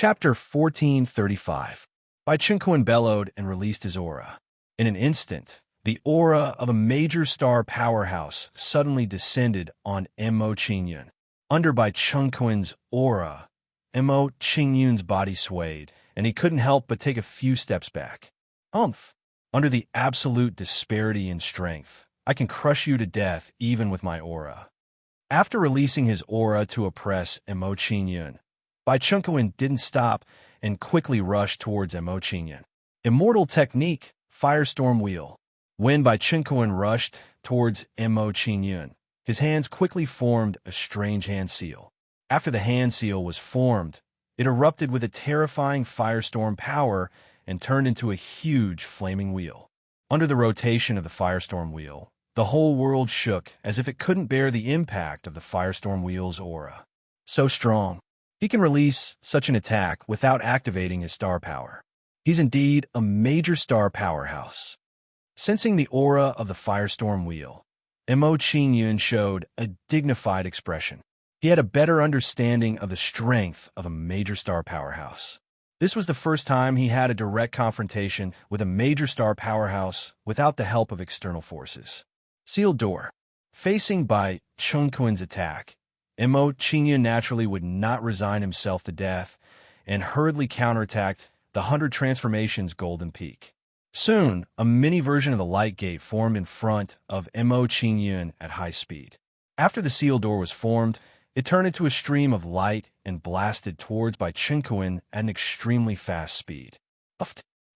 Chapter 1435. By Chinquin bellowed and released his aura. In an instant, the aura of a major star powerhouse suddenly descended on Mo Qingyun. Under by Chinquin's aura, Mo Qingyun's body swayed, and he couldn't help but take a few steps back. Umph! Under the absolute disparity in strength, I can crush you to death even with my aura. After releasing his aura to oppress Mo Qingyun, Bai Chinquin didn't stop and quickly rushed towards Mo Qingyun. Immortal technique, Firestorm Wheel. When Bai Chinquin rushed towards Mo Qingyun, his hands quickly formed a strange hand seal. After the hand seal was formed, it erupted with a terrifying firestorm power and turned into a huge flaming wheel. Under the rotation of the firestorm wheel, the whole world shook as if it couldn't bear the impact of the firestorm wheel's aura. So strong. He can release such an attack without activating his star power. He's indeed a major star powerhouse. Sensing the aura of the firestorm wheel, Mo Qingyun showed a dignified expression. He had a better understanding of the strength of a major star powerhouse. This was the first time he had a direct confrontation with a major star powerhouse without the help of external forces. Sealed door. Facing Bai Chinquin's attack, Mo Qingyun naturally would not resign himself to death and hurriedly counterattacked the 100 Transformations Golden Peak. Soon, a mini version of the light gate formed in front of Mo Qingyun at high speed. After the sealed door was formed, it turned into a stream of light and blasted towards Bai Chinquin at an extremely fast speed.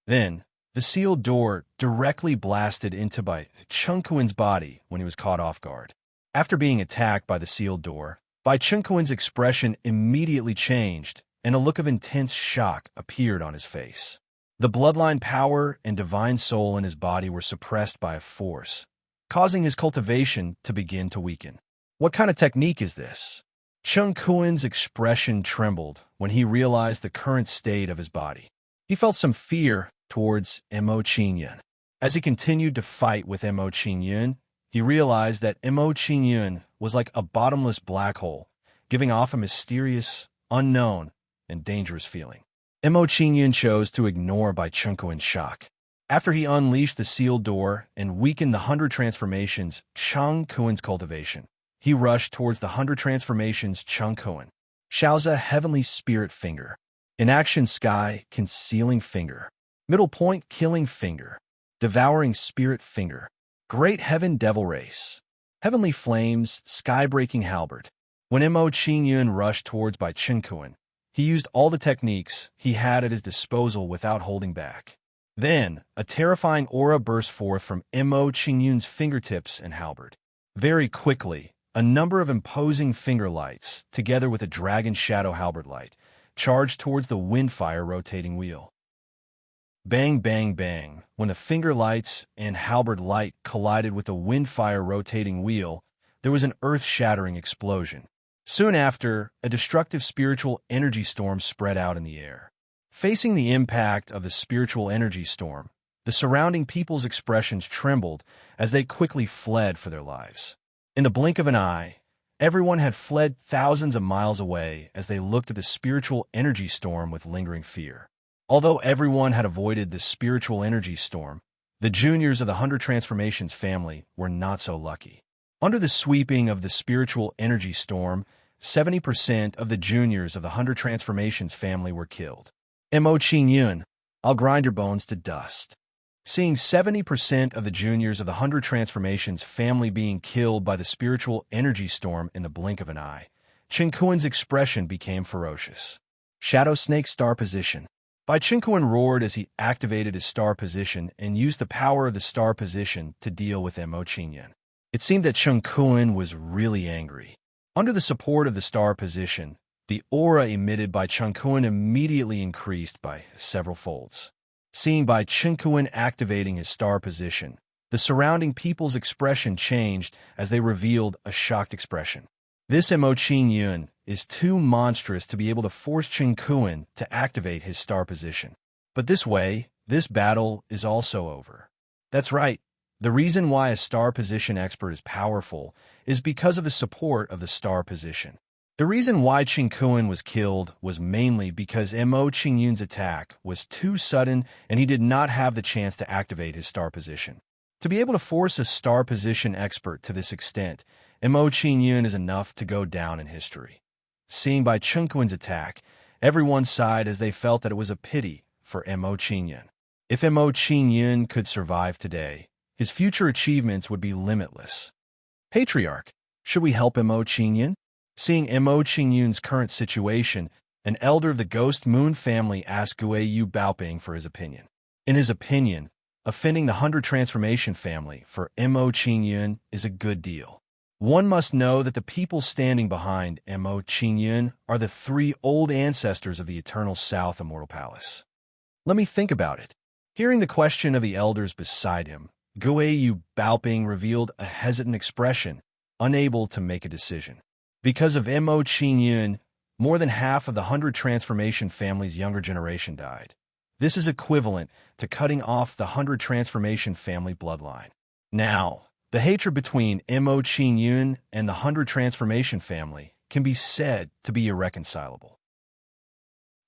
Then, the sealed door directly blasted into Bai Chinquin's body when he was caught off guard. After being attacked by the sealed door, Bai Chinquin's expression immediately changed, and a look of intense shock appeared on his face. The bloodline power and divine soul in his body were suppressed by a force, causing his cultivation to begin to weaken. What kind of technique is this? Chinquin's expression trembled when he realized the current state of his body. He felt some fear towards Mo Qingyun. As he continued to fight with Mo Qingyun, he realized that Mo Qingyun was like a bottomless black hole, giving off a mysterious, unknown, and dangerous feeling. Mo Qingyun chose to ignore Bai Chinquin's shock. After he unleashed the sealed door and weakened the 100 Transformations Chinquin's cultivation, he rushed towards the 100 Transformations Chinquin. Shaoza Heavenly Spirit Finger. Inaction Sky Concealing Finger. Middle Point Killing Finger. Devouring Spirit Finger. Great Heaven Devil Race. Heavenly Flames Sky-Breaking Halberd. When Mo Qingyun rushed towards Bai Chinquin, he used all the techniques he had at his disposal without holding back. Then, a terrifying aura burst forth from Mo Qingyun's fingertips and halberd. Very quickly, a number of imposing finger lights, together with a dragon shadow halberd light, charged towards the windfire rotating wheel. Bang, bang, bang. When the finger lights and halberd light collided with the windfire rotating wheel, there was an earth-shattering explosion. Soon after, a destructive spiritual energy storm spread out in the air. Facing the impact of the spiritual energy storm, the surrounding people's expressions trembled as they quickly fled for their lives. In the blink of an eye, everyone had fled thousands of miles away as they looked at the spiritual energy storm with lingering fear. Although everyone had avoided the spiritual energy storm, the juniors of the 100 Transformations family were not so lucky. Under the sweeping of the spiritual energy storm, 70% of the juniors of the 100 Transformations family were killed. Mo Qingyun, I'll grind your bones to dust. Seeing 70% of the juniors of the 100 Transformations family being killed by the spiritual energy storm in the blink of an eye, Chinquin's expression became ferocious. Shadow Snake Star Position. Bai Chinquin roared as he activated his star position and used the power of the star position to deal with Mo Qingyun. It seemed that Chinquin was really angry. Under the support of the star position, the aura emitted by Chinquin immediately increased by several folds. Seeing Bai Chinquin activating his star position, the surrounding people's expression changed as they revealed a shocked expression. This Mo Qingyun is too monstrous to be able to force Chinquin to activate his star position. But this way, this battle is also over. That's right. The reason why a star position expert is powerful is because of the support of the star position. The reason why Qing Kuan was killed was mainly because Mo Qingyun's attack was too sudden and he did not have the chance to activate his star position. To be able to force a star position expert to this extent, Mo Qingyun is enough to go down in history. Seeing by Qing Kuan's attack, everyone sighed as they felt that it was a pity for Mo Qingyun. If Mo Qingyun could survive today, his future achievements would be limitless. Patriarch, should we help Mo Qingyun? Seeing Mo Qingyun's current situation, an elder of the Ghost Moon family asked Guiyu Baoping for his opinion. In his opinion, offending the 100 Transformation family for Mo Qingyun is a good deal. One must know that the people standing behind Mo Qingyun are the 3 old ancestors of the Eternal South Immortal Palace. Let me think about it. Hearing the question of the elders beside him, Guiyu Baoping revealed a hesitant expression, unable to make a decision. Because of Mo Qingyun, more than half of the 100 Transformation family's younger generation died. This is equivalent to cutting off the 100 Transformation family bloodline. Now, the hatred between Mo Qingyun and the 100 Transformation family can be said to be irreconcilable.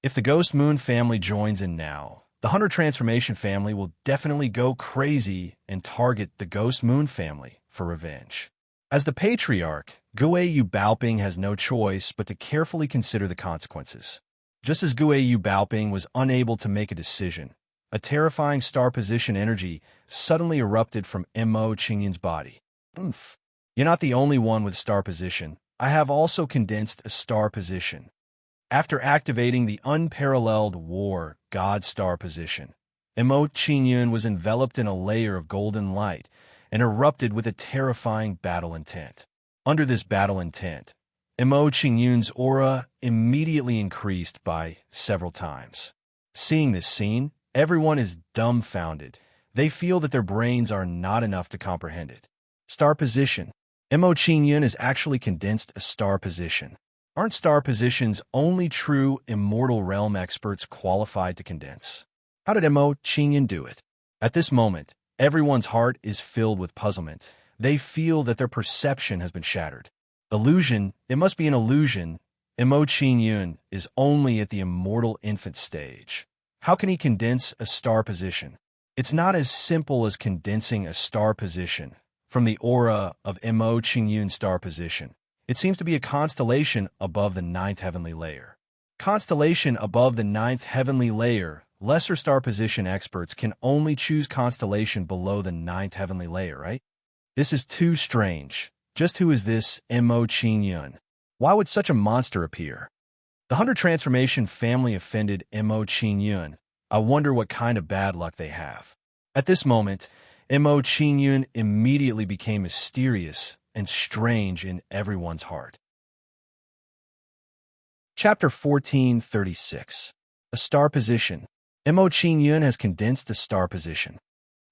If the Ghost Moon family joins in now, the 100 Transformation family will definitely go crazy and target the Ghost Moon family for revenge. As the Patriarch, Guiyu Baoping has no choice but to carefully consider the consequences. Just as Guiyu Baoping was unable to make a decision, a terrifying star position energy suddenly erupted from Mo Qingyun's body. Oomph. You're not the only one with star position. I have also condensed a star position. After activating the unparalleled War God star position, Mo Qingyun was enveloped in a layer of golden light and erupted with a terrifying battle intent. Under this battle intent, Mo Qingyun's aura immediately increased by several times. Seeing this scene, everyone is dumbfounded. They feel that their brains are not enough to comprehend it. Star position. Mo Qingyun has actually condensed a star position. Aren't star positions only true immortal realm experts qualified to condense? How did Mo Qingyun do it? At this moment, everyone's heart is filled with puzzlement. They feel that their perception has been shattered. Illusion, it must be an illusion. Mo Qingyun is only at the immortal infant stage. How can he condense a star position? It's not as simple as condensing a star position from the aura of Mo Qingyun's star position. It seems to be a constellation above the 9th heavenly layer. Constellation above the 9th heavenly layer. Lesser star position experts can only choose constellation below the 9th heavenly layer, right? This is too strange. Just who is this Mo Qingyun? Why would such a monster appear? The 100 Transformation family offended Mo Qingyun. I wonder what kind of bad luck they have. At this moment, Mo Qingyun immediately became mysterious and strange in everyone's heart. Chapter 1436. A star position. Mo Qingyun has condensed a star position.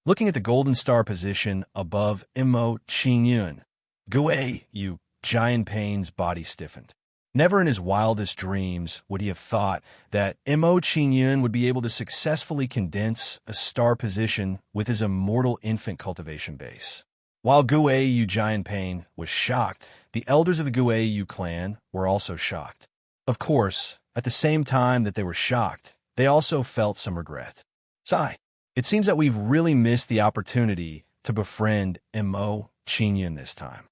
Looking at the golden star position above Mo Qingyun, Guiyu Jianpei's body stiffened. Never in his wildest dreams would he have thought that Mo Qingyun would be able to successfully condense a star position with his immortal infant cultivation base. While Guiyu Jianpei was shocked, the elders of the Guiyu clan were also shocked. Of course, at the same time that they were shocked, they also felt some regret. Sigh. It seems that we've really missed the opportunity to befriend Mo Qingyun this time.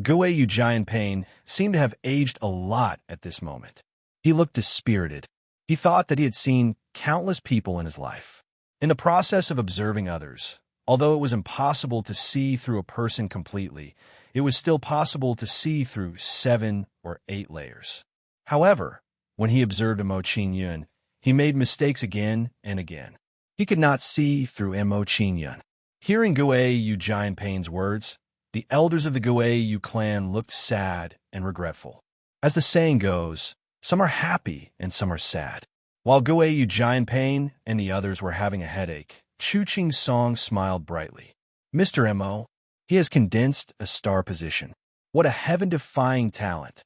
Guiyu Jianpei seemed to have aged a lot at this moment. He looked dispirited. He thought that he had seen countless people in his life. In the process of observing others, although it was impossible to see through a person completely, it was still possible to see through 7 or 8 layers. However, when he observed Mo Qingyun, he made mistakes again and again. He could not see through Mo Qingyun. Hearing Guiyu Jianpei's words, the elders of the Guiyu clan looked sad and regretful. As the saying goes, some are happy and some are sad. While Guiyu Jianpei and the others were having a headache, Chuqing Song smiled brightly. Mr. Mo, he has condensed a star position. What a heaven-defying talent.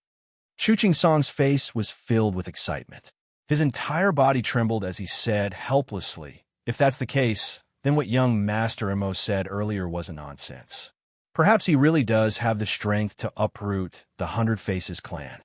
Chuqing Song's face was filled with excitement. His entire body trembled as he said helplessly, if that's the case, then what young Master Mo said earlier wasn't nonsense. Perhaps he really does have the strength to uproot the 100 Faces clan.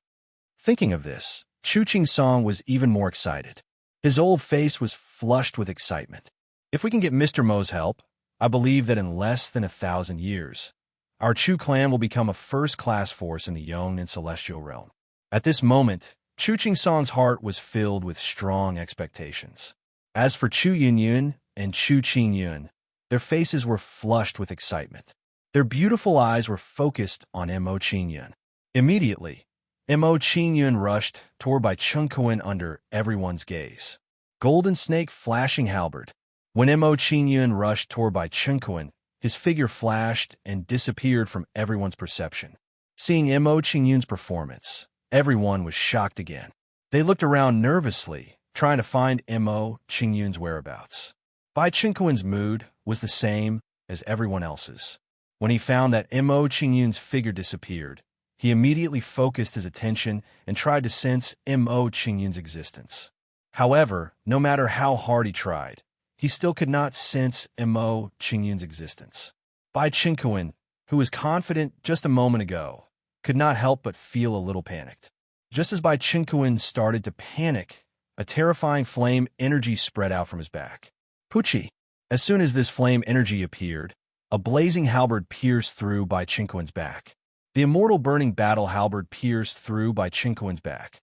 Thinking of this, Chu Ching Song was even more excited. His old face was flushed with excitement. If we can get Mr. Mo's help, I believe that in less than 1,000 years, our Chu clan will become a first-class force in the Yong and Celestial realm. At this moment, Chu Ching Song's heart was filled with strong expectations. As for Chu Yun Yun and Chu Qing Yun, their faces were flushed with excitement. Their beautiful eyes were focused on Mo Qing Yun. Immediately, Mo Qing Yun rushed toward Bai Chunkowen under everyone's gaze. Golden Snake flashing halberd. When Mo Qing Yun rushed toward Bai Chunkowen, his figure flashed and disappeared from everyone's perception. Seeing Mo Qing Yun's performance, everyone was shocked again. They looked around nervously, trying to find Mo Qing Yun's whereabouts. Bai Chunkowen's mood was the same as everyone else's. When he found that Mo Qing Yun's figure disappeared, he immediately focused his attention and tried to sense Mo Qing Yun's existence. However, no matter how hard he tried, he still could not sense Mo Qing Yun's existence. Bai Chunkowen, who was confident just a moment ago, could not help but feel a little panicked. Just as Bai Chunkowen started to panic, a terrifying flame energy spread out from his back. Puchi! As soon as this flame energy appeared, a blazing halberd pierced through Bai Chunkowen's back. The immortal burning battle halberd pierced through Bai Chunkowen's back.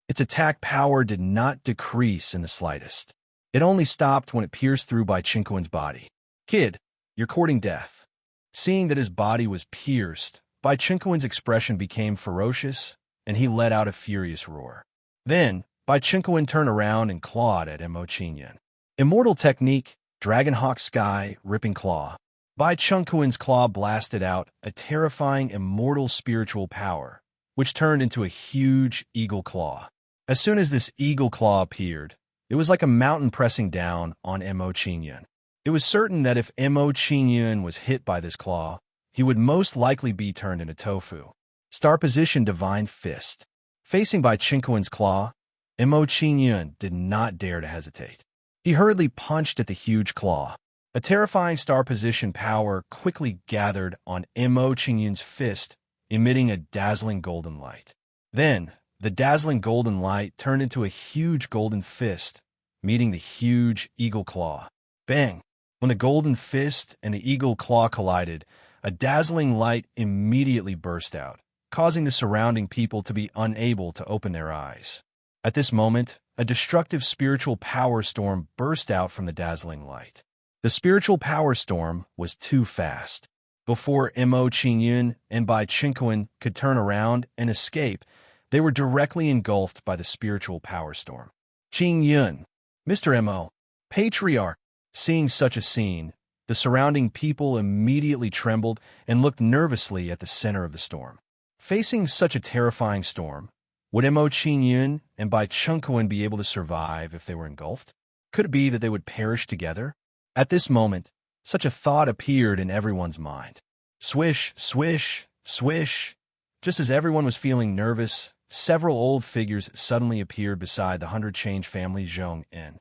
Its attack power did not decrease in the slightest. It only stopped when it pierced through Bai Chunkowen's body. Kid, you're courting death. Seeing that his body was pierced, Bai Chunkowen's expression became ferocious, and he let out a furious roar. Then, Bai Chunkowen turned around and clawed at Mo Qing Yun. Immortal technique, Dragonhawk Sky, Ripping Claw. Bai Chunkowen's claw blasted out a terrifying immortal spiritual power, which turned into a huge eagle claw. As soon as this eagle claw appeared, it was like a mountain pressing down on Mo Qing Yun. It was certain that if Mo Qing Yun was hit by this claw, he would most likely be turned into tofu. Star position Divine Fist. Facing Bai Chunkowen's claw, Mo Qing Yun did not dare to hesitate. He hurriedly punched at the huge claw. A terrifying star position power quickly gathered on Mo Qing Yun's fist, emitting a dazzling golden light. Then, the dazzling golden light turned into a huge golden fist, meeting the huge eagle claw. Bang! When the golden fist and the eagle claw collided, a dazzling light immediately burst out, causing the surrounding people to be unable to open their eyes. At this moment, a destructive spiritual power storm burst out from the dazzling light. The spiritual power storm was too fast. Before Mo Qing Yun and Bai Chunkowen could turn around and escape, they were directly engulfed by the spiritual power storm. Qing Yun, Mr. Mo, Patriarch. Seeing such a scene, the surrounding people immediately trembled and looked nervously at the center of the storm. Facing such a terrifying storm, would Mo Qing Yun and Bai Chunkowen be able to survive if they were engulfed? Could it be that they would perish together? At this moment, such a thought appeared in everyone's mind. Swish, swish, swish. Just as everyone was feeling nervous, several old figures suddenly appeared beside the 100-change family Zhong En.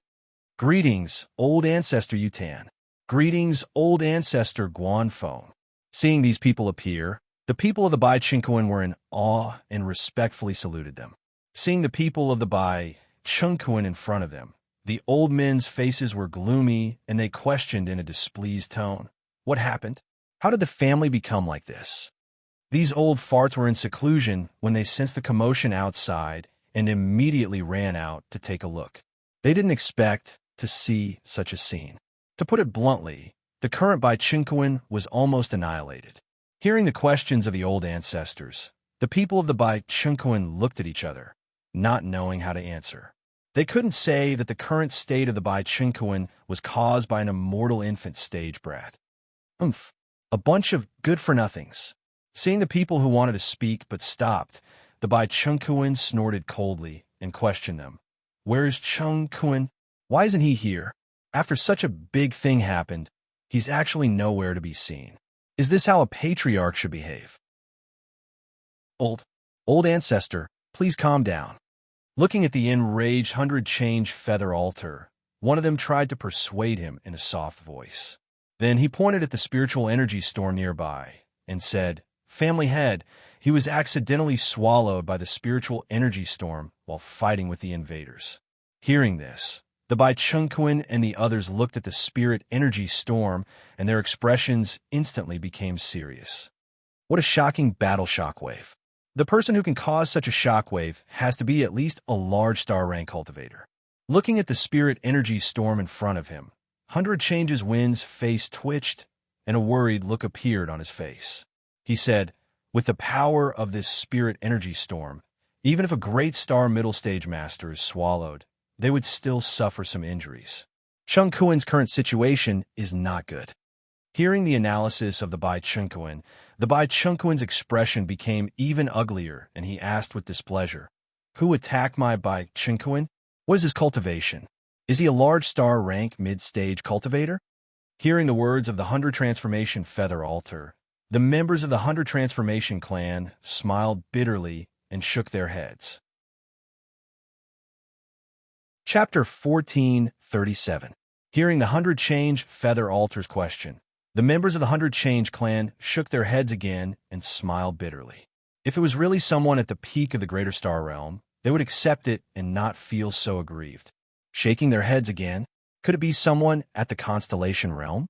Greetings, old ancestor Yutan. Greetings, old ancestor Guanfeng. Seeing these people appear, the people of the Bai Chunkowen were in awe and respectfully saluted them. Seeing the people of the Bai Chunkowen in front of them, the old men's faces were gloomy, and they questioned in a displeased tone. What happened? How did the family become like this? These old farts were in seclusion when they sensed the commotion outside and immediately ran out to take a look. They didn't expect to see such a scene. To put it bluntly, the current Bai Chunkowen was almost annihilated. Hearing the questions of the old ancestors, the people of the Bai Chunkowen looked at each other, not knowing how to answer. They couldn't say that the current state of the Bai Chunkowen was caused by an immortal infant stage brat. A bunch of good-for-nothings. Seeing the people who wanted to speak but stopped, the Bai Chunkowen snorted coldly and questioned them. Where's Chunkowen? Why isn't he here? After such a big thing happened, he's actually nowhere to be seen. Is this how a patriarch should behave? Old ancestor, please calm down. Looking at the enraged 100-change feather altar, one of them tried to persuade him in a soft voice. Then he pointed at the spiritual energy storm nearby and said, family head, he was accidentally swallowed by the spiritual energy storm while fighting with the invaders. Hearing this, the Bai Chunquin and the others looked at the spirit energy storm, and their expressions instantly became serious. What a shocking battle shockwave. The person who can cause such a shockwave has to be at least a large star rank cultivator. Looking at the spirit energy storm in front of him, 100 Changes Wind's face twitched, and a worried look appeared on his face. He said, with the power of this spirit energy storm, even if a great star middle stage master is swallowed, they would still suffer some injuries. Chung Kuin's current situation is not good. Hearing the analysis of the Bai Chunkuin's expression became even uglier, and he asked with displeasure, "Who attacked my Bai Chunkuin? What is his cultivation? Is he a large star rank mid-stage cultivator?" Hearing the words of the 100 Transformation Feather Altar, the members of the 100 Transformation clan smiled bitterly and shook their heads. Chapter 1437. Hearing the 100 Change Feather Altar's question, the members of the 100 Change clan shook their heads again and smiled bitterly. If it was really someone at the peak of the Greater Star Realm, they would accept it and not feel so aggrieved. Shaking their heads again, could it be someone at the Constellation Realm?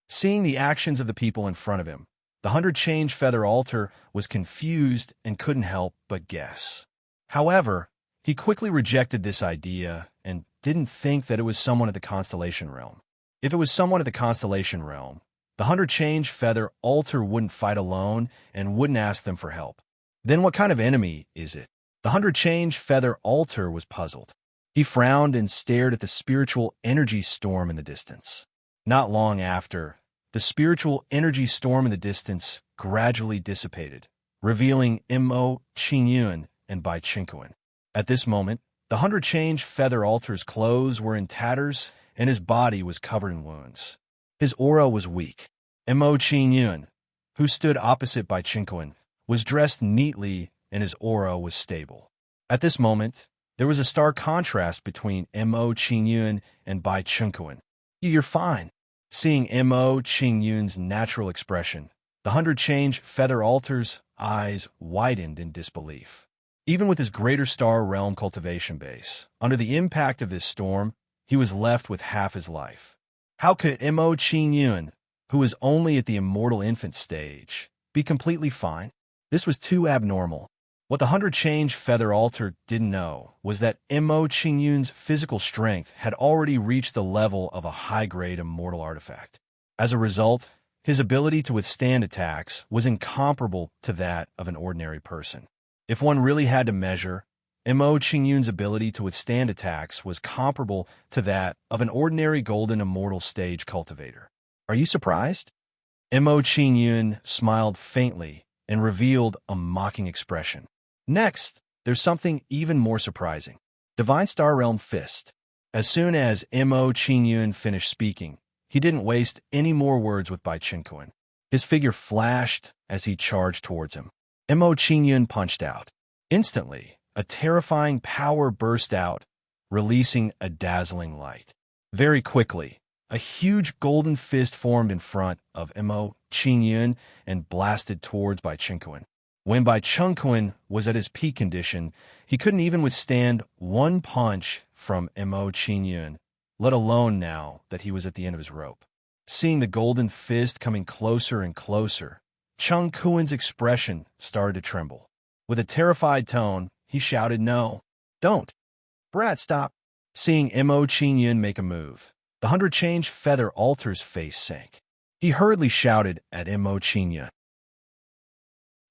Seeing the actions of the people in front of him, the 100 Change Feather Altar was confused and couldn't help but guess. However, he quickly rejected this idea and didn't think that it was someone at the Constellation Realm. If it was someone at the Constellation Realm, the 100 Change Feather Altar wouldn't fight alone and wouldn't ask them for help. Then what kind of enemy is it? The 100 Change Feather Altar was puzzled. He frowned and stared at the spiritual energy storm in the distance. Not long after, the spiritual energy storm in the distance gradually dissipated, revealing Mo Qingyun and Bai Chunquin. At this moment, the 100 Change Feather Altar's clothes were in tatters, and his body was covered in wounds. His aura was weak. Mo Qingyun, who stood opposite Bai Chunquin, was dressed neatly, and his aura was stable. At this moment, there was a stark contrast between Mo Qingyun and Bai Chunquin. "You're fine." Seeing Mo Qingyun's natural expression, the 100 Change Feather Altar's eyes widened in disbelief. Even with his Greater Star Realm cultivation base, under the impact of this storm, he was left with half his life. How could Mo Qingyun, who was only at the immortal infant stage, be completely fine? This was too abnormal. What the 100 Change Feather Altar didn't know was that Mo Qingyun's physical strength had already reached the level of a high-grade immortal artifact. As a result, his ability to withstand attacks was incomparable to that of an ordinary person. If one really had to measure, Mo Qingyun's ability to withstand attacks was comparable to that of an ordinary golden immortal stage cultivator. Are you surprised? Mo Qingyun smiled faintly and revealed a mocking expression. Next, there's something even more surprising. Divine Star Realm Fist. As soon as Mo Qingyun finished speaking, he didn't waste any more words with Bai Chunquin. His figure flashed as he charged towards him. Mo Qingyun punched out. Instantly, a terrifying power burst out, releasing a dazzling light. Very quickly, a huge golden fist formed in front of Mo Qingyun and blasted towards Bai Chunquin. When Bai Chunquin was at his peak condition, he couldn't even withstand one punch from Mo Qingyun, let alone now that he was at the end of his rope. Seeing the golden fist coming closer and closer, Chung Kuin's expression started to tremble. With a terrified tone, he shouted, "No, don't. Brat, stop." Seeing Mo Qingyun make a move, the 100 Change Feather Altar's face sank. He hurriedly shouted at Mo Qingyun.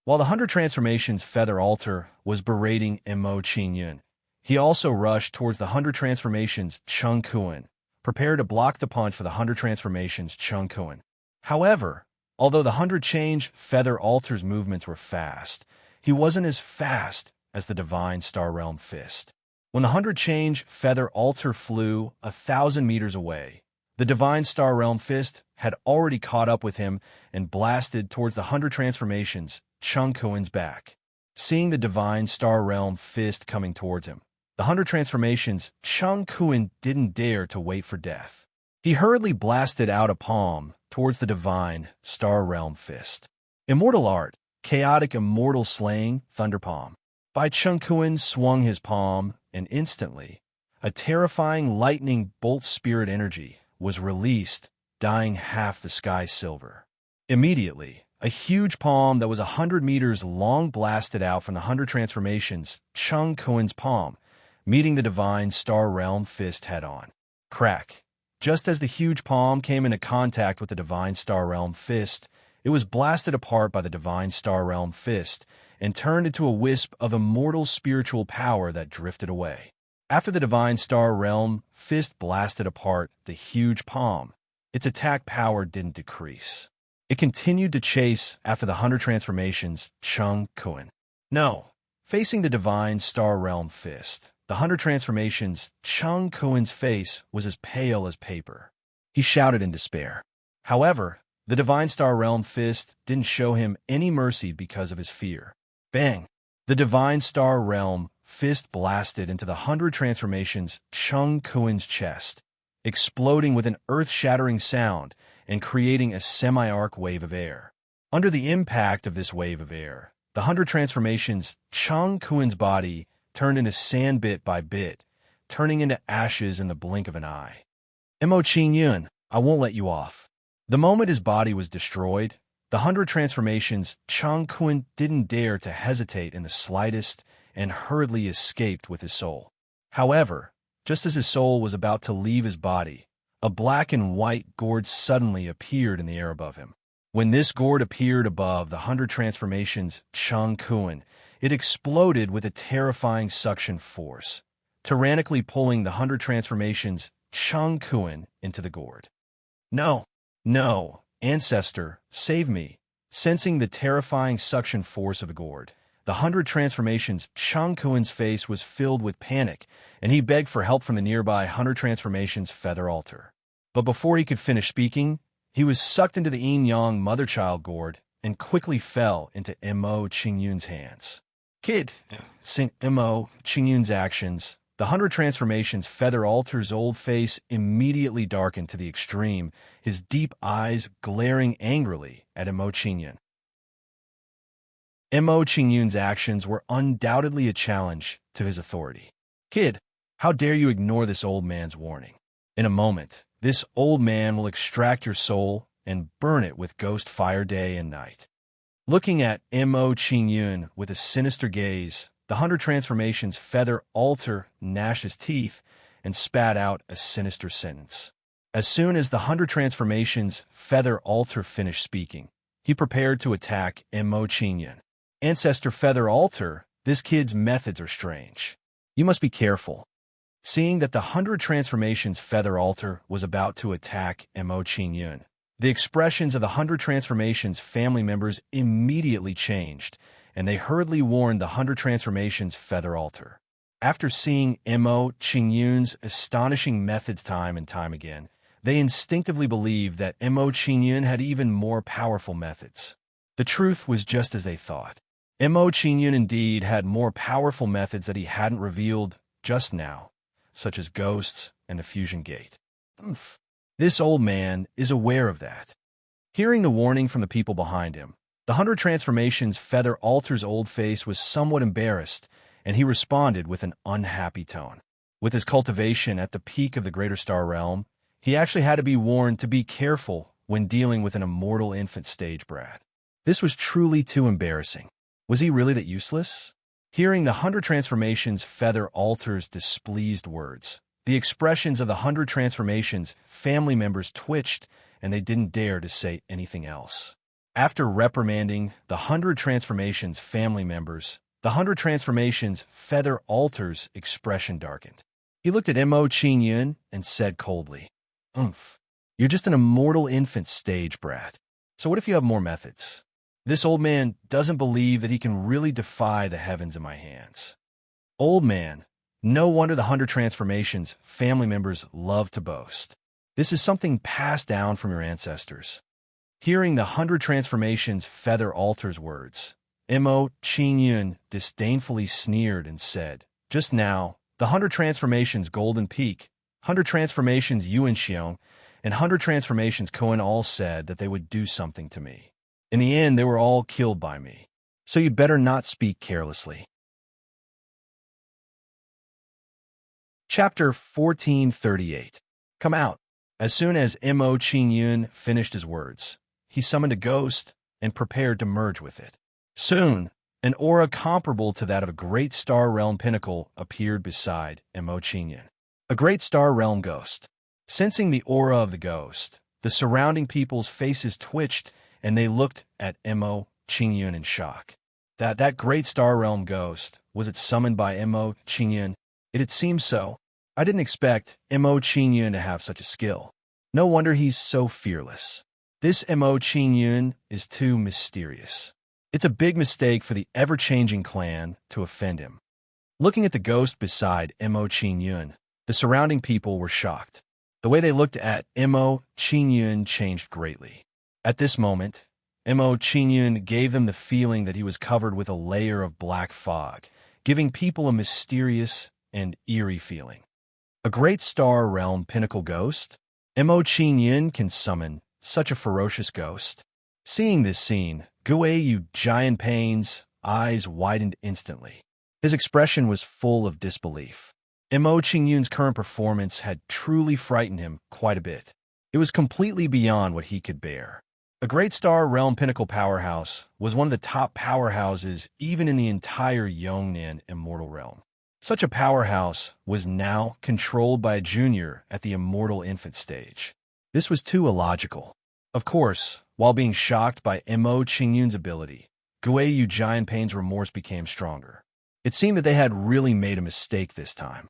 While the 100 Transformations Feather Altar was berating Mo Qingyun, he also rushed towards the 100 Transformations Chung Kuin, prepared to block the punch for the 100 Transformations Chung Kuin. However, although the 100 Change Feather Altar's movements were fast, he wasn't as fast as the Divine Star Realm Fist. When the 100 Change Feather Altar flew 1,000 meters away, the Divine Star Realm Fist had already caught up with him and blasted towards the 100 Transformations Chung Kuin's back. Seeing the Divine Star Realm Fist coming towards him, the 100 Transformations Chung Kuin didn't dare to wait for death. He hurriedly blasted out a palm towards the Divine Star Realm Fist. Immortal art, chaotic immortal slaying, thunderpalm. Bai Chengkuan swung his palm, and instantly, a terrifying lightning bolt spirit energy was released, dyeing half the sky silver. Immediately, a huge palm that was 100 meters long blasted out from the 100 transformations, Cheng Kuan's palm, meeting the divine star realm fist head-on. Crack. Just as the huge palm came into contact with the divine star realm fist, it was blasted apart by the divine star realm fist and turned into a wisp of immortal spiritual power that drifted away. After the divine star realm fist blasted apart the huge palm, its attack power didn't decrease. It continued to chase after the 100 transformations, Cheng Kuan. No. Facing the divine star realm fist, the 100 transformations, Cheng Kuan's face was as pale as paper. He shouted in despair. However, the divine star realm fist didn't show him any mercy because of his fear. Bang! The divine star realm fist blasted into the 100 transformations, Cheng Kuan's chest, exploding with an earth-shattering sound and creating a semi-arc wave of air. Under the impact of this wave of air, the 100 transformations, Cheng Kuan's body turned into sand bit by bit, turning into ashes in the blink of an eye. Mo Qingyun, I won't let you off. The moment his body was destroyed, the 100 transformations, Cheng Kuan didn't dare to hesitate in the slightest and hurriedly escaped with his soul. However, just as his soul was about to leave his body, a black and white gourd suddenly appeared in the air above him. When this gourd appeared above the 100 transformations, Cheng Kuan, it exploded with a terrifying suction force, tyrannically pulling the 100 transformations, Cheng Kuan, into the gourd. No, no, ancestor, save me. Sensing the terrifying suction force of the gourd, the 100 transformations, Cheng Kuan's face was filled with panic, and he begged for help from the nearby 100 transformations feather altar. But before he could finish speaking, he was sucked into the yin-yang mother-child gourd and quickly fell into Mo Qingyun's hands. Kid, St. Mo Qingyun's actions, the 100 transformations feather altar's old face immediately darkened to the extreme, his deep eyes glaring angrily at Mo Qingyun. Mo Qingyun's actions were undoubtedly a challenge to his authority. Kid, how dare you ignore this old man's warning? In a moment, this old man will extract your soul and burn it with ghost fire day and night. Looking at Mo Qingyun with a sinister gaze, the 100 transformations feather altar gnashed his teeth and spat out a sinister sentence. As soon as the 100 transformations feather altar finished speaking, he prepared to attack Mo Qingyun. Ancestor feather altar, this kid's methods are strange. You must be careful. Seeing that the 100 transformations feather altar was about to attack Mo Qingyun, the expressions of the 100 transformations family members immediately changed, and they hurriedly warned the 100 transformations feather altar. After seeing Mo Qingyun's astonishing methods time and time again, they instinctively believed that Mo Qingyun had even more powerful methods. The truth was just as they thought. Mo Qingyun indeed had more powerful methods that he hadn't revealed just now, such as ghosts and the fusion gate. This old man is aware of that. Hearing the warning from the people behind him, the 100 transformations feather altar's old face was somewhat embarrassed, and he responded with an unhappy tone. With his cultivation at the peak of the greater star realm, he actually had to be warned to be careful when dealing with an immortal infant stage brat. This was truly too embarrassing. Was he really that useless? Hearing the 100 transformations feather altar's displeased words, the expressions of the 100 transformations family members twitched, and they didn't dare to say anything else. After reprimanding the 100 transformations family members, the 100 transformations feather altar's expression darkened. He looked at Mo Qingyun and said coldly, You're just an immortal infant stage brat. So what if you have more methods? This old man doesn't believe that he can really defy the heavens in my hands. Old man, no wonder the 100 transformations family members love to boast. This is something passed down from your ancestors. Hearing the 100 transformations feather altar's words, Mo Qingyun disdainfully sneered and said, Just now, the 100 transformations Golden Peak, 100 transformations Yuan Xiong, and 100 transformations Koan all said that they would do something to me. In the end, they were all killed by me. so you'd better not speak carelessly. Chapter 1438. Come out. As soon as Mo Qingyun finished his words, he summoned a ghost and prepared to merge with it. Soon, an aura comparable to that of a great star realm pinnacle appeared beside Mo Qingyun. A great star realm ghost. Sensing the aura of the ghost, the surrounding people's faces twitched and they looked at Mo Qingyun in shock. That great star realm ghost, was it summoned by Mo Qingyun? It had seemed so. I didn't expect Mo Qingyun to have such a skill. No wonder he's so fearless. This Mo Qingyun is too mysterious. It's a big mistake for the ever-changing clan to offend him. Looking at the ghost beside Mo Qingyun, the surrounding people were shocked. The way they looked at Mo Qingyun changed greatly. At this moment, Mo Qingyun gave them the feeling that he was covered with a layer of black fog, giving people a mysterious and eerie feeling. A great star realm pinnacle ghost? Mo Qingyun can summon such a ferocious ghost. Seeing this scene, Yu Giant Pain's eyes widened instantly. His expression was full of disbelief. Mo Qingyun's current performance had truly frightened him quite a bit. It was completely beyond what he could bear. A great star realm pinnacle powerhouse was one of the top powerhouses even in the entire Yongnan immortal realm. Such a powerhouse was now controlled by a junior at the immortal infant stage. This was too illogical. Of course, while being shocked by Mo Qingyun's ability, Yu Giant Pain's remorse became stronger. It seemed that they had really made a mistake this time.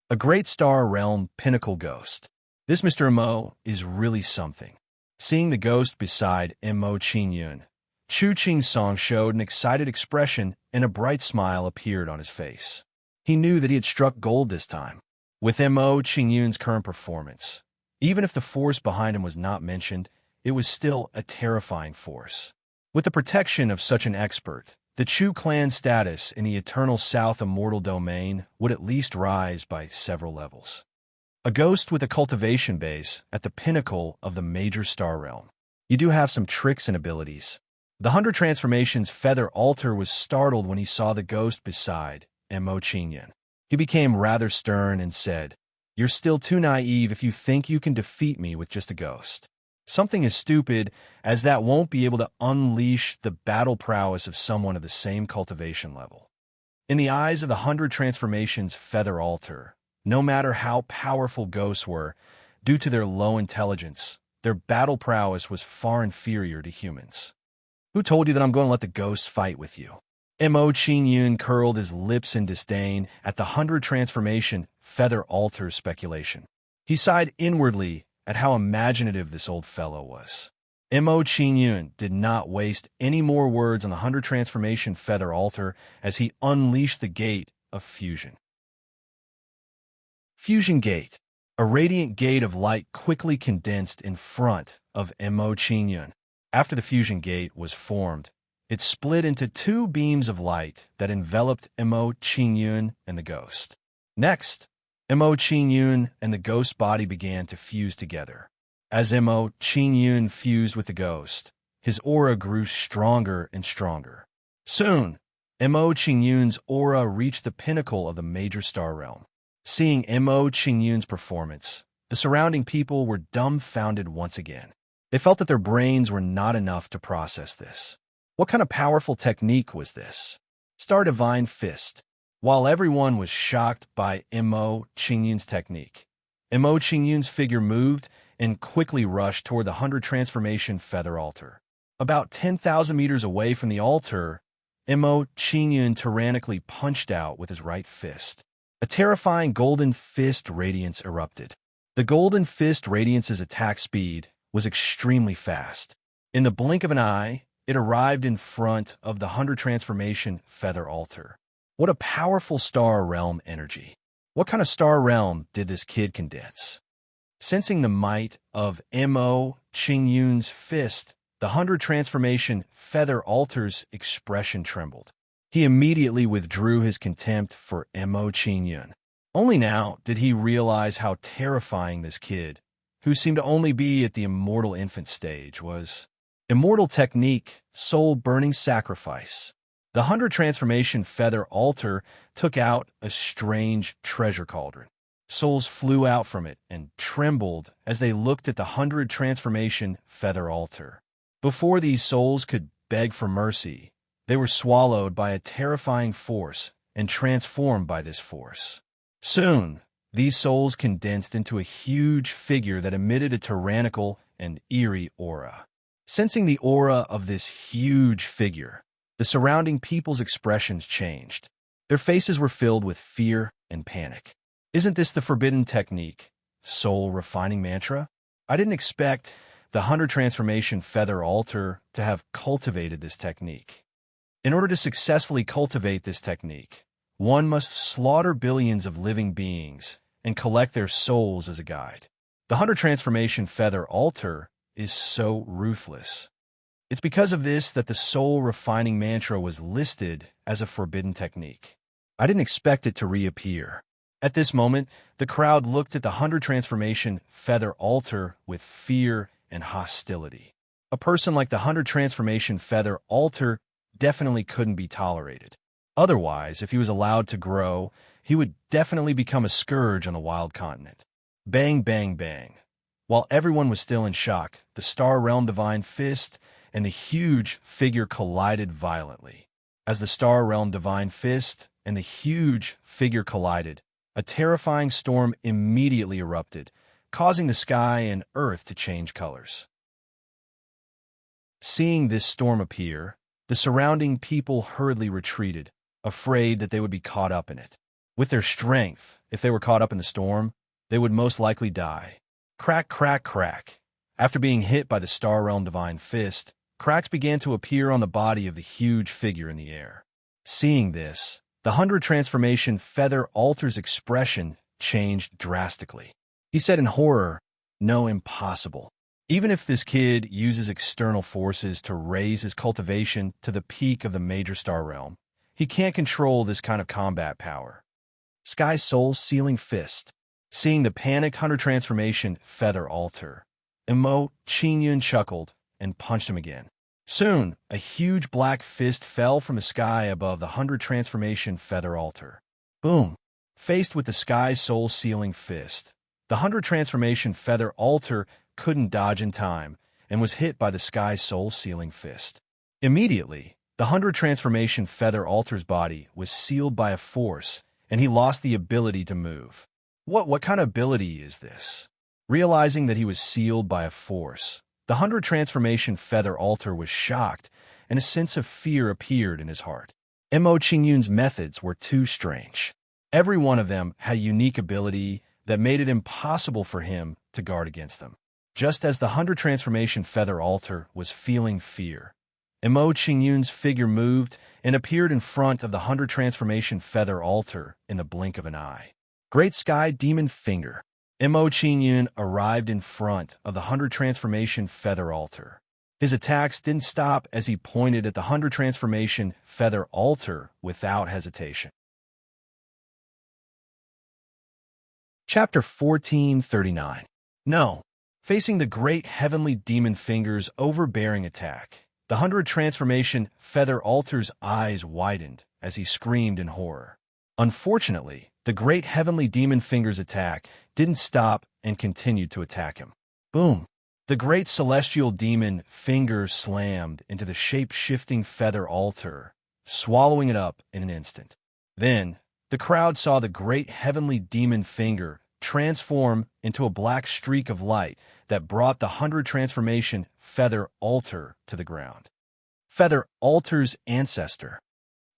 A great star realm pinnacle ghost. This Mr. Mo is really something. Seeing the ghost beside Mo Qingyun, Chu Qing-song showed an excited expression and a bright smile appeared on his face. He knew that he had struck gold this time. With Mo Qingyun's current performance, even if the force behind him was not mentioned, it was still a terrifying force. With the protection of such an expert, the Chu clan status in the Eternal South immortal domain would at least rise by several levels. A ghost with a cultivation base at the pinnacle of the major star realm. You do have some tricks and abilities. The 100 Transformations Feather Altar was startled when he saw the ghost beside Mo Qingyun. He became rather stern and said, "You're still too naive if you think you can defeat me with just a ghost. Something as stupid as that won't be able to unleash the battle prowess of someone of the same cultivation level." In the eyes of the 100 Transformations Feather Altar, no matter how powerful ghosts were, due to their low intelligence, their battle prowess was far inferior to humans. Who told you that I'm going to let the ghosts fight with you? Mo Qingyun curled his lips in disdain at the 100 Transformation Feather Altar's speculation. He sighed inwardly at how imaginative this old fellow was. Mo Qingyun did not waste any more words on the 100 Transformation Feather Altar as he unleashed the gate of fusion. Fusion Gate. A radiant gate of light quickly condensed in front of Mo Qingyun. After the fusion gate was formed, it split into two beams of light that enveloped Mo Qingyun and the ghost. Next, Mo Qingyun and the ghost body began to fuse together. As Mo Qingyun fused with the ghost, his aura grew stronger and stronger. Soon, Mo Qingyun's aura reached the pinnacle of the major star realm. Seeing Mo Qingyun's performance, the surrounding people were dumbfounded once again. They felt that their brains were not enough to process this. What kind of powerful technique was this? Star Divine Fist. While everyone was shocked by Mo Qingyun's technique, Mo Qingyun's figure moved and quickly rushed toward the 100 Transformation Feather Altar. About 10,000 meters away from the altar, Mo Qingyun tyrannically punched out with his right fist. A terrifying golden fist radiance erupted. The golden fist radiance's attack speed was extremely fast. In the blink of an eye, it arrived in front of the 100 Transformation Feather Altar. What a powerful star realm energy. What kind of star realm did this kid condense? Sensing the might of Mo Qingyun's fist, the 100 Transformation Feather Altar's expression trembled. He immediately withdrew his contempt for Mo Qingyun. Only now did he realize how terrifying this kid, who seemed to only be at the immortal infant stage, was. Immortal technique, soul-burning sacrifice. The 100 transformation feather altar took out a strange treasure cauldron. Souls flew out from it and trembled as they looked at the 100 transformation feather altar. Before these souls could beg for mercy, they were swallowed by a terrifying force and transformed by this force. Soon, these souls condensed into a huge figure that emitted a tyrannical and eerie aura. Sensing the aura of this huge figure, the surrounding people's expressions changed. Their faces were filled with fear and panic. Isn't this the forbidden technique, soul refining mantra? I didn't expect the 100 transformation feather altar to have cultivated this technique. In order to successfully cultivate this technique, one must slaughter billions of living beings and collect their souls as a guide. The 100 transformation feather altar is so ruthless. It's because of this that the soul refining mantra was listed as a forbidden technique. I didn't expect it to reappear. At this moment, the crowd looked at the 100 transformation feather altar with fear and hostility. A person like the 100 transformation feather altar definitely couldn't be tolerated. Otherwise, if he was allowed to grow, he would definitely become a scourge on the wild continent. Bang, bang, bang. While everyone was still in shock, the Star Realm Divine Fist and the huge figure collided violently. As the Star Realm Divine Fist and the huge figure collided, a terrifying storm immediately erupted, causing the sky and earth to change colors. Seeing this storm appear, the surrounding people hurriedly retreated, afraid that they would be caught up in it. With their strength, if they were caught up in the storm, they would most likely die. Crack, crack, crack. After being hit by the Star Realm Divine Fist, cracks began to appear on the body of the huge figure in the air. Seeing this, the 100 transformation feather altar's expression changed drastically. He said in horror, "No, impossible. Even if this kid uses external forces to raise his cultivation to the peak of the major star realm, he can't control this kind of combat power." Sky Soul Sealing Fist. Seeing the panicked 100 transformation feather altar, Qingyun chuckled and punched him again. Soon, a huge black fist fell from the sky above the 100 transformation feather altar. Boom! Faced with the Sky Soul Sealing Fist, the 100 transformation feather altar couldn't dodge in time and was hit by the Sky Soul Sealing Fist. Immediately, the 100 transformation feather altar's body was sealed by a force, and he lost the ability to move. What kind of ability is this? Realizing that he was sealed by a force, the 100 transformation feather altar was shocked, and a sense of fear appeared in his heart. Qingyun's methods were too strange. Every one of them had a unique ability that made it impossible for him to guard against them. Just as the 100 transformation feather altar was feeling fear, Qingyun's figure moved and appeared in front of the 100 transformation feather altar in the blink of an eye. Great Sky Demon Finger. Qingyun arrived in front of the 100 transformation feather altar. His attacks didn't stop as he pointed at the 100 transformation feather altar without hesitation. Chapter 1439. No. Facing the great heavenly demon finger's overbearing attack, the 100 transformation feather altar's eyes widened as he screamed in horror. Unfortunately, the great heavenly demon finger's attack didn't stop and continued to attack him. Boom! The great celestial demon finger slammed into the shape-shifting feather altar, swallowing it up in an instant. Then, the crowd saw the great heavenly demon finger transform into a black streak of light that brought the 100 transformation feather altar to the ground. Feather altar's ancestor.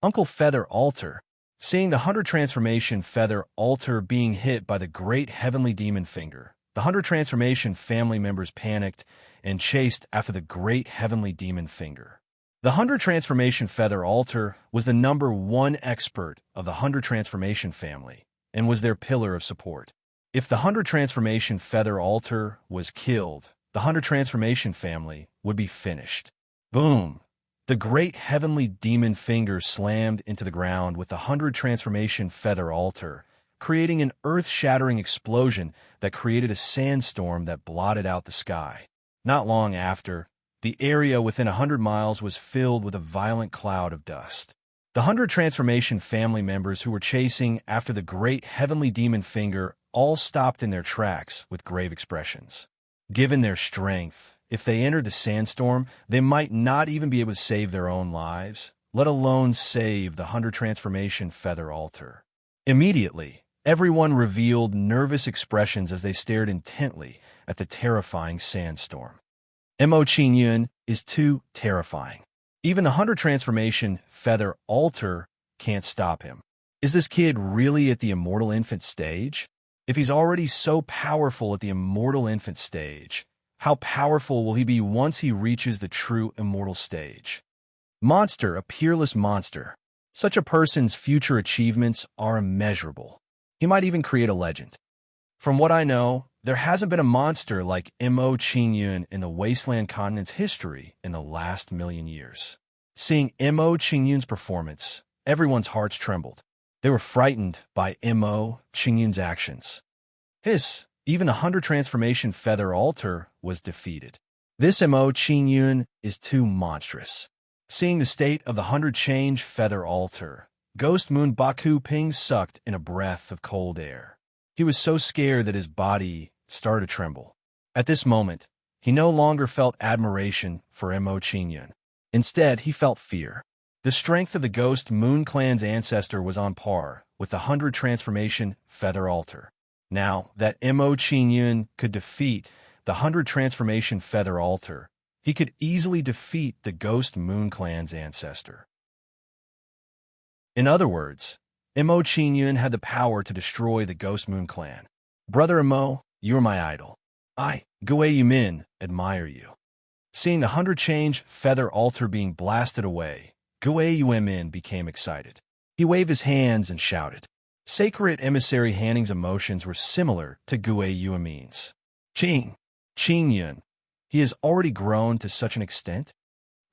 Uncle Feather Altar. Seeing the 100 transformation feather altar being hit by the great heavenly demon finger, the 100 transformation family members panicked and chased after the great heavenly demon finger. The 100 transformation feather altar was the #1 expert of the 100 transformation family and was their pillar of support. If the 100 transformation feather altar was killed, the 100 transformation family would be finished. Boom! The great heavenly demon finger slammed into the ground with the 100 transformation feather altar, creating an earth-shattering explosion that created a sandstorm that blotted out the sky. Not long after, the area within 100 miles was filled with a violent cloud of dust. The 100 transformation family members who were chasing after the great heavenly demon finger all stopped in their tracks with grave expressions. Given their strength, if they entered the sandstorm, they might not even be able to save their own lives, let alone save the 100 transformation feather altar. Immediately, everyone revealed nervous expressions as they stared intently at the terrifying sandstorm. Mo Qingyun is too terrifying. Even the 100 transformation feather altar can't stop him. Is this kid really at the immortal infant stage? If he's already so powerful at the immortal infant stage, how powerful will he be once he reaches the true immortal stage? Monster, a peerless monster. Such a person's future achievements are immeasurable. He might even create a legend. From what I know, there hasn't been a monster like Mo Qingyun in the Wasteland Continent's history in the last 1,000,000 years. Seeing Mo Qingyun's performance, everyone's hearts trembled. They were frightened by Mo Qingyun's actions. Even the 100 transformation feather altar was defeated. This Mo Qingyun is too monstrous. Seeing the state of the 100 change feather altar, Ghost Moon Baku Ping sucked in a breath of cold air. He was so scared that his body started to tremble. At this moment, he no longer felt admiration for Mo Qingyun. Instead, he felt fear. The strength of the Ghost Moon Clan's ancestor was on par with the 100 transformation feather altar. Now that Mo Qingyun could defeat the 100 transformation feather altar, he could easily defeat the Ghost Moon Clan's ancestor. In other words, Mo Qingyun had the power to destroy the Ghost Moon Clan. Brother Mo, you are my idol. I, Gui Yumin, admire you. Seeing the 100 change feather altar being blasted away, Gui Yumin became excited. He waved his hands and shouted. Sacred Emissary Hanning's emotions were similar to Gui Yumin's. Qingyun, he has already grown to such an extent?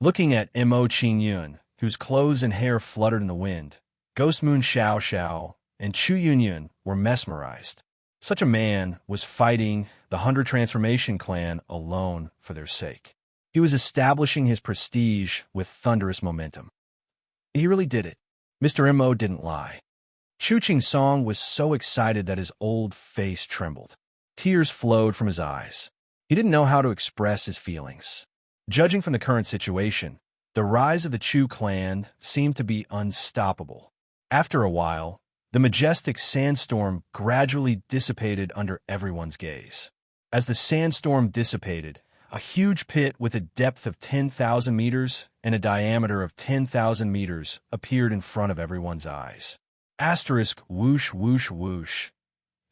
Looking at Mo Qingyun, whose clothes and hair fluttered in the wind, Ghost Moon Xiao Xiao and Chu Yunyun were mesmerized. Such a man was fighting the 100 Transformation Clan alone for their sake. He was establishing his prestige with thunderous momentum. He really did it. Mr. Mo didn't lie. Chu Song was so excited that his old face trembled. Tears flowed from his eyes. He didn't know how to express his feelings. Judging from the current situation, the rise of the Chu clan seemed to be unstoppable. After a while, the majestic sandstorm gradually dissipated under everyone's gaze. As the sandstorm dissipated, a huge pit with a depth of 10,000 meters and a diameter of 10,000 meters appeared in front of everyone's eyes. Asterisk whoosh whoosh whoosh.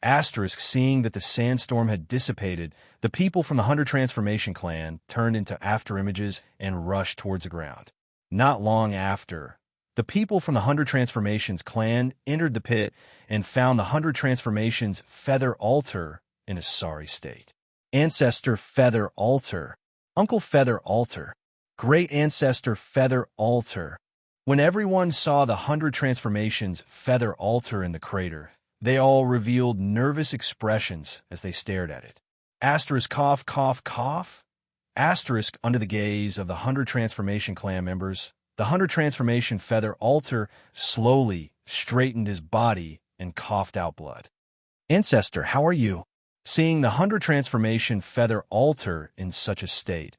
Asterisk, seeing that the sandstorm had dissipated, the people from the 100 Transformation Clan turned into afterimages and rushed towards the ground. Not long after, the people from the 100 Transformations Clan entered the pit and found the 100 Transformations Feather Altar in a sorry state. Ancestor Feather Altar, Uncle Feather Altar, Great Ancestor Feather Altar. When everyone saw the 100 Transformations Feather Altar in the crater, they all revealed nervous expressions as they stared at it. Asterisk cough, cough, cough. Asterisk under the gaze of the 100 Transformation Clan members, the 100 Transformation Feather Altar slowly straightened his body and coughed out blood. Ancestor, how are you? Seeing the 100 Transformation Feather Altar in such a state,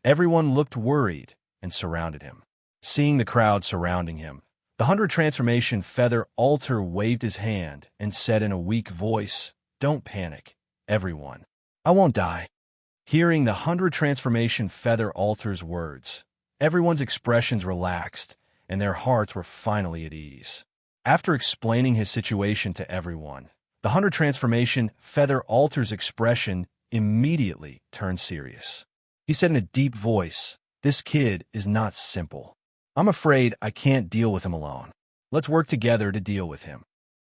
everyone looked worried and surrounded him. Seeing the crowd surrounding him, the 100 Transformation Feather Altar waved his hand and said in a weak voice, "Don't panic, everyone. I won't die." Hearing the 100 Transformation Feather Altar's words, everyone's expressions relaxed and their hearts were finally at ease. After explaining his situation to everyone, the 100 Transformation Feather Altar's expression immediately turned serious. He said in a deep voice, "This kid is not simple. I'm afraid I can't deal with him alone. Let's work together to deal with him."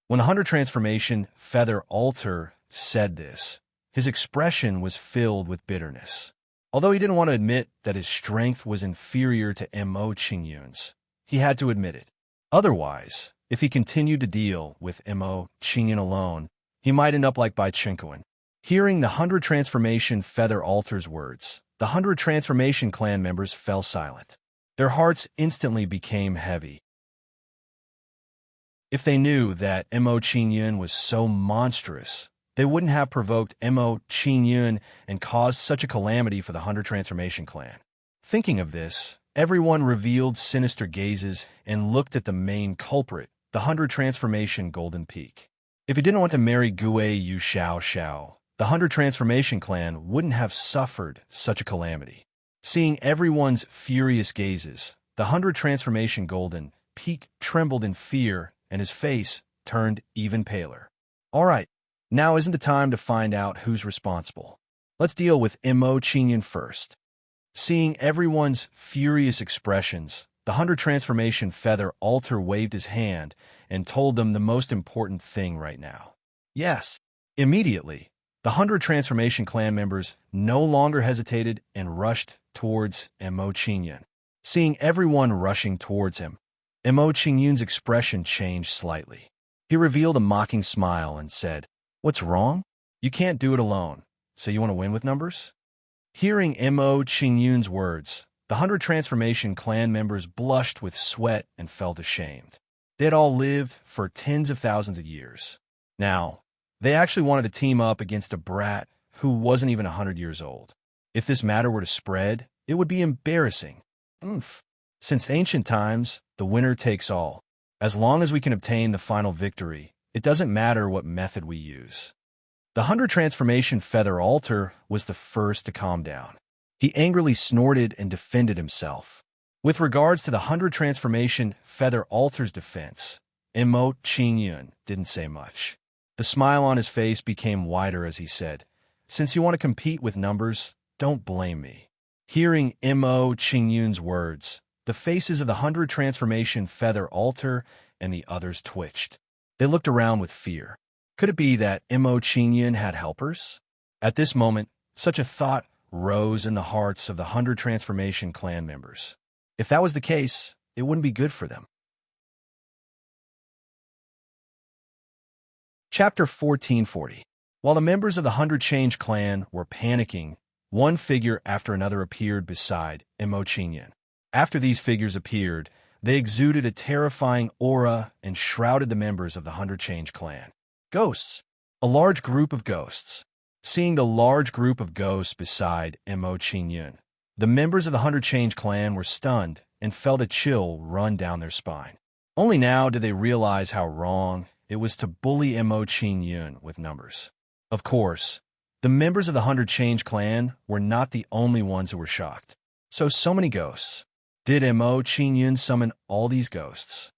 When the 100 Transformation Feather Altar said this, his expression was filled with bitterness. Although he didn't want to admit that his strength was inferior to Mo Qingyun's, he had to admit it. Otherwise, if he continued to deal with Mo Qingyun alone, he might end up like Bai Chinkuan. Hearing the 100 Transformation Feather Altar's words, the 100 Transformation Clan members fell silent. Their hearts instantly became heavy. If they knew that Mo Qingyun was so monstrous, they wouldn't have provoked Mo Qingyun and caused such a calamity for the 100 Transformation Clan. Thinking of this, everyone revealed sinister gazes and looked at the main culprit, the 100 Transformation Golden Peak. If he didn't want to marry Gui Yu Xiao Xiao, the 100 Transformation Clan wouldn't have suffered such a calamity. Seeing everyone's furious gazes, the 100 Transformation Golden Peak trembled in fear and his face turned even paler. All right, now isn't the time to find out who's responsible. Let's deal with Mo Qingyun first. Seeing everyone's furious expressions, the 100 Transformation Feather Altar waved his hand and told them the most important thing right now. Yes, immediately, the 100 Transformation Clan members no longer hesitated and rushed towards Mo Qingyun. Seeing everyone rushing towards him, Mo Qingyun's expression changed slightly. He revealed a mocking smile and said, "What's wrong? You can't do it alone, so you want to win with numbers?" Hearing Mo Qingyun's words, the 100 Transformation Clan members blushed with sweat and felt ashamed. They had all lived for tens of thousands of years. Now, they actually wanted to team up against a brat who wasn't even 100 years old. If this matter were to spread, it would be embarrassing. Since ancient times, the winner takes all. As long as we can obtain the final victory, it doesn't matter what method we use. The 100 Transformation Feather Altar was the first to calm down. He angrily snorted and defended himself. With regards to the 100 Transformation Feather Altar's defense, Mo Qingyun didn't say much. The smile on his face became wider as he said, "Since you want to compete with numbers, don't blame me." Hearing Mo Qingyun's words, the faces of the 100 Transformation Feather Altar and the others twitched. They looked around with fear. Could it be that Mo Qingyun had helpers? At this moment, such a thought rose in the hearts of the 100 Transformation Clan members. If that was the case, it wouldn't be good for them. Chapter 1440. While the members of the 100 Change Clan were panicking, one figure after another appeared beside Mo Qingyun. After these figures appeared, they exuded a terrifying aura and shrouded the members of the 100 Change Clan. Ghosts. A large group of ghosts. Seeing the large group of ghosts beside Mo Qingyun, the members of the 100 Change Clan were stunned and felt a chill run down their spine. Only now did they realize how wrong it was to bully Mo Qingyun with numbers. Of course, the members of the 100 Change Clan were not the only ones who were shocked. So many ghosts. Did Mo Qingyun summon all these ghosts?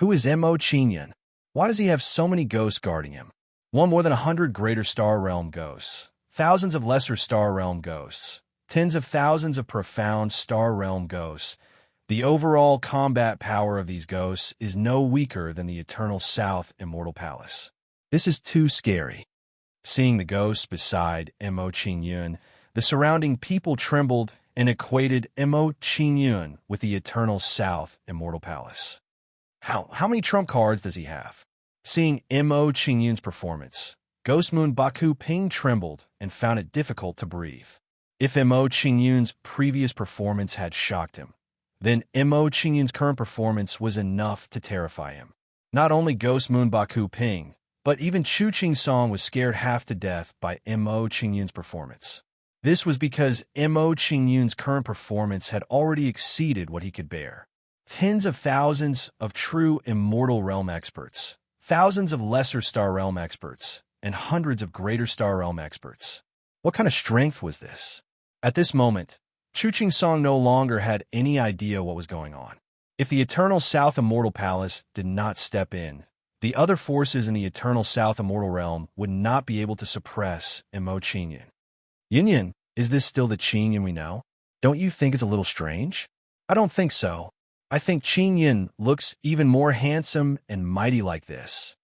Who is Mo Qingyun? Why does he have so many ghosts guarding him? More than 100 greater Star Realm ghosts, thousands of lesser Star Realm ghosts, tens of thousands of profound Star Realm ghosts. The overall combat power of these ghosts is no weaker than the Eternal South Immortal Palace. This is too scary. Seeing the ghosts beside Mo Qingyun, the surrounding people trembled and equated Mo Qingyun with the Eternal South Immortal Palace. How many trump cards does he have? Seeing Mo Qingyun's performance, Ghost Moon Baku Ping trembled and found it difficult to breathe. If Mo Qingyun's previous performance had shocked him, then Mo Qingyun's current performance was enough to terrify him. Not only Ghost Moon Baku Ping, but even Chu Qing Song was scared half to death by Mo Qingyun's performance. This was because Mo Qingyun's current performance had already exceeded what he could bear. Tens of thousands of true Immortal Realm experts, thousands of lesser Star Realm experts, and hundreds of greater Star Realm experts. What kind of strength was this? At this moment, Chu Qing Song no longer had any idea what was going on. If the Eternal South Immortal Palace did not step in, the other forces in the Eternal South Immortal Realm would not be able to suppress Mo Qingyun. Yin, is this still the Qingyun we know? Don't you think it's a little strange? I don't think so. I think Qingyun looks even more handsome and mighty like this.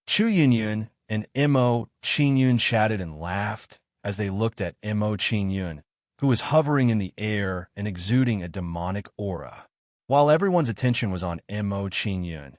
Chu Yunyun and Mo Qingyun chatted and laughed as they looked at Mo Qingyun, who was hovering in the air and exuding a demonic aura. While everyone's attention was on Mo Qingyun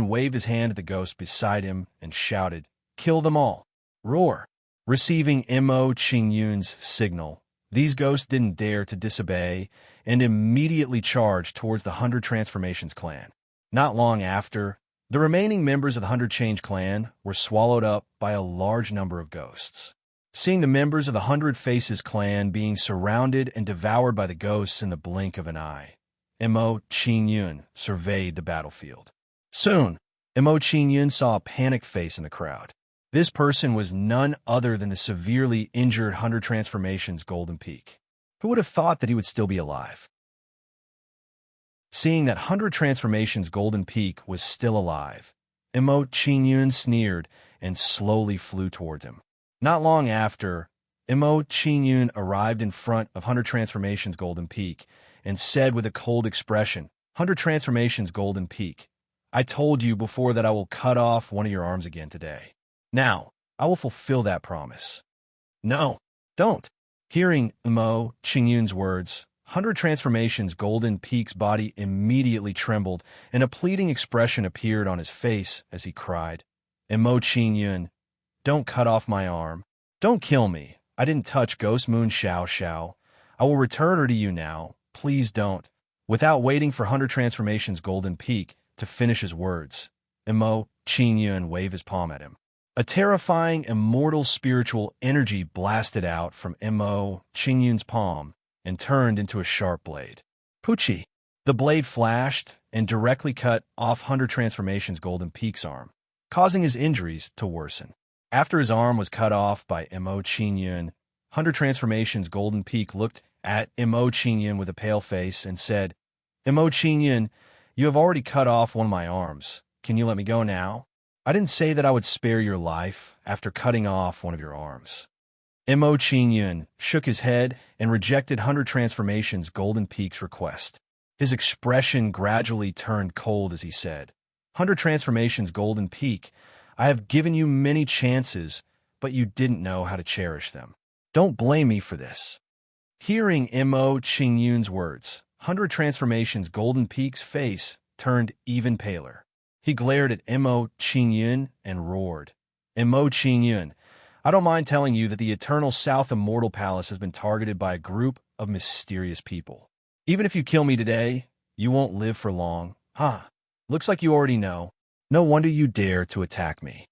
waved his hand at the ghost beside him and shouted, "Kill them all! Roar!" Receiving Mo Qingyun's signal, these ghosts didn't dare to disobey and immediately charged towards the 100 Transformations clan. Not long after, The remaining members of the 100 Change clan were swallowed up by a large number of ghosts. Seeing the members of the 100 Faces clan being surrounded and devoured by the ghosts in the blink of an eye, Mo Qingyun surveyed the battlefield. Soon, Mo Qingyun saw a panicked face in the crowd. This person was none other than the severely injured 100 Transformations Golden Peak. Who would have thought that he would still be alive? Seeing that 100 Transformations Golden Peak was still alive, Mo Qingyun sneered and slowly flew towards him. Not long after, Mo Qingyun arrived in front of 100 Transformations Golden Peak and said with a cold expression, 100 Transformations Golden Peak, I told you before that I will cut off one of your arms again today. Now, I will fulfill that promise. No, don't. Hearing Mo Qingyun's words, 100 Transformations Golden Peak's body immediately trembled, and a pleading expression appeared on his face as he cried, Mo Qingyun, don't cut off my arm. Don't kill me. I didn't touch Ghost Moon Xiao Xiao. I will return her to you now. Please don't. Without waiting for 100 Transformations Golden Peak to finish his words, Mo Qingyun waved his palm at him. A terrifying, immortal spiritual energy blasted out from Mo Qingyun's palm and turned into a sharp blade. Poochie! The blade flashed and directly cut off 100 Transformations Golden Peak's arm, causing his injuries to worsen. After his arm was cut off by Mo Qingyun, 100 Transformations Golden Peak looked at Mo Qingyun with a pale face and said, Mo Qingyun, you have already cut off one of my arms. Can you let me go now? I didn't say that I would spare your life after cutting off one of your arms. Mo Qingyun shook his head and rejected 100 Transformations Golden Peak's request. His expression gradually turned cold as he said, 100 Transformations Golden Peak, I have given you many chances, but you didn't know how to cherish them. Don't blame me for this. Hearing Mo Qingyun's words, 100 Transformations Golden Peak's face turned even paler. He glared at Mo Qingyun and roared, Mo Qingyun, I don't mind telling you that the Eternal South Immortal Palace has been targeted by a group of mysterious people. Even if you kill me today, you won't live for long. Looks like you already know. No wonder you dare to attack me.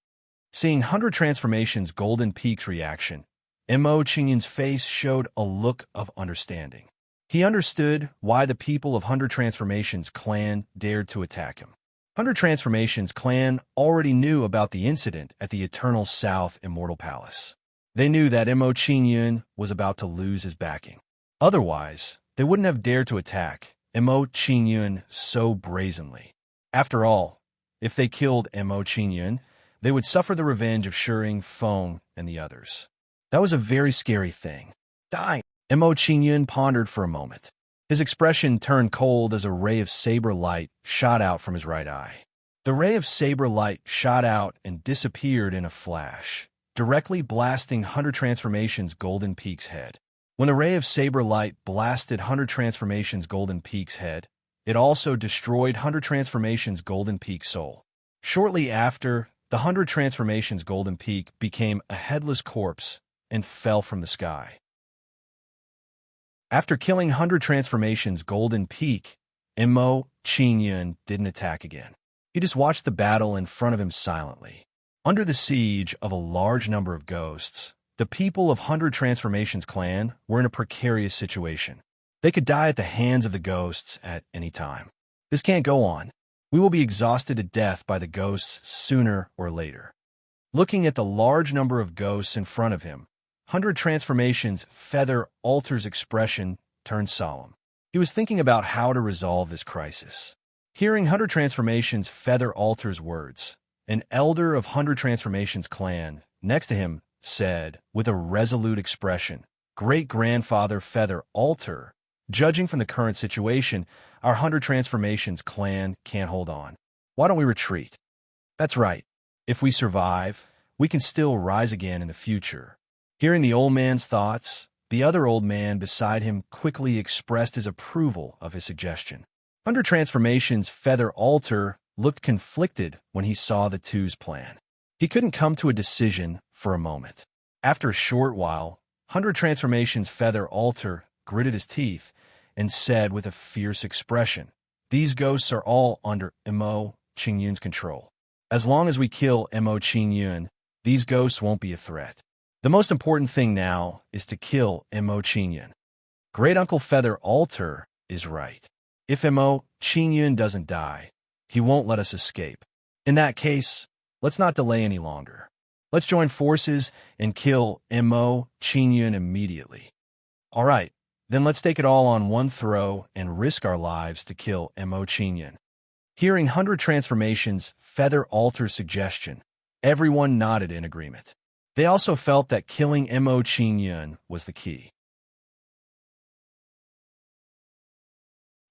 Seeing 100 Transformations Golden Peak's reaction, Mo Qingyun's face showed a look of understanding. He understood why the people of 100 Transformations clan dared to attack him. 100 Transformations clan already knew about the incident at the Eternal South Immortal Palace. They knew that Mo Qingyun was about to lose his backing. Otherwise, they wouldn't have dared to attack Mo Qingyun so brazenly. After all, if they killed Mo Qingyun, they would suffer the revenge of Shering, Feng, and the others. That was a very scary thing. Die! Mo Qingyun pondered for a moment. His expression turned cold as a ray of saber light shot out from his right eye. The ray of saber light shot out and disappeared in a flash, directly blasting 100 Transformations Golden Peak's head. When the ray of saber light blasted 100 Transformations Golden Peak's head, it also destroyed 100 Transformations Golden Peak's soul. Shortly after, the 100 Transformations Golden Peak became a headless corpse and fell from the sky. After killing 100 Transformations Golden Peak, Mo Qingyun didn't attack again. He just watched the battle in front of him silently. Under the siege of a large number of ghosts, the people of 100 Transformations clan were in a precarious situation. They could die at the hands of the ghosts at any time. This can't go on. We will be exhausted to death by the ghosts sooner or later. Looking at the large number of ghosts in front of him, 100 Transformations Feather Altar's expression turned solemn. He was thinking about how to resolve this crisis. Hearing 100 Transformations Feather Altar's words, an elder of 100 Transformations clan next to him said, with a resolute expression, Great-grandfather Feather Altar, judging from the current situation, our 100 Transformations clan can't hold on. Why don't we retreat? That's right. If we survive, we can still rise again in the future. Hearing the old man's thoughts, the other old man beside him quickly expressed his approval of his suggestion. 100 Transformations Feather Altar looked conflicted when he saw the two's plan. He couldn't come to a decision for a moment. After a short while, 100 Transformations Feather Altar gritted his teeth and said with a fierce expression, These ghosts are all under Mo Qingyun's control. As long as we kill Mo Qingyun, these ghosts won't be a threat. The most important thing now is to kill Mo Qingyun. Great Uncle Feather Altar is right. If Mo Qingyun doesn't die, he won't let us escape. In that case, let's not delay any longer. Let's join forces and kill Mo Qingyun immediately. All right, then let's take it all on one throw and risk our lives to kill Mo Qingyun. Hearing 100 Transformations Feather Altar's suggestion, everyone nodded in agreement. They also felt that killing Mo Qingyun was the key.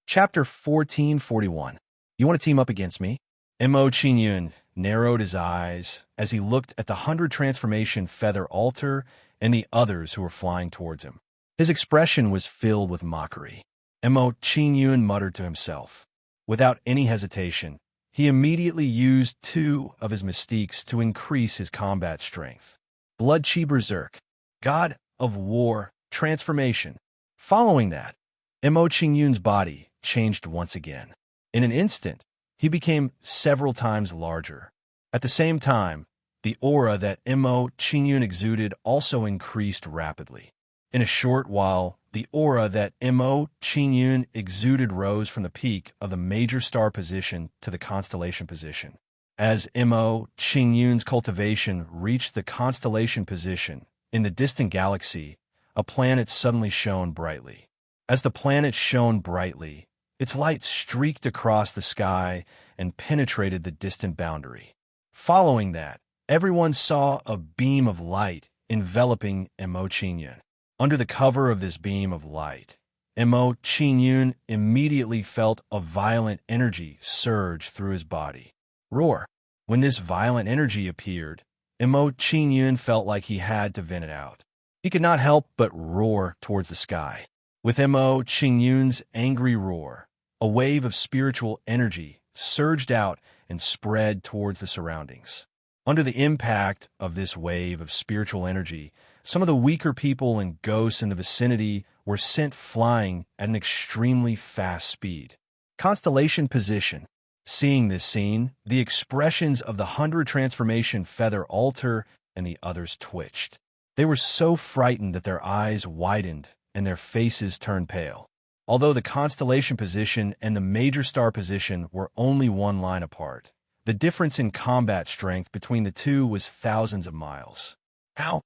Chapter 1441. You want to team up against me? Mo Qingyun narrowed his eyes as he looked at the 100 Transformation Feather Altar and the others who were flying towards him. His expression was filled with mockery. Mo Qingyun muttered to himself. Without any hesitation, he immediately used 2 of his mystiques to increase his combat strength. Blood Chi Berserk, God of War, Transformation. Following that, Mo Qingyun's body changed once again. In an instant, he became several times larger. At the same time, the aura that Mo Qingyun exuded also increased rapidly. In a short while, the aura that Mo Qingyun exuded rose from the peak of the major star position to the constellation position. As Mo Qingyun's cultivation reached the constellation position, in the distant galaxy, a planet suddenly shone brightly. As the planet shone brightly, its light streaked across the sky and penetrated the distant boundary. Following that, everyone saw a beam of light enveloping Mo Qingyun. Under the cover of this beam of light, Mo Qingyun immediately felt a violent energy surge through his body. Roar! When this violent energy appeared, Mo Qingyun felt like he had to vent it out. He could not help but roar towards the sky. With Mo Qingyun's angry roar, a wave of spiritual energy surged out and spread towards the surroundings. Under the impact of this wave of spiritual energy, some of the weaker people and ghosts in the vicinity were sent flying at an extremely fast speed. Constellation position. Seeing this scene, the expressions of the 100 Transformation Feather Altar and the others twitched. They were so frightened that their eyes widened and their faces turned pale. Although the constellation position and the major star position were only one line apart, the difference in combat strength between the two was thousands of miles. How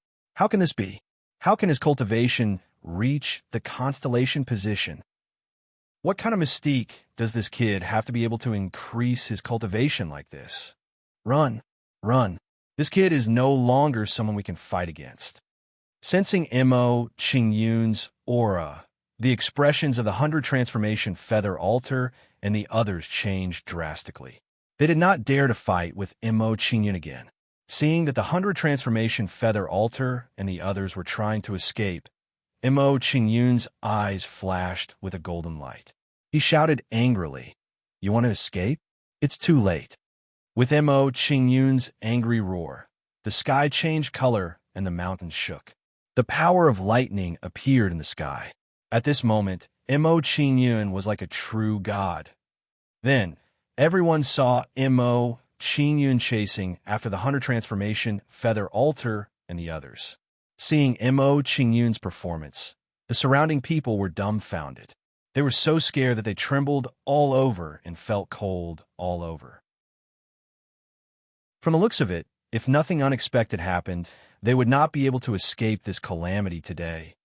can this be? How can his cultivation reach the constellation position? What kind of mystique does this kid have to be able to increase his cultivation like this? Run, run. This kid is no longer someone we can fight against. Sensing Mo Qingyun's aura, the expressions of the 100 Transformation Feather Altar and the others changed drastically. They did not dare to fight with Mo Qingyun again. Seeing that the 100 Transformation Feather Altar and the others were trying to escape, Mo Qingyun's eyes flashed with a golden light. He shouted angrily, "You want to escape? It's too late." With Mo Qingyun's angry roar, the sky changed color and the mountains shook. The power of lightning appeared in the sky. At this moment, Mo Qingyun was like a true god. Then, everyone saw Mo Qingyun chasing after the 100 Transformation Feather Altar and the others. Seeing Mo Qingyun's performance, the surrounding people were dumbfounded. They were so scared that they trembled all over and felt cold all over. From the looks of it, if nothing unexpected happened, they would not be able to escape this calamity today.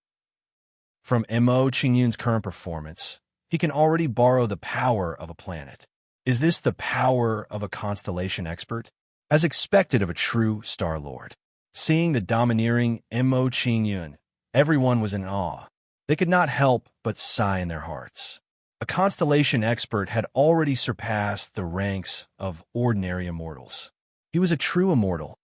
From Mo Qingyun's current performance, he can already borrow the power of a planet. Is this the power of a constellation expert? As expected of a true Star Lord. Seeing the domineering Mo Qingyun, everyone was in awe. They could not help but sigh in their hearts. A constellation expert had already surpassed the ranks of ordinary immortals. He was a true immortal.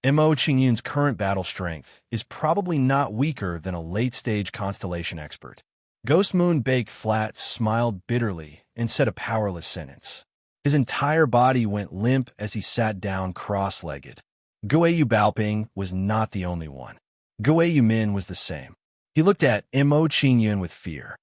Mo Qingyun's current battle strength is probably not weaker than a late-stage constellation expert. Ghost Moon Baked Flat smiled bitterly and said a powerless sentence. His entire body went limp as he sat down cross-legged. Guiyu Baoping was not the only one. Guiyu Min was the same. He looked at Mo Qingyun with fear.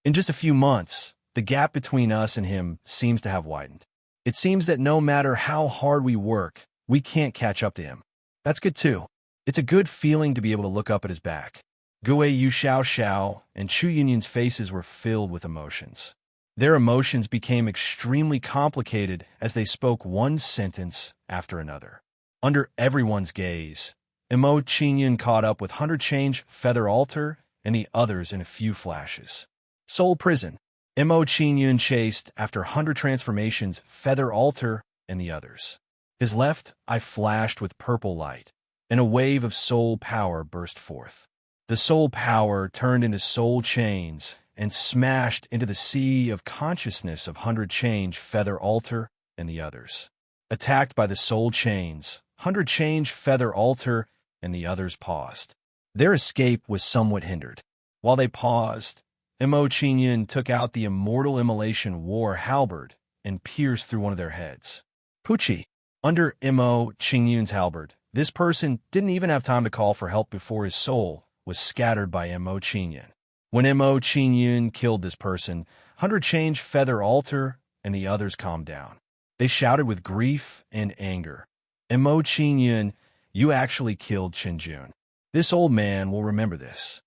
In just a few months, the gap between us and him seems to have widened. It seems that no matter how hard we work, we can't catch up to him. That's good too. It's a good feeling to be able to look up at his back. Gue Yu Xiao Xiao and Chu Yunyun's faces were filled with emotions. Their emotions became extremely complicated as they spoke one sentence after another. Under everyone's gaze, Emo Qingyun caught up with Hunter Change, Feather Altar, and the others in a few flashes. Soul Prison. Emo Qingyun chased after Hunter Transformations, Feather Altar, and the others. His left eye flashed with purple light, and a wave of soul power burst forth. The soul power turned into soul chains and smashed into the sea of consciousness of Hundred Change, Feather Altar, and the others. Attacked by the soul chains, Hundred Change, Feather Altar, and the others paused. Their escape was somewhat hindered. While they paused, Emo Qingyun took out the Immortal Immolation War halberd and pierced through one of their heads. Pucci. Under Emo Qingyun's halberd, this person didn't even have time to call for help before his soul was scattered by Emo Qingyun. When Emo Qingyun killed this person, Hundred Change, Feather Altar, and the others calmed down. They shouted with grief and anger. Emo Qingyun, you actually killed Qinjun. This old man will remember this.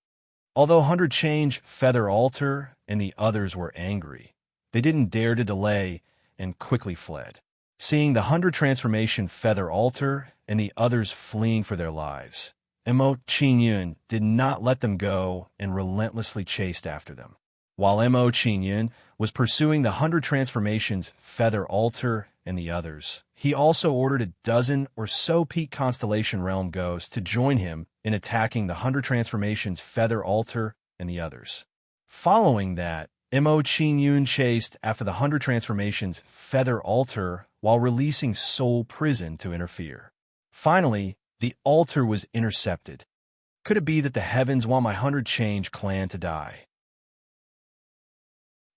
Although Hundred Change, Feather Altar, and the others were angry, they didn't dare to delay and quickly fled. Seeing the Hundred Transformation, Feather Altar, and the others fleeing for their lives, Emo Qingyun did not let them go and relentlessly chased after them. While Emo Qingyun was pursuing the Hundred Transformations, Feather Altar, and the others, he also ordered a dozen or so Peak Constellation Realm ghosts to join him in attacking the Hundred Transformations, Feather Altar, and the others. Following that, Emo Qingyun chased after the Hundred Transformations, Feather Altar, while releasing Soul Prison to interfere. Finally, the altar was intercepted. Could it be that the heavens want my Hundred Change clan to die?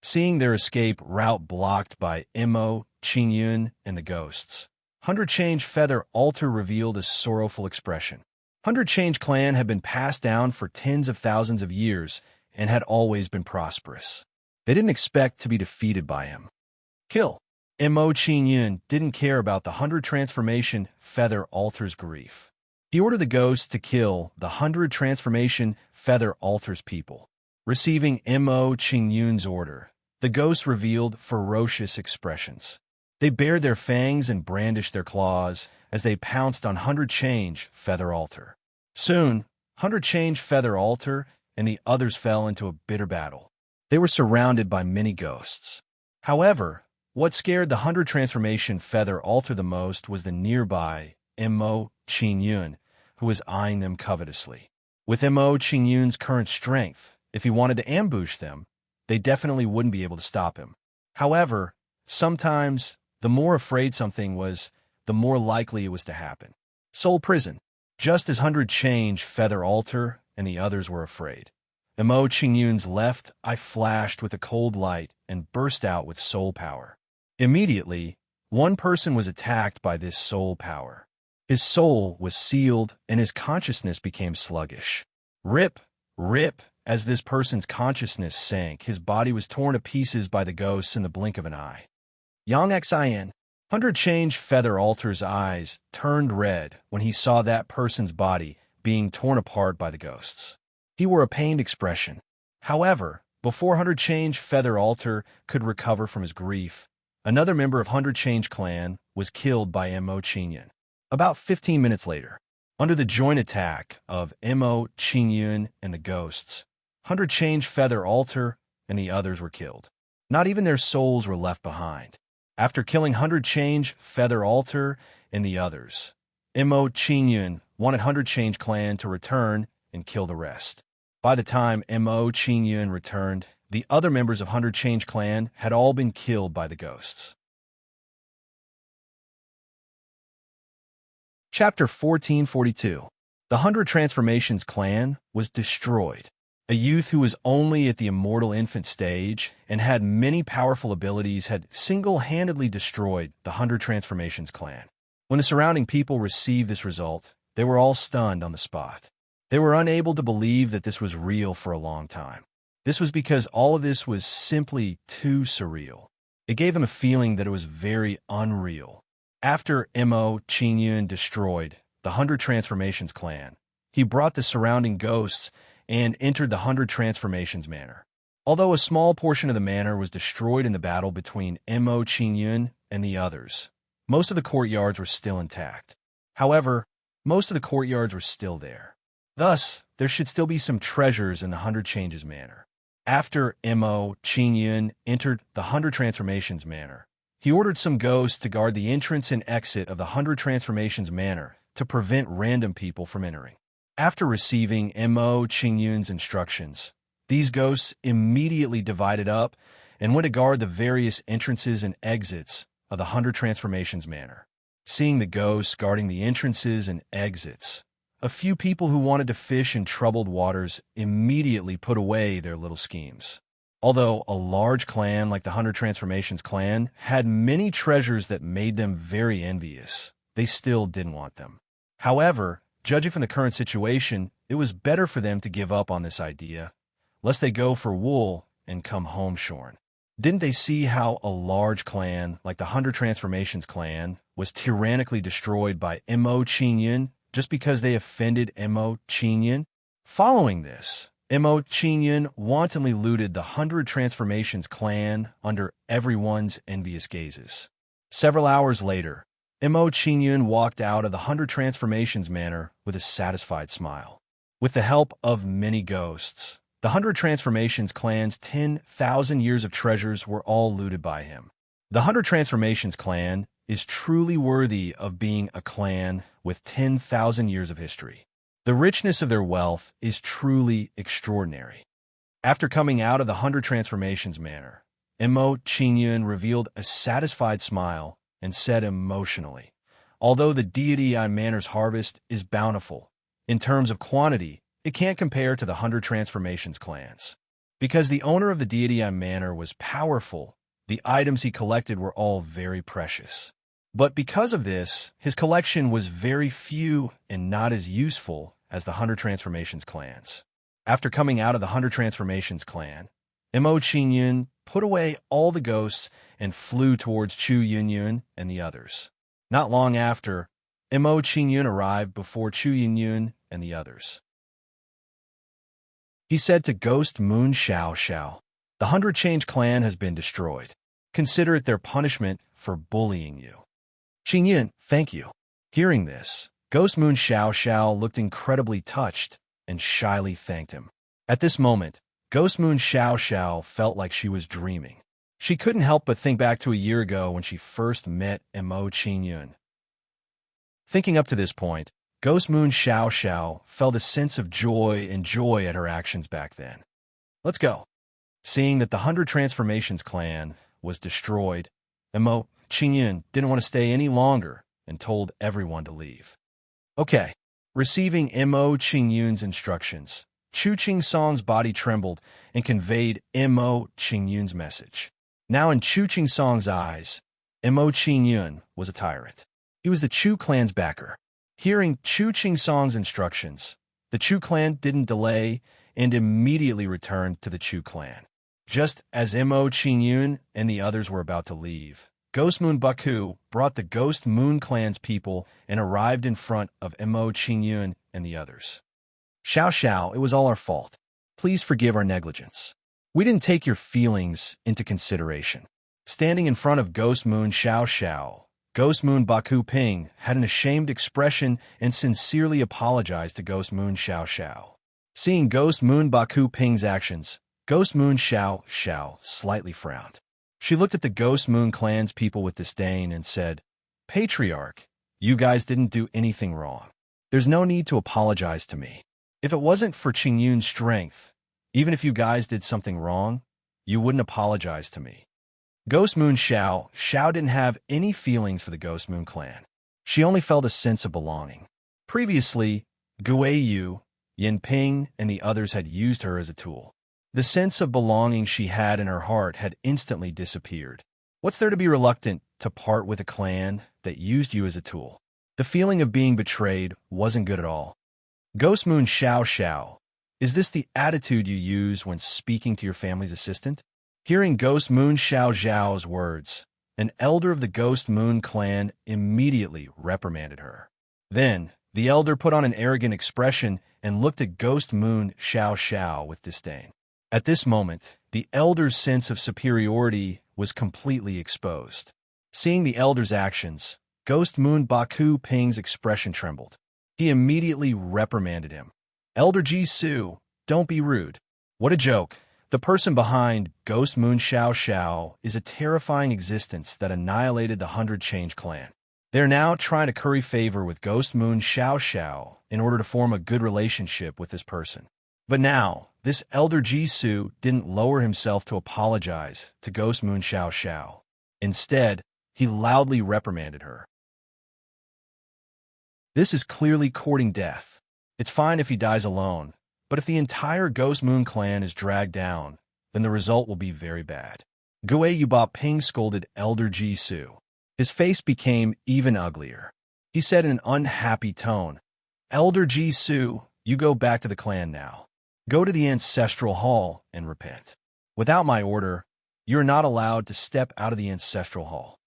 Seeing their escape route blocked by Emo, Qingyun, and the ghosts, Hundred Change, Feather Altar revealed a sorrowful expression. Hundred Change clan had been passed down for tens of thousands of years and had always been prosperous. They didn't expect to be defeated by him. Kill. Emo Qingyun didn't care about the Hundred Transformation, Feather Altar's grief. He ordered the ghosts to kill the Hundred Transformation, Feather Altar's people. Receiving Emo Qingyun's order, the ghosts revealed ferocious expressions. They bared their fangs and brandished their claws as they pounced on Hundred Change, Feather Altar. Soon, Hundred Change, Feather Altar, and the others fell into a bitter battle. They were surrounded by many ghosts. However, what scared the Hundred Transformation, Feather Altar the most was the nearby Emo Qingyun, who was eyeing them covetously. With Emo Qingyun's current strength, if he wanted to ambush them, they definitely wouldn't be able to stop him. However, sometimes, the more afraid something was, the more likely it was to happen. Soul Prison. Just as Hundred Change, Feather Altar, and the others were afraid, Emo Qingyun's left eye flashed with a cold light and burst out with soul power. Immediately, one person was attacked by this soul power. His soul was sealed and his consciousness became sluggish. Rip, rip, as this person's consciousness sank, his body was torn to pieces by the ghosts in the blink of an eye. Yang Xin. Hundred Change, Feather Altar's eyes turned red when he saw that person's body being torn apart by the ghosts. He wore a pained expression. However, before Hundred Change, Feather Altar could recover from his grief, another member of Hundred Change clan was killed by Emo Qingyun. About 15 minutes later, under the joint attack of Emo Qingyun and the ghosts, Hundred Change, Feather Altar, and the others were killed. Not even their souls were left behind. After killing Hundred Change, Feather Altar, and the others, Emo Qingyun wanted Hundred Change clan to return and kill the rest. By the time Emo Qingyun returned, the other members of Hundred Change clan had all been killed by the ghosts. Chapter 1442. The Hundred Transformations clan was destroyed. A youth who was only at the immortal infant stage and had many powerful abilities had single-handedly destroyed the Hundred Transformations clan. When the surrounding people received this result, they were all stunned on the spot. They were unable to believe that this was real for a long time. This was because all of this was simply too surreal. It gave him a feeling that it was very unreal. After Mo Qingyun destroyed the 100 Transformations clan, he brought the surrounding ghosts and entered the 100 Transformations manor. Although a small portion of the manor was destroyed in the battle between Mo Qingyun and the others, most of the courtyards were still intact. However, most of the courtyards were still there. Thus, there should still be some treasures in the 100 Changes manor. After Mo Qingyun entered the 100 Transformations manor, he ordered some ghosts to guard the entrance and exit of the 100 Transformations manor to prevent random people from entering. After receiving Mo Qingyun's instructions, these ghosts immediately divided up and went to guard the various entrances and exits of the 100 Transformations manor. Seeing the ghosts guarding the entrances and exits, a few people who wanted to fish in troubled waters immediately put away their little schemes. Although a large clan like the 100 Transformations clan had many treasures that made them very envious, they still didn't want them. However, judging from the current situation, it was better for them to give up on this idea, lest they go for wool and come home shorn. Didn't they see how a large clan like the 100 Transformations clan was tyrannically destroyed by Mo Qingyun just because they offended Mo Qingyun? Following this, Mo Qingyun wantonly looted the 100 Transformations clan under everyone's envious gazes. Several hours later, Mo Qingyun walked out of the 100 Transformations manor with a satisfied smile. With the help of many ghosts, the 100 Transformations clan's 10,000 years of treasures were all looted by him. The 100 Transformations clan is truly worthy of being a clan with 10,000 years of history. The richness of their wealth is truly extraordinary. After coming out of the 100 Transformations manor, Mo Qingyun revealed a satisfied smile and said emotionally, "Although the deity on manor's harvest is bountiful, in terms of quantity, it can't compare to the 100 Transformations clans. Because the owner of the deity on manor was powerful, the items he collected were all very precious. But because of this, his collection was very few and not as useful as the 100 Transformations clans." After coming out of the 100 Transformations clan, Mo Qingyun put away all the ghosts and flew towards Chu Yunyun and the others. Not long after, Mo Qingyun arrived before Chu Yunyun and the others. He said to Ghost Moon Xiao Xiao, "The 100 Change clan has been destroyed. Consider it their punishment for bullying you." "Qingyun, thank you." Hearing this, Ghost Moon Xiao Xiao looked incredibly touched and shyly thanked him. At this moment, Ghost Moon Xiao Xiao felt like she was dreaming. She couldn't help but think back to a year ago when she first met Mo Qingyun. Thinking up to this point, Ghost Moon Xiao Xiao felt a sense of joy at her actions back then. Let's go. Seeing that the 100 Transformations clan was destroyed, Mo Qingyun didn't want to stay any longer and told everyone to leave. Okay. Receiving Mo Qingyun's instructions, Chu Qingsong's body trembled and conveyed Mo Qingyun's message. Now in Chu Qingsong's eyes, Mo Qingyun was a tyrant. He was the Chu clan's backer. Hearing Chu Qingsong's instructions, the Chu clan didn't delay and immediately returned to the Chu clan. Just as Mo Qingyun and the others were about to leave, Ghost Moon Baku brought the Ghost Moon clan's people and arrived in front of Mo Qingyun and the others. "Xiao Xiao, it was all our fault. Please forgive our negligence. We didn't take your feelings into consideration." Standing in front of Ghost Moon Xiao Xiao, Ghost Moon Baku Ping had an ashamed expression and sincerely apologized to Ghost Moon Xiao Xiao. Seeing Ghost Moon Baku Ping's actions, Ghost Moon Xiao Xiao slightly frowned. She looked at the Ghost Moon clan's people with disdain and said, "Patriarch, you guys didn't do anything wrong. There's no need to apologize to me. If it wasn't for Qingyun's strength, even if you guys did something wrong, you wouldn't apologize to me." Ghost Moon Xiao didn't have any feelings for the Ghost Moon clan. She only felt a sense of belonging. Previously, Guiyu, Yinping, and the others had used her as a tool. The sense of belonging she had in her heart had instantly disappeared. What's there to be reluctant to part with a clan that used you as a tool? The feeling of being betrayed wasn't good at all. Ghost Moon Xiao Xiao, is this the attitude you use when speaking to your family's assistant? Hearing Ghost Moon Xiao Zhao's words, an elder of the Ghost Moon clan immediately reprimanded her. Then, the elder put on an arrogant expression and looked at Ghost Moon Xiao Xiao with disdain. At this moment, the elder's sense of superiority was completely exposed. Seeing the elder's actions, Ghost Moon Baku Ping's expression trembled. He immediately reprimanded him. Elder Ji Su, don't be rude. What a joke. The person behind Ghost Moon Xiao Xiao is a terrifying existence that annihilated the 100 Change clan. They're now trying to curry favor with Ghost Moon Xiao Xiao in order to form a good relationship with this person. But now, this Elder Ji Su didn't lower himself to apologize to Ghost Moon Xiao Xiao. Instead, he loudly reprimanded her. This is clearly courting death. It's fine if he dies alone, but if the entire Ghost Moon clan is dragged down, then the result will be very bad. Gue Yuba Ping scolded Elder Ji Su. His face became even uglier. He said in an unhappy tone, Elder Ji Su, you go back to the clan now. Go to the ancestral hall and repent. Without my order, you're not allowed to step out of the ancestral hall.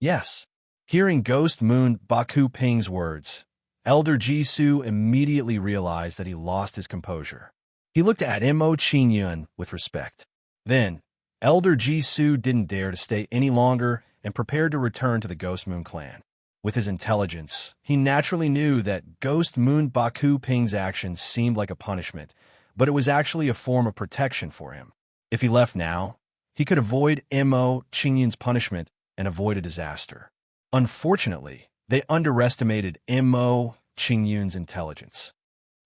Yes. Hearing Ghost Moon Baku Ping's words, Elder Ji Su immediately realized that he lost his composure. He looked at Mo Qingyun with respect. Then, Elder Ji Su didn't dare to stay any longer and prepared to return to the Ghost Moon clan. With his intelligence, he naturally knew that Ghost Moon Baku Ping's actions seemed like a punishment, but it was actually a form of protection for him. If he left now, he could avoid Mo Qingyun's punishment and avoid a disaster. Unfortunately, they underestimated Mo Qingyun's intelligence.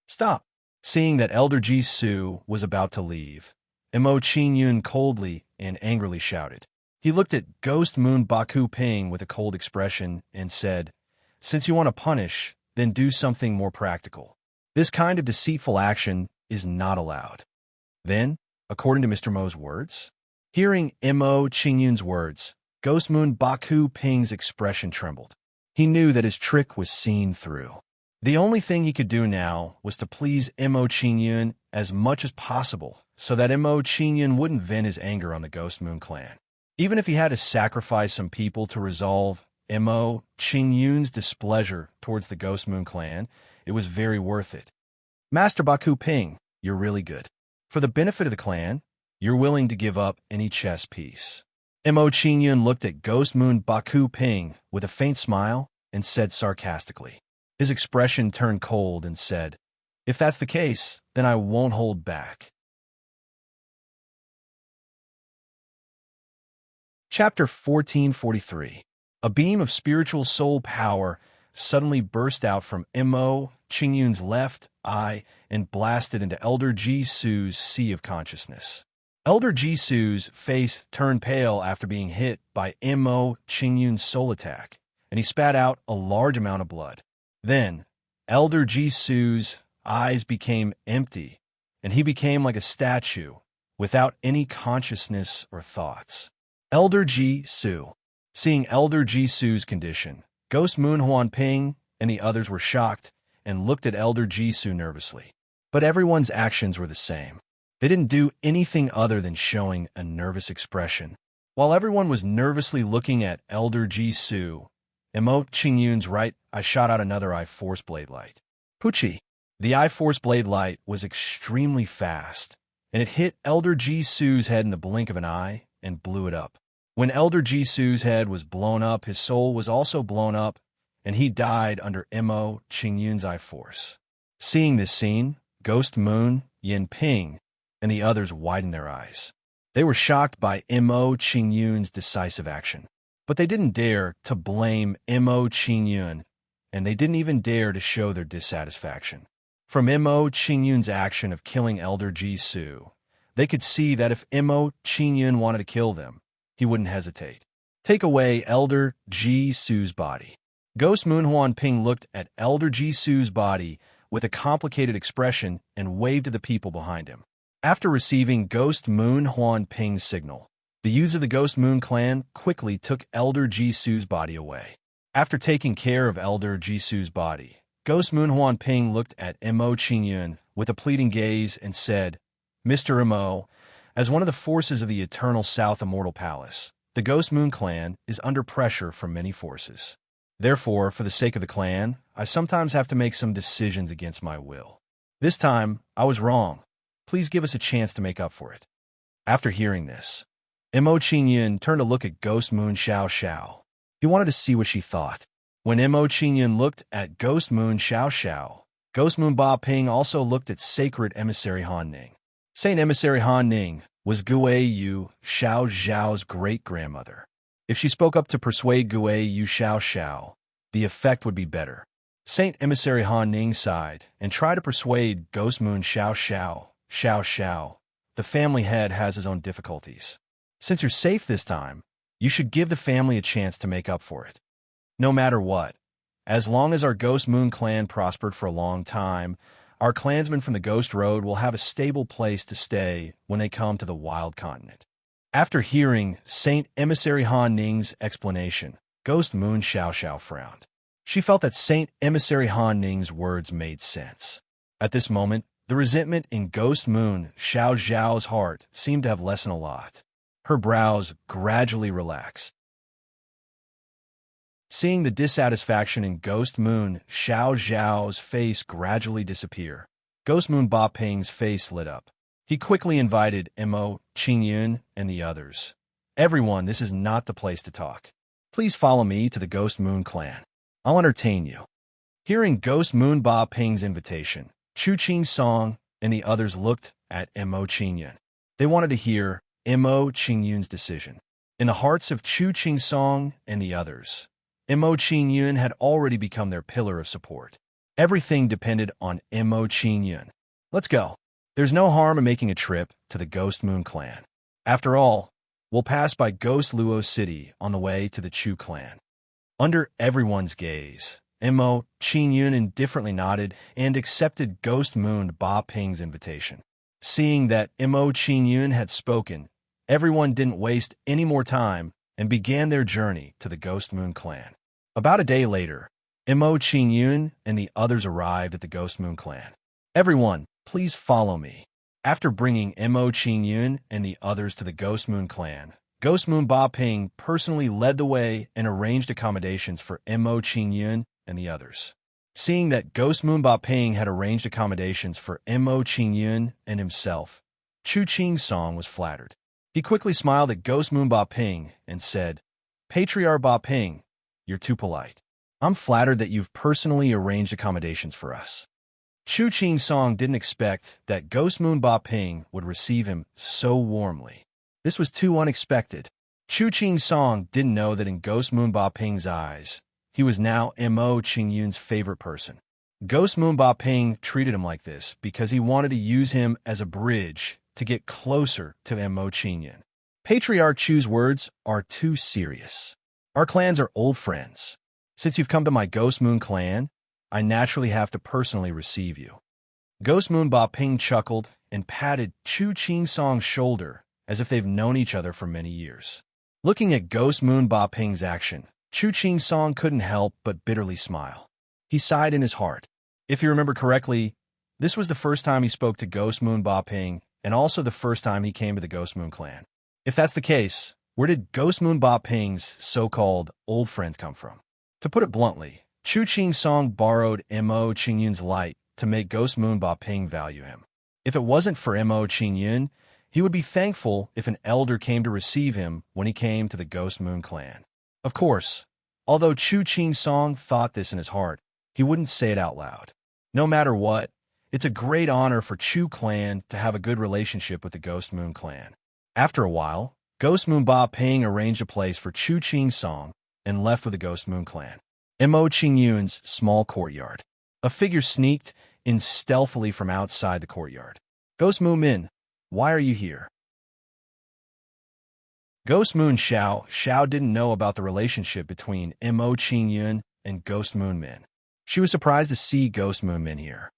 Stop! Seeing that Elder Ji Su was about to leave, Mo Qingyun coldly and angrily shouted. He looked at Ghost Moon Baku Ping with a cold expression and said, Since you want to punish, then do something more practical. This kind of deceitful action is not allowed. Then, according to Mr. Mo's words, hearing Mo Qingyun's words, Ghost Moon Baku Ping's expression trembled. He knew that his trick was seen through. The only thing he could do now was to please Mo Qingyun as much as possible so that Mo Qingyun wouldn't vent his anger on the Ghost Moon clan. Even if he had to sacrifice some people to resolve Mo Qingyun's displeasure towards the Ghost Moon clan, it was very worth it. Master Baku Ping, you're really good. For the benefit of the clan, you're willing to give up any chess piece. Mo Qingyun looked at Ghost Moon Baku Ping with a faint smile and said sarcastically. His expression turned cold and said, If that's the case, then I won't hold back. Chapter 1443. A beam of spiritual soul power suddenly burst out from Mo Qingyun's left eye and blasted into Elder Ji Su's sea of consciousness. Elder Ji Su's face turned pale after being hit by Mo Qingyun's soul attack, and he spat out a large amount of blood. Then, Elder Ji Su's eyes became empty, and he became like a statue, without any consciousness or thoughts. Elder Ji Su. Seeing Elder Ji Su's condition, Ghost Moon Huan Ping and the others were shocked and looked at Elder Ji Su nervously. But everyone's actions were the same. They didn't do anything other than showing a nervous expression. While everyone was nervously looking at Elder Ji Su, Mo Qingyun's right eye shot out another eye force blade light. Puchi. The eye force blade light was extremely fast, and it hit Elder Ji Su's head in the blink of an eye and blew it up. When Elder Ji Su's head was blown up, his soul was also blown up, and he died under Mo Qingyun's eye force. Seeing this scene, Ghost Moon, Yin Ping, and the others widened their eyes. They were shocked by Mo Qingyun's decisive action. But they didn't dare to blame Mo Qingyun, and they didn't even dare to show their dissatisfaction. From Mo Qingyun's action of killing Elder Ji Su, they could see that if Mo Qingyun wanted to kill them, he wouldn't hesitate. Take away Elder Ji Su's body. Ghost Moon Huan Ping looked at Elder Ji Su's body with a complicated expression and waved to the people behind him. After receiving Ghost Moon Huan Ping's signal, the youths of the Ghost Moon clan quickly took Elder Ji Su's body away. After taking care of Elder Ji Su's body, Ghost Moon Huan Ping looked at Mo Qingyun with a pleading gaze and said, Mr. Mo, As one of the forces of the eternal South Immortal Palace, the Ghost Moon clan is under pressure from many forces. Therefore, for the sake of the clan, I sometimes have to make some decisions against my will. This time, I was wrong. Please give us a chance to make up for it. After hearing this, Mo Qingyun turned to look at Ghost Moon Xiao Xiao. He wanted to see what she thought. When Mo Qingyun looked at Ghost Moon Xiao Xiao, Ghost Moon Ba Ping also looked at Sacred Emissary Han Ning. Saint Emissary Han Ning was Gui Yu Xiao Zhao's great-grandmother. If she spoke up to persuade Gui Yu Xiao Xiao, the effect would be better. Saint Emissary Han Ning sighed and tried to persuade Ghost Moon Xiao Xiao. The family head has his own difficulties. Since you're safe this time, you should give the family a chance to make up for it. No matter what, as long as our Ghost Moon clan prospered for a long time, our clansmen from the Ghost Road will have a stable place to stay when they come to the Wild Continent. After hearing Saint Emissary Han Ning's explanation, Ghost Moon Xiao Xiao frowned. She felt that Saint Emissary Han Ning's words made sense. At this moment, the resentment in Ghost Moon Xiao Zhao's heart seemed to have lessened a lot. Her brows gradually relaxed. Seeing the dissatisfaction in Ghost Moon Xiao Zhao's face gradually disappear, Ghost Moon Ba Ping's face lit up. He quickly invited Mo Qingyun and the others. Everyone, this is not the place to talk. Please follow me to the Ghost Moon clan. I'll entertain you. Hearing Ghost Moon Ba Ping's invitation, Chu Qing Song and the others looked at Mo Qingyun. They wanted to hear Mo Qingyun's decision. In the hearts of Chu Qing Song and the others, Mo Qingyun had already become their pillar of support. Everything depended on Mo Qingyun. Let's go. There's no harm in making a trip to the Ghost Moon clan. After all, we'll pass by Ghost Luo City on the way to the Chu clan. Under everyone's gaze, Mo Qingyun indifferently nodded and accepted Ghost Moon Ba Ping's invitation. Seeing that Mo Qingyun had spoken, everyone didn't waste any more time and began their journey to the Ghost Moon clan. About a day later, Mo Qingyun and the others arrived at the Ghost Moon clan. Everyone, please follow me. After bringing Mo Qingyun and the others to the Ghost Moon clan, Ghost Moon Ba Ping personally led the way and arranged accommodations for Mo Qingyun and the others. Seeing that Ghost Moon Ba Ping had arranged accommodations for Mo Qingyun and himself, Chu Qing Song was flattered. He quickly smiled at Ghost Moon Ba Ping and said, "Patriarch Ba Ping, you're too polite. I'm flattered that you've personally arranged accommodations for us." Chu Qing Song didn't expect that Ghost Moon Ba Ping would receive him so warmly. This was too unexpected. Chu Qing Song didn't know that in Ghost Moon Ba Ping's eyes, he was now Mo Qingyun's favorite person. Ghost Moon Ba Ping treated him like this because he wanted to use him as a bridge to get closer to Mo Qingyun. Patriarch Chu's words are too serious. Our clans are old friends. Since you've come to my Ghost Moon clan, I naturally have to personally receive you. Ghost Moon Ba Ping chuckled and patted Chu Qing Song's shoulder as if they've known each other for many years. Looking at Ghost Moon Ba Ping's action, Chu Qing Song couldn't help but bitterly smile. He sighed in his heart. If you remember correctly, this was the first time he spoke to Ghost Moon Ba Ping and also the first time he came to the Ghost Moon clan. If that's the case, where did Ghost Moon Ba Ping's so-called old friends come from? To put it bluntly, Chu Qing Song borrowed Mo Qingyun's light to make Ghost Moon Ba Ping value him. If it wasn't for Mo Qingyun, he would be thankful if an elder came to receive him when he came to the Ghost Moon clan. Of course, although Chu Qing Song thought this in his heart, he wouldn't say it out loud. No matter what, it's a great honor for Chu clan to have a good relationship with the Ghost Moon clan. After a while, Ghost Moon Ba Ping arranged a place for Chu Qing Song and left with the Ghost Moon clan. Mo Qingyun's small courtyard. A figure sneaked in stealthily from outside the courtyard. Ghost Moon Min, why are you here? Ghost Moon Xiao didn't know about the relationship between Mo Qingyun and Ghost Moon Min. She was surprised to see Ghost Moon Min here.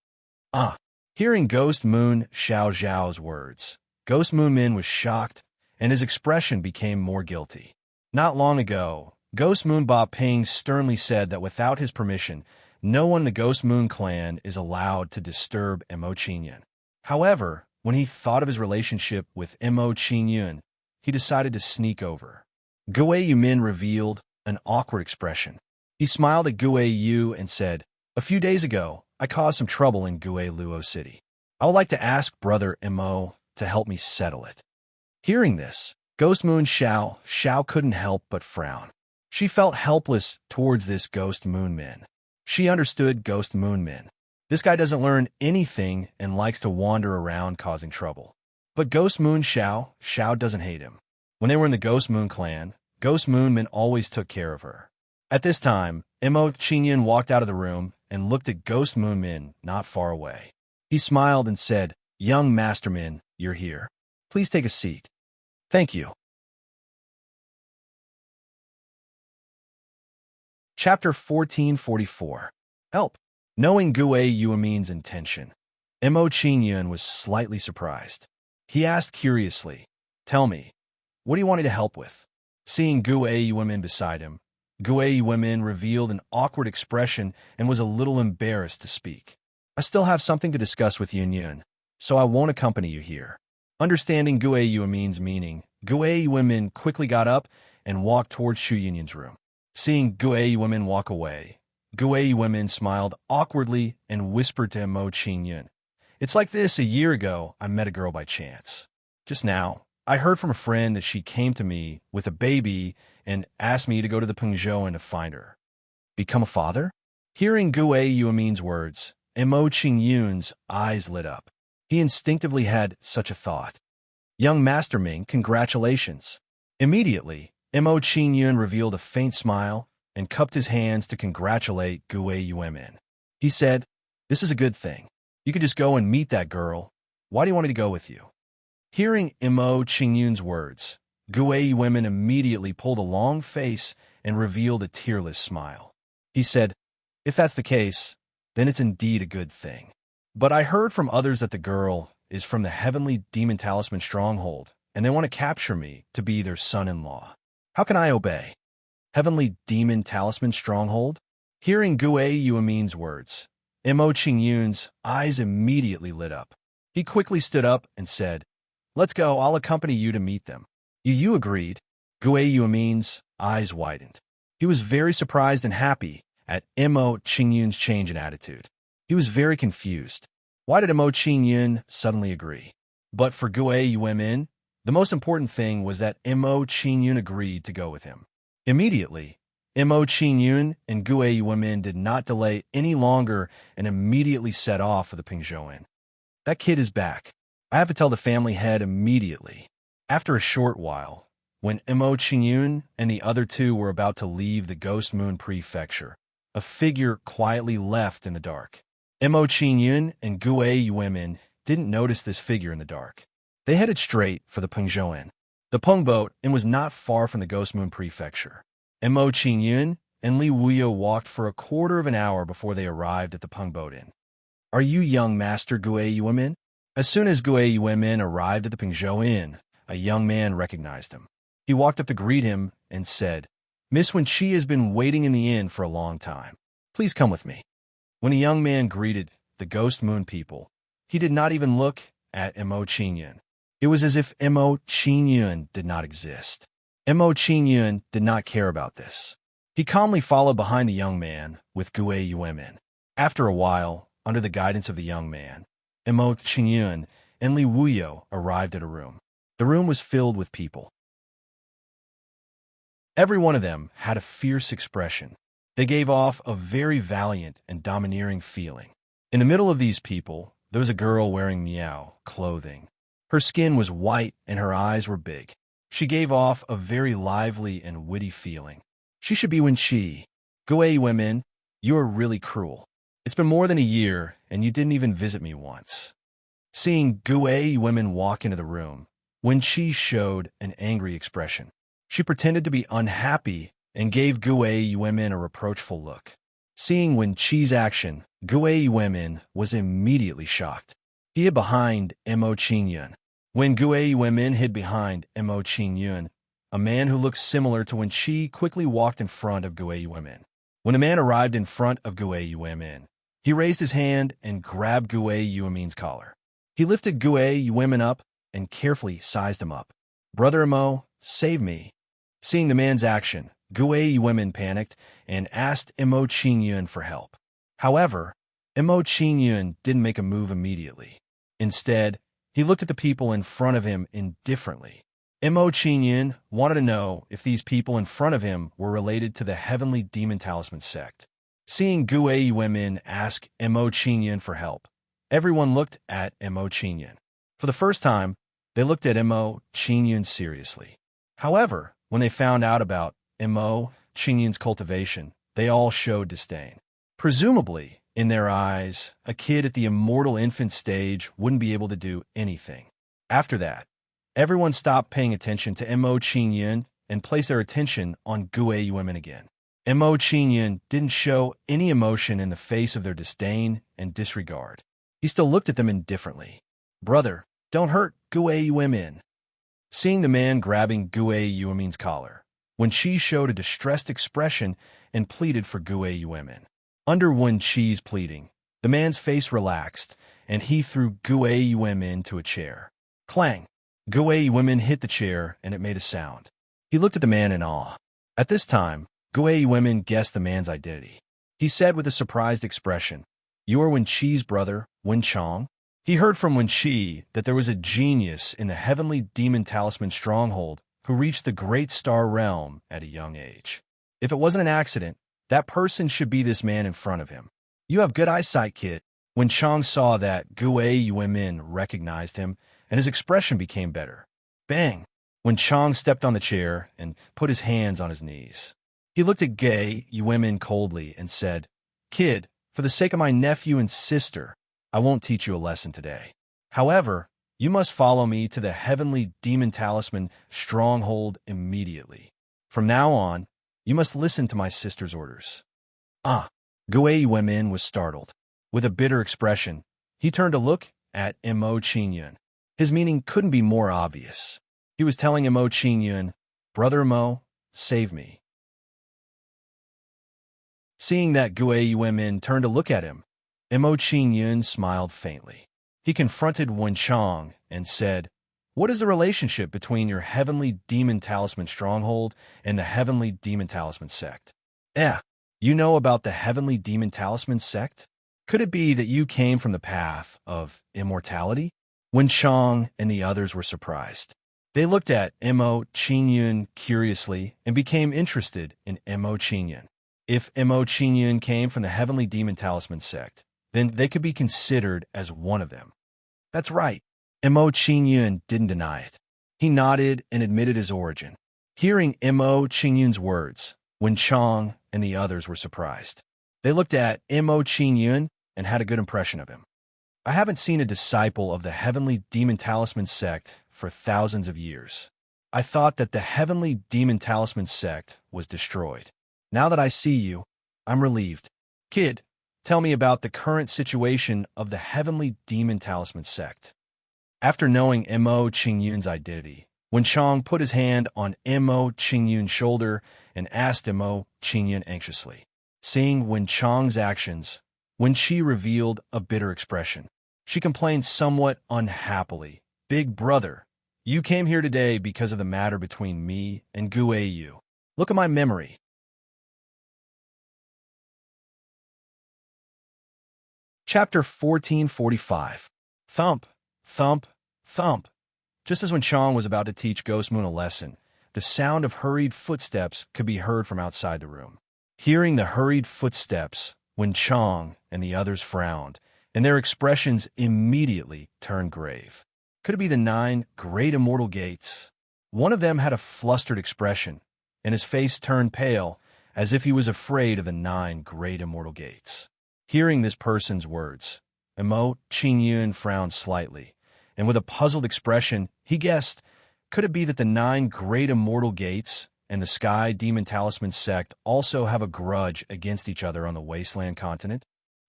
Hearing Ghost Moon Xiao's words, Ghost Moon Min was shocked, and his expression became more guilty. Not long ago, Ghost Moon Ba Ping sternly said that without his permission, no one in the Ghost Moon clan is allowed to disturb Mo Qingyun. However, When he thought of his relationship with Mo Qingyun, he decided to sneak over. Gue Yumin revealed an awkward expression. He smiled at Gue Yu and said, "A few days ago, I caused some trouble in Gue Luo City. I would like to ask Brother Mo to help me settle it." Hearing this, Ghost Moon Xiao couldn't help but frown. She felt helpless towards this Ghost Moon Min. She understood Ghost Moon Min. This guy doesn't learn anything and likes to wander around causing trouble. But Ghost Moon Xiao doesn't hate him. When they were in the Ghost Moon clan, Ghost Moon Min always took care of her. At this time, Mo Qingyun walked out of the room and looked at Ghost Moon Min not far away. He smiled and said, "Young Master Min, you're here. Please take a seat." "Thank you." Chapter 1444. Help. Knowing Gue Yuemin's intention, Mo Qingyun was slightly surprised. He asked curiously, "Tell me, what do you want me to help with?" Seeing Gue Yuemin beside him, Gue Yuemin revealed an awkward expression and was a little embarrassed to speak. "I still have something to discuss with Yun, so I won't accompany you here." Understanding Gue Yuemin's meaning, Gue Yuemin quickly got up and walked towards Shu Yunyun's room. Seeing Gue Yuemin walk away, Gue Yuemin smiled awkwardly and whispered to Mo Qingyun, "It's like this: a year ago, I met a girl by chance. Just now, I heard from a friend that she came to me with a baby and asked me to go to the Pengzhou and to find her." "Become a father?" Hearing Gue Yuemin's words, Mo Qingyun's eyes lit up. He instinctively had such a thought. "Young Master Ming, congratulations." Immediately, Mo Qingyun revealed a faint smile and cupped his hands to congratulate Gue Yuemin. He said, "This is a good thing. You could just go and meet that girl. Why do you want me to go with you?" Hearing Mo Qingyun's words, Gue Yuemin immediately pulled a long face and revealed a tearless smile. He said, "If that's the case, then it's indeed a good thing. But I heard from others that the girl is from the heavenly demon talisman stronghold, and they want to capture me to be their son-in-law. How can I obey?" "Heavenly demon talisman stronghold?" Hearing Gue Yuemin's words, Mo Qingyun's eyes immediately lit up. He quickly stood up and said, "Let's go, I'll accompany you to meet them." You agreed. Gue Yuemin's eyes widened. He was very surprised and happy at Mo Qingyun's change in attitude. He was very confused. Why did Mo Qingyun suddenly agree? But for Gue Yuemin, the most important thing was that Mo Qingyun agreed to go with him. Immediately, Mo Qingyun and Gue Yuemin did not delay any longer and immediately set off for the Pengzhou. "That kid is back. I have to tell the family head immediately." After a short while, when Mo Qingyun and the other two were about to leave the Ghost Moon Prefecture, a figure quietly left in the dark. Mo Qingyun and Gue Yuemin didn't notice this figure in the dark. They headed straight for the Pengzhou. The Peng boat was not far from the Ghost Moon Prefecture. Mo Qingyun and Li Wuyo walked for a quarter of an hour before they arrived at the Peng boat inn. "Are you young Master Gue Yuemin?" As soon as Gue Yuemin arrived at the Pengzhou Inn, a young man recognized him. He walked up to greet him and said, "Miss Wenqi has been waiting in the inn for a long time. Please come with me." When the young man greeted the Ghost Moon people, he did not even look at Mo Qingyun. It was as if Mo Qingyun did not exist. Mo Qingyun did not care about this. He calmly followed behind the young man with Gue Yuemin. After a while, under the guidance of the young man, Mo Qingyun and Li Wuyo arrived at a room. The room was filled with people. Every one of them had a fierce expression. They gave off a very valiant and domineering feeling. In the middle of these people, there was a girl wearing miao clothing. Her skin was white and her eyes were big. She gave off a very lively and witty feeling. She should be Wenqi. "Gue Yuemin, you are really cruel. It's been more than a year, and you didn't even visit me once." Seeing Gue Yuemin walk into the room, Wenqi showed an angry expression. She pretended to be unhappy and gave Gue Yuemin a reproachful look. Seeing Wenqi's action, Gue Yuemin was immediately shocked. He hid behind Mo Qingyun. When Gue Yuemin hid behind Mo Qingyun, a man who looked similar to Wenqi quickly walked in front of Gue Yuemin. When the man arrived in front of Gue Yuemin, he raised his hand and grabbed Gue Yuemin's collar. He lifted Gue women up and carefully sized him up. "Brother Mo, save me." Seeing the man's action, Gue women panicked and asked Imo Qingyun for help. However, Imo Qingyun didn't make a move immediately. Instead, he looked at the people in front of him indifferently. Imo Qingyun wanted to know if these people in front of him were related to the Heavenly Demon Talisman sect. Seeing Gue women ask Imo Qingyun for help, everyone looked at Imo Qingyun. For the first time, they looked at Imo Qingyun seriously. However, when they found out about Imo Qingyun's cultivation, they all showed disdain. Presumably, in their eyes, a kid at the immortal infant stage wouldn't be able to do anything. After that, everyone stopped paying attention to Imo Qingyun and placed their attention on Gue women again. Imo Qingyun didn't show any emotion in the face of their disdain and disregard. He still looked at them indifferently. "Brother, don't hurt Gue women." Seeing the man grabbing Gue Yuemin's collar, Wen Qi showed a distressed expression and pleaded for Gue women. Under Wen Qi's pleading, the man's face relaxed, and he threw Gue women into a chair. Clang! Gue women hit the chair, and it made a sound. He looked at the man in awe. At this time, Gue women guessed the man's identity. He said with a surprised expression, "You are Wen Qi's brother, Wen Chong?" He heard from Wen Qi that there was a genius in the Heavenly Demon Talisman stronghold who reached the Great Star Realm at a young age. If it wasn't an accident, that person should be this man in front of him. "You have good eyesight, kid." When Chong saw that, Gue Yuemin recognized him, and his expression became better. Bang! When Chong stepped on the chair and put his hands on his knees. He looked at Gue Yuemin coldly and said, "Kid, for the sake of my nephew and sister, I won't teach you a lesson today. However, you must follow me to the Heavenly Demon Talisman stronghold immediately. From now on, you must listen to my sister's orders." Ah! Gue Yuemin was startled. With a bitter expression, he turned to look at Imo Qingyun. His meaning couldn't be more obvious. He was telling Imo Qingyun, "Brother Mo, save me." Seeing that Gue Yuemin turned to look at him, Imo Qingyun smiled faintly. He confronted Wen Chong and said, "What is the relationship between your Heavenly Demon Talisman stronghold and the Heavenly Demon Talisman sect?" You know about the Heavenly Demon Talisman sect? Could it be that you came from the path of immortality?" Wen Chong and the others were surprised. They looked at Imo Qingyun curiously and became interested in Imo Qingyun. If Imo Qingyun came from the Heavenly Demon Talisman sect, then they could be considered as one of them. That's right. Imo Qingyun didn't deny it. He nodded and admitted his origin. Hearing Imo Qingyun's words, Wen Chong and the others were surprised. They looked at Imo Qingyun and had a good impression of him. "I haven't seen a disciple of the Heavenly Demon Talisman sect for thousands of years. I thought that the Heavenly Demon Talisman sect was destroyed. Now that I see you, I'm relieved. Kid, tell me about the current situation of the Heavenly Demon Talisman sect." After knowing Imo Qingyun's identity, Wen Chong put his hand on Imo Qingyun's shoulder and asked Imo Qingyun anxiously. Seeing Wen Chong's actions, Wen Qi revealed a bitter expression. She complained somewhat unhappily, "Big brother, you came here today because of the matter between me and Gue Yu. Look at my memory." Chapter 1445. Thump, thump, thump. Just as Wen Chong was about to teach Ghost Moon a lesson, the sound of hurried footsteps could be heard from outside the room. Hearing the hurried footsteps, Wen Chong and the others frowned, and their expressions immediately turned grave. Could it be the 9 great immortal gates? One of them had a flustered expression, and his face turned pale, as if he was afraid of the 9 great immortal gates. Hearing this person's words, Imo Qingyun frowned slightly, and with a puzzled expression, he guessed, could it be that the 9 great immortal gates and the Sky Demon Talisman sect also have a grudge against each other on the Wasteland continent?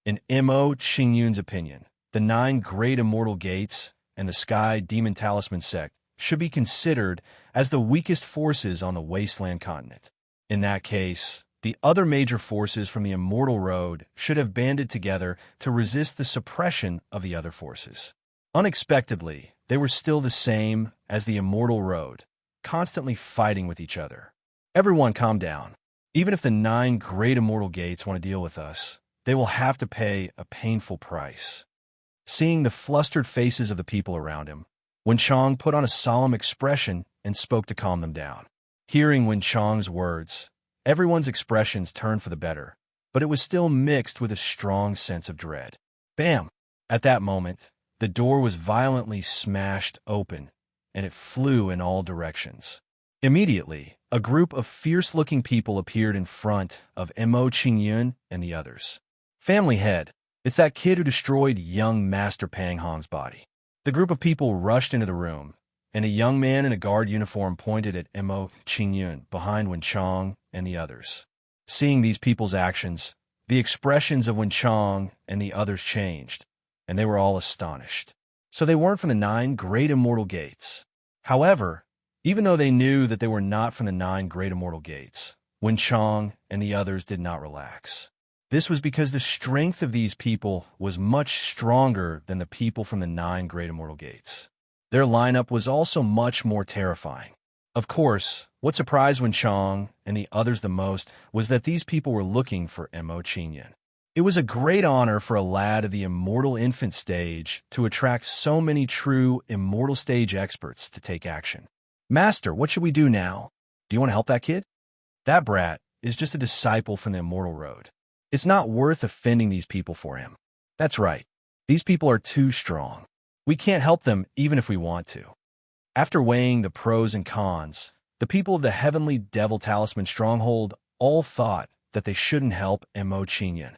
In Imo Qingyun's opinion, the 9 great immortal gates and the Sky Demon Talisman sect should be considered as the weakest forces on the Wasteland continent. In that case, the other major forces from the Immortal Road should have banded together to resist the suppression of the other forces. Unexpectedly, they were still the same as the immortal road, constantly fighting with each other. Everyone calm down. Even if the 9 great immortal gates want to deal with us, they will have to pay a painful price. Seeing the flustered faces of the people around him, Wen Chong put on a solemn expression and spoke to calm them down. Hearing Wen Chong's words, everyone's expressions turned for the better, but it was still mixed with a strong sense of dread. Bam! At that moment, the door was violently smashed open, and it flew in all directions. Immediately, a group of fierce-looking people appeared in front of Mo Qingyun and the others. Family head, it's that kid who destroyed young Master Pang Hong's body. The group of people rushed into the room, and a young man in a guard uniform pointed at Mo Qingyun behind Wen Chong and the others. Seeing these people's actions, the expressions of Wen Chong and the others changed, and they were all astonished. So they weren't from the 9 great immortal gates. However, even though they knew that they were not from the 9 great immortal gates, Wen Chong and the others did not relax. This was because the strength of these people was much stronger than the people from the 9 great immortal gates. Their lineup was also much more terrifying. Of course, what surprised Wen Chong and the others the most was that these people were looking for Mo Qingyun. It was a great honor for a lad of the immortal infant stage to attract so many true immortal stage experts to take action. Master, what should we do now? Do you want to help that kid? That brat is just a disciple from the immortal road. It's not worth offending these people for him. That's right. These people are too strong. We can't help them even if we want to. After weighing the pros and cons, the people of the Heavenly Devil Talisman Stronghold all thought that they shouldn't help Mo Qingyun.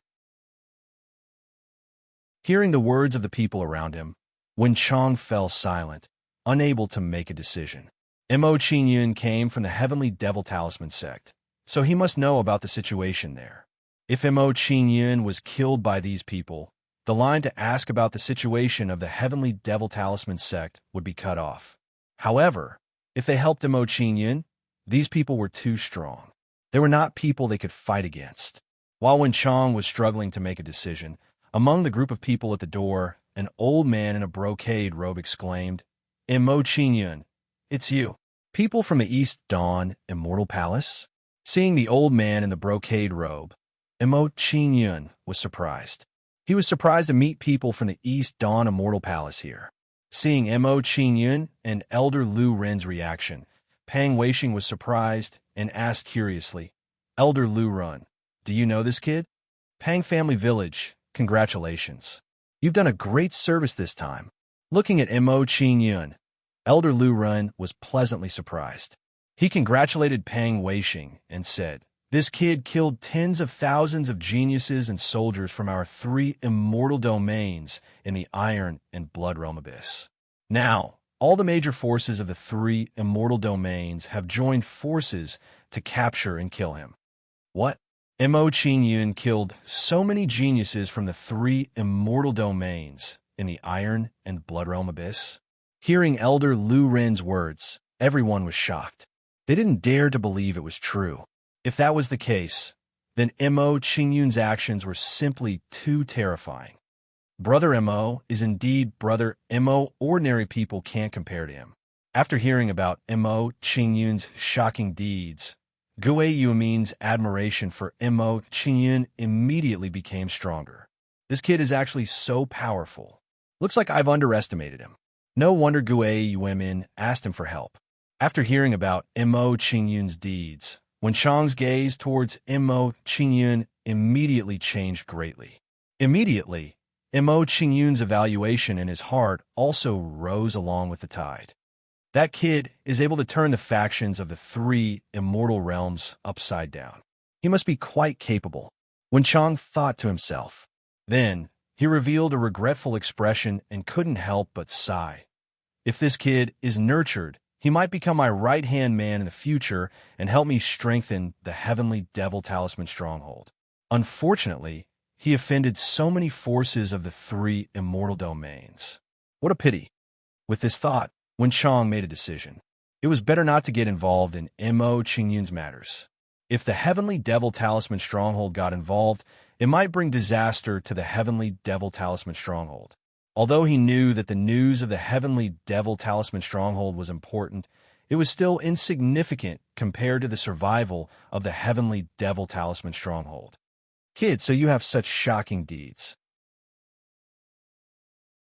Hearing the words of the people around him, Wen Chong fell silent, unable to make a decision. Mo Qingyun came from the Heavenly Devil Talisman sect, so he must know about the situation there. If Mo Qingyun was killed by these people, the line to ask about the situation of the Heavenly Devil Talisman sect would be cut off. However, if they helped Mo Qingyun, these people were too strong. They were not people they could fight against. While Wen Chong was struggling to make a decision, among the group of people at the door, an old man in a brocade robe exclaimed, Mo Qingyun, it's you. People from the East Dawn Immortal Palace? Seeing the old man in the brocade robe, Mo Qingyun was surprised. He was surprised to meet people from the East Dawn Immortal Palace here. Seeing Mo Qingyun and Elder Lu Ren's reaction, Pang Weisheng was surprised and asked curiously, Elder Lu Ren, do you know this kid? Pang Family Village, congratulations. You've done a great service this time. Looking at Mo Qingyun, Elder Lu Ren was pleasantly surprised. He congratulated Pang Weisheng and said, this kid killed tens of thousands of geniuses and soldiers from our 3 immortal domains in the Iron and Blood Realm Abyss. Now, all the major forces of the 3 immortal domains have joined forces to capture and kill him. What? Mo Qingyun killed so many geniuses from the 3 immortal domains in the Iron and Blood Realm Abyss? Hearing Elder Lu Ren's words, everyone was shocked. They didn't dare to believe it was true. If that was the case, then Mo Qingyun's actions were simply too terrifying. Brother Mo is indeed Brother Mo. Ordinary people can't compare to him. After hearing about Mo Qingyun's shocking deeds, Gui Yumin's admiration for Mo Qingyun immediately became stronger. This kid is actually so powerful. Looks like I've underestimated him. No wonder Gui Yumin asked him for help. After hearing about Mo Qingyun's deeds, Wen Chong's gaze towards Mo Qingyun immediately changed greatly. Immediately, Mo Qingyun's evaluation in his heart also rose along with the tide. That kid is able to turn the factions of the 3 immortal realms upside down. He must be quite capable, Wen Chong thought to himself. Then, he revealed a regretful expression and couldn't help but sigh. If this kid is nurtured, he might become my right-hand man in the future and help me strengthen the Heavenly Devil Talisman Stronghold. Unfortunately, he offended so many forces of the 3 immortal domains. What a pity. With this thought, Wen Chong made a decision. It was better not to get involved in Mo Qingyun's matters. If the Heavenly Devil Talisman Stronghold got involved, it might bring disaster to the Heavenly Devil Talisman Stronghold. Although he knew that the news of the heavenly devil talisman stronghold was important, it was still insignificant compared to the survival of the heavenly devil talisman stronghold. Kid, so you have such shocking deeds.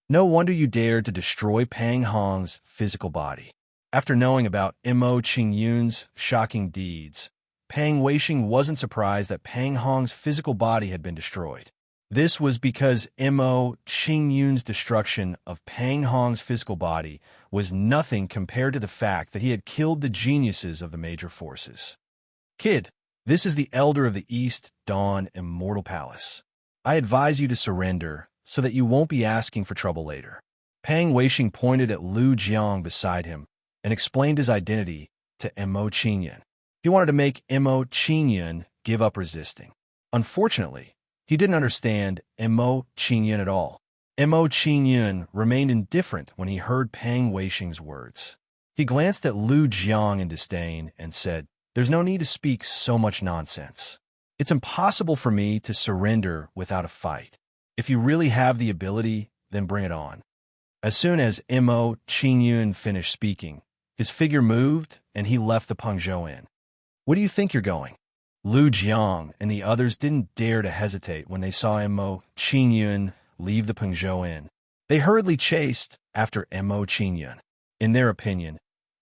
No wonder you dared to destroy Pang Hong's physical body. After knowing about Mo Qingyun's shocking deeds, Pang Weiqing wasn't surprised that Pang Hong's physical body had been destroyed. This was because Mo Qingyun's destruction of Pang Hong's physical body was nothing compared to the fact that he had killed the geniuses of the major forces. Kid, this is the Elder of the East Dawn Immortal Palace. I advise you to surrender so that you won't be asking for trouble later. Pang Weiqing pointed at Lu Jiang beside him and explained his identity to Mo Qingyun. He wanted to make Mo Qingyun give up resisting. Unfortunately, he didn't understand Mo Qingyun at all. Mo Qingyun remained indifferent when he heard Pang Weiqing's words. He glanced at Lu Jiang in disdain and said, "There's no need to speak so much nonsense. It's impossible for me to surrender without a fight. If you really have the ability, then bring it on." As soon as Mo Qingyun finished speaking, his figure moved and he left the Pengzhou Inn. "Where do you think you're going?" Lu Jiang and the others didn't dare to hesitate when they saw Mo Qingyun leave the Pengzhou Inn. They hurriedly chased after Mo Qingyun. In their opinion,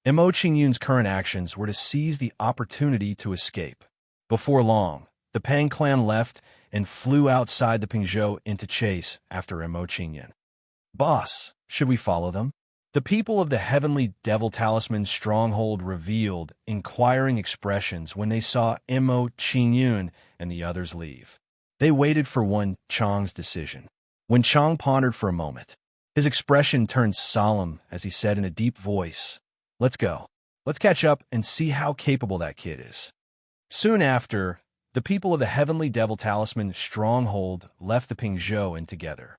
Mo Qingyun's current actions were to seize the opportunity to escape. Before long, the Pang clan left and flew outside the Pengzhou Inn to chase after Mo Qingyun. "Boss, should we follow them?" The people of the heavenly devil talisman stronghold revealed inquiring expressions when they saw Mo Qingyun and the others leave. They waited for Wen Chang's decision. Wen Chang pondered for a moment. His expression turned solemn as he said in a deep voice, "Let's go. Let's catch up and see how capable that kid is." Soon after, the people of the heavenly devil talisman stronghold left the Pengzhou Inn together.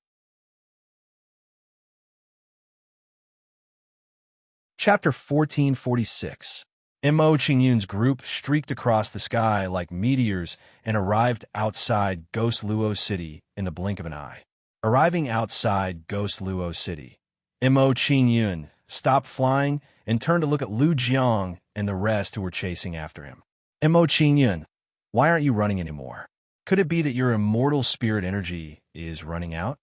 Chapter 1446. Mo Qingyun's group streaked across the sky like meteors and arrived outside Ghost Luo City in the blink of an eye. Arriving outside Ghost Luo City, Mo Qingyun stopped flying and turned to look at Lu Jiang and the rest who were chasing after him. "Mo Qingyun, why aren't you running anymore? Could it be that your immortal spirit energy is running out?"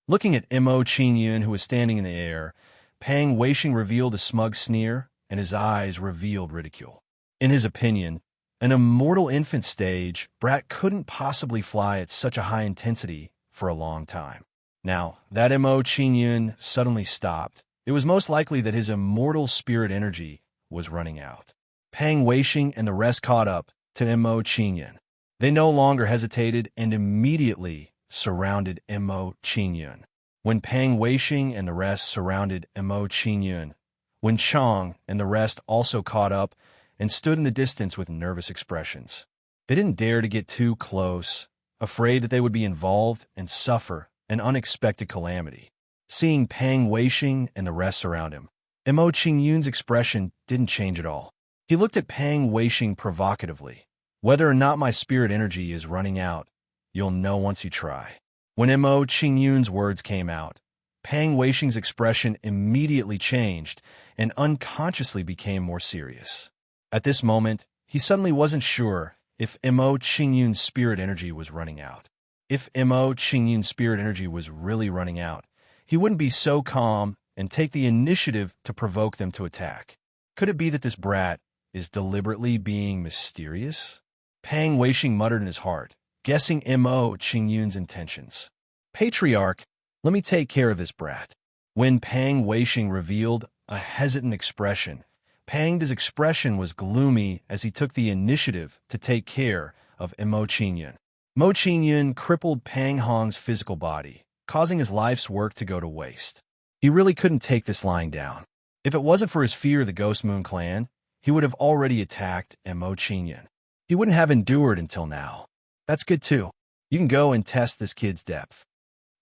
Looking at Mo Qingyun, who was standing in the air, Pang Weiqing revealed a smug sneer, and his eyes revealed ridicule. In his opinion, an immortal infant stage brat couldn't possibly fly at such a high intensity for a long time. Now, that Mo Qingyun suddenly stopped, it was most likely that his immortal spirit energy was running out. Pang Weiqing and the rest caught up to Mo Qingyun. They no longer hesitated and immediately surrounded Mo Qingyun. When Pang Weiqing and the rest surrounded Mo Qingyun, Wen Chang and the rest also caught up and stood in the distance with nervous expressions. They didn't dare to get too close, afraid that they would be involved and suffer an unexpected calamity. Seeing Pang Weiqing and the rest surround him, Mo Qingyun's expression didn't change at all. He looked at Pang Weiqing provocatively. "Whether or not my spirit energy is running out, you'll know once you try." When Mo Qingyun's words came out, Pang Weiqing's expression immediately changed and unconsciously became more serious. At this moment, he suddenly wasn't sure if Mo Qingyun's spirit energy was running out. If Mo Qingyun's spirit energy was really running out, he wouldn't be so calm and take the initiative to provoke them to attack. Could it be that this brat is deliberately being mysterious? Pang Weiqing muttered in his heart, guessing Mo Qingyun's intentions. "Patriarch, let me take care of this brat." When Pang Weiqing revealed a hesitant expression, Pang's expression was gloomy as he took the initiative to take care of Mo Qingyun. Mo Qingyun crippled Pang Hong's physical body, causing his life's work to go to waste. He really couldn't take this lying down. If it wasn't for his fear of the Ghost Moon clan, he would have already attacked Mo Qingyun. He wouldn't have endured until now. "That's good too. You can go and test this kid's depth."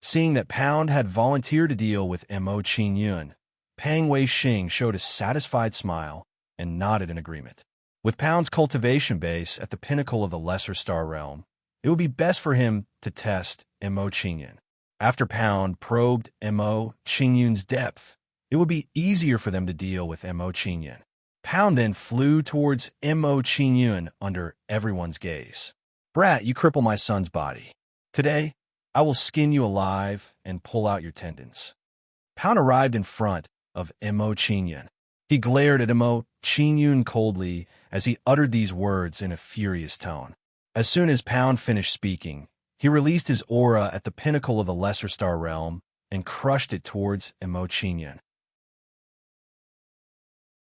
Seeing that Pound had volunteered to deal with Mo Qingyun, Pang Weiqing showed a satisfied smile and nodded in agreement. With Pound's cultivation base at the pinnacle of the Lesser Star Realm, it would be best for him to test Mo Qingyun. After Pound probed Mo Qingyun's depth, it would be easier for them to deal with Mo Qingyun. Pound then flew towards Mo Qingyun under everyone's gaze. "Brat, you cripple my son's body. Today, I will skin you alive and pull out your tendons." Pound arrived in front of Mo Qingyun. He glared at Mo Qingyun coldly as he uttered these words in a furious tone. As soon as Pound finished speaking, he released his aura at the pinnacle of the Lesser Star realm and crushed it towards Mo Qingyun.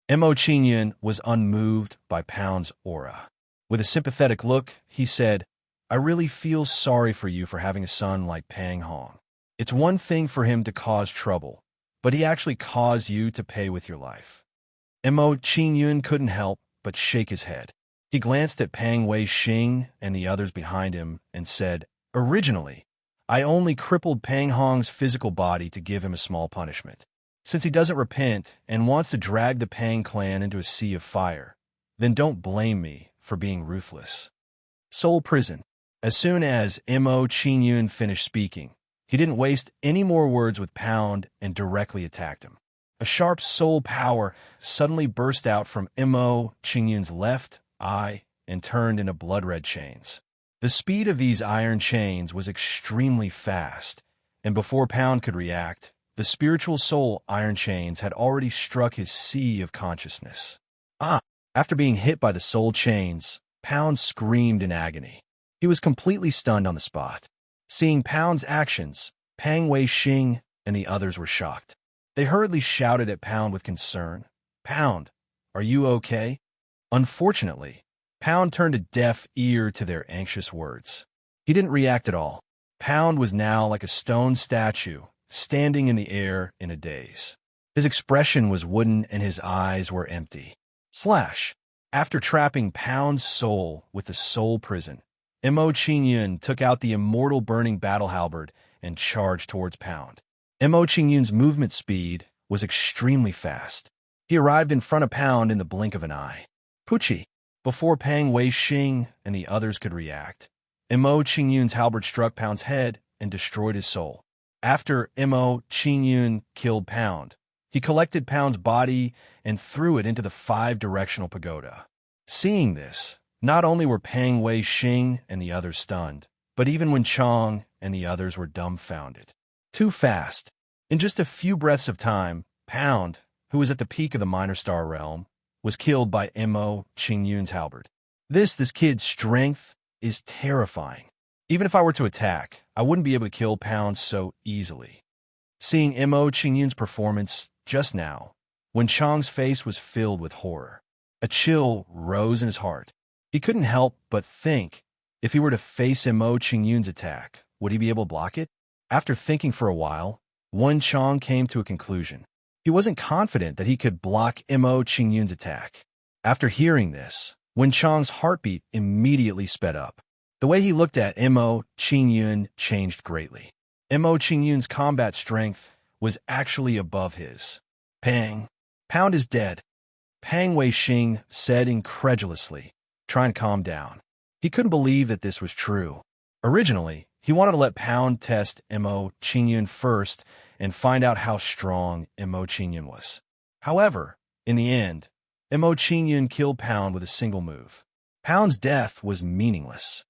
Mo Qingyun was unmoved by Pound's aura. With a sympathetic look, he said, "I really feel sorry for you for having a son like Pang Hong. It's one thing for him to cause trouble, but he actually caused you to pay with your life." Mo Qingyun couldn't help but shake his head. He glanced at Pang Wei Xing and the others behind him and said, "Originally, I only crippled Pang Hong's physical body to give him a small punishment. Since he doesn't repent and wants to drag the Pang clan into a sea of fire, then don't blame me for being ruthless." Soul Prison. As soon as Mo Qingyun finished speaking, he didn't waste any more words with Pound and directly attacked him. A sharp soul power suddenly burst out from Mo Qingyun's left eye and turned into blood-red chains. The speed of these iron chains was extremely fast, and before Pound could react, the spiritual soul iron chains had already struck his sea of consciousness. After being hit by the soul chains, Pound screamed in agony. He was completely stunned on the spot. Seeing Pound's actions, Pang Wei Xing and the others were shocked. They hurriedly shouted at Pound with concern, "Pound, are you okay?" Unfortunately, Pound turned a deaf ear to their anxious words. He didn't react at all. Pound was now like a stone statue, standing in the air in a daze. His expression was wooden and his eyes were empty. After trapping Pound's soul with the soul prison, Mo Qingyun took out the immortal burning battle halberd and charged towards Pound. Mo Qingyun's movement speed was extremely fast. He arrived in front of Pound in the blink of an eye. Pucci! Before Pang Wei Xing and the others could react, Mo Qingyun's halberd struck Pound's head and destroyed his soul. After Mo Qingyun killed Pound, he collected Pound's body and threw it into the five-directional pagoda. Seeing this, not only were Pang Wei Xing and the others stunned, but even Wen Chong and the others were dumbfounded. Too fast. In just a few breaths of time, Pound, who was at the peak of the Minor Star realm, was killed by Mo Qingyun's halberd. This kid's strength is terrifying. Even if I were to attack, I wouldn't be able to kill Pound so easily. Seeing Mo Qingyun's performance just now, Wen Chong's face was filled with horror. A chill rose in his heart. He couldn't help but think, if he were to face Mo Qingyun's attack, would he be able to block it? After thinking for a while, Wen Chong came to a conclusion. He wasn't confident that he could block Mo Qingyun's attack. After hearing this, Wen Chong's heartbeat immediately sped up. The way he looked at Mo Qingyun changed greatly. Mo Qingyun's combat strength was actually above his. "Pang, Pound is dead," Pang Wei Xing said incredulously, trying to calm down. He couldn't believe that this was true. Originally, he wanted to let Pound test Mo Qingyun first and find out how strong Mo Qingyun was. However, in the end, Mo Qingyun killed Pound with a single move. Pound's death was meaningless.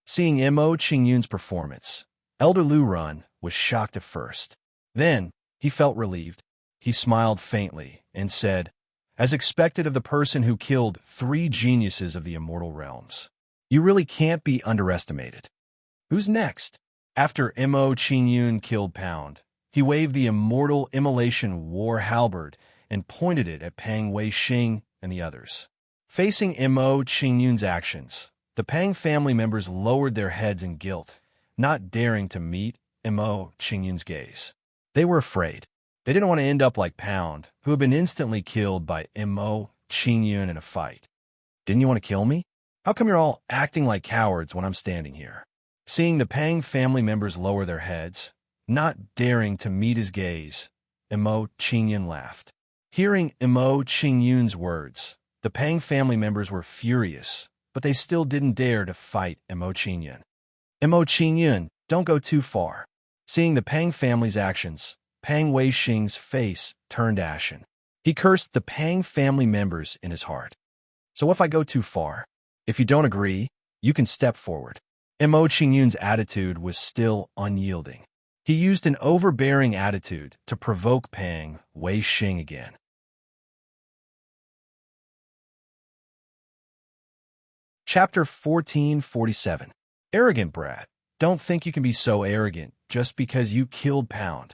Seeing Mo Qingyun's performance, Elder Lu Run was shocked at first. Then, he felt relieved. He smiled faintly and said, "As expected of the person who killed 3 geniuses of the immortal realms, you really can't be underestimated." Who's next? After Mo Qingyun killed Pound, he waved the immortal immolation war halberd and pointed it at Pang Wei Xing and the others. Facing Mo Qingyun's actions, the Pang family members lowered their heads in guilt, not daring to meet Mo Qingyun's gaze. They were afraid. They didn't want to end up like Pound, who had been instantly killed by Mo Qingyun in a fight. "Didn't you want to kill me? How come you're all acting like cowards when I'm standing here?" Seeing the Pang family members lower their heads, not daring to meet his gaze, Mo Qingyun laughed. Hearing Mo Qingyun's words, the Pang family members were furious, but they still didn't dare to fight Mo Qingyun. "Mo Qingyun, don't go too far. Seeing the Pang family's actions, Pang Wei-shing's face turned ashen. He cursed the Pang family members in his heart. So if I go too far, if you don't agree, you can step forward. Mo Qingyun's attitude was still unyielding. He used an overbearing attitude to provoke Pang Wei-shing again. Chapter 1447. Arrogant brat. Don't think you can be so arrogant just because you killed Pound.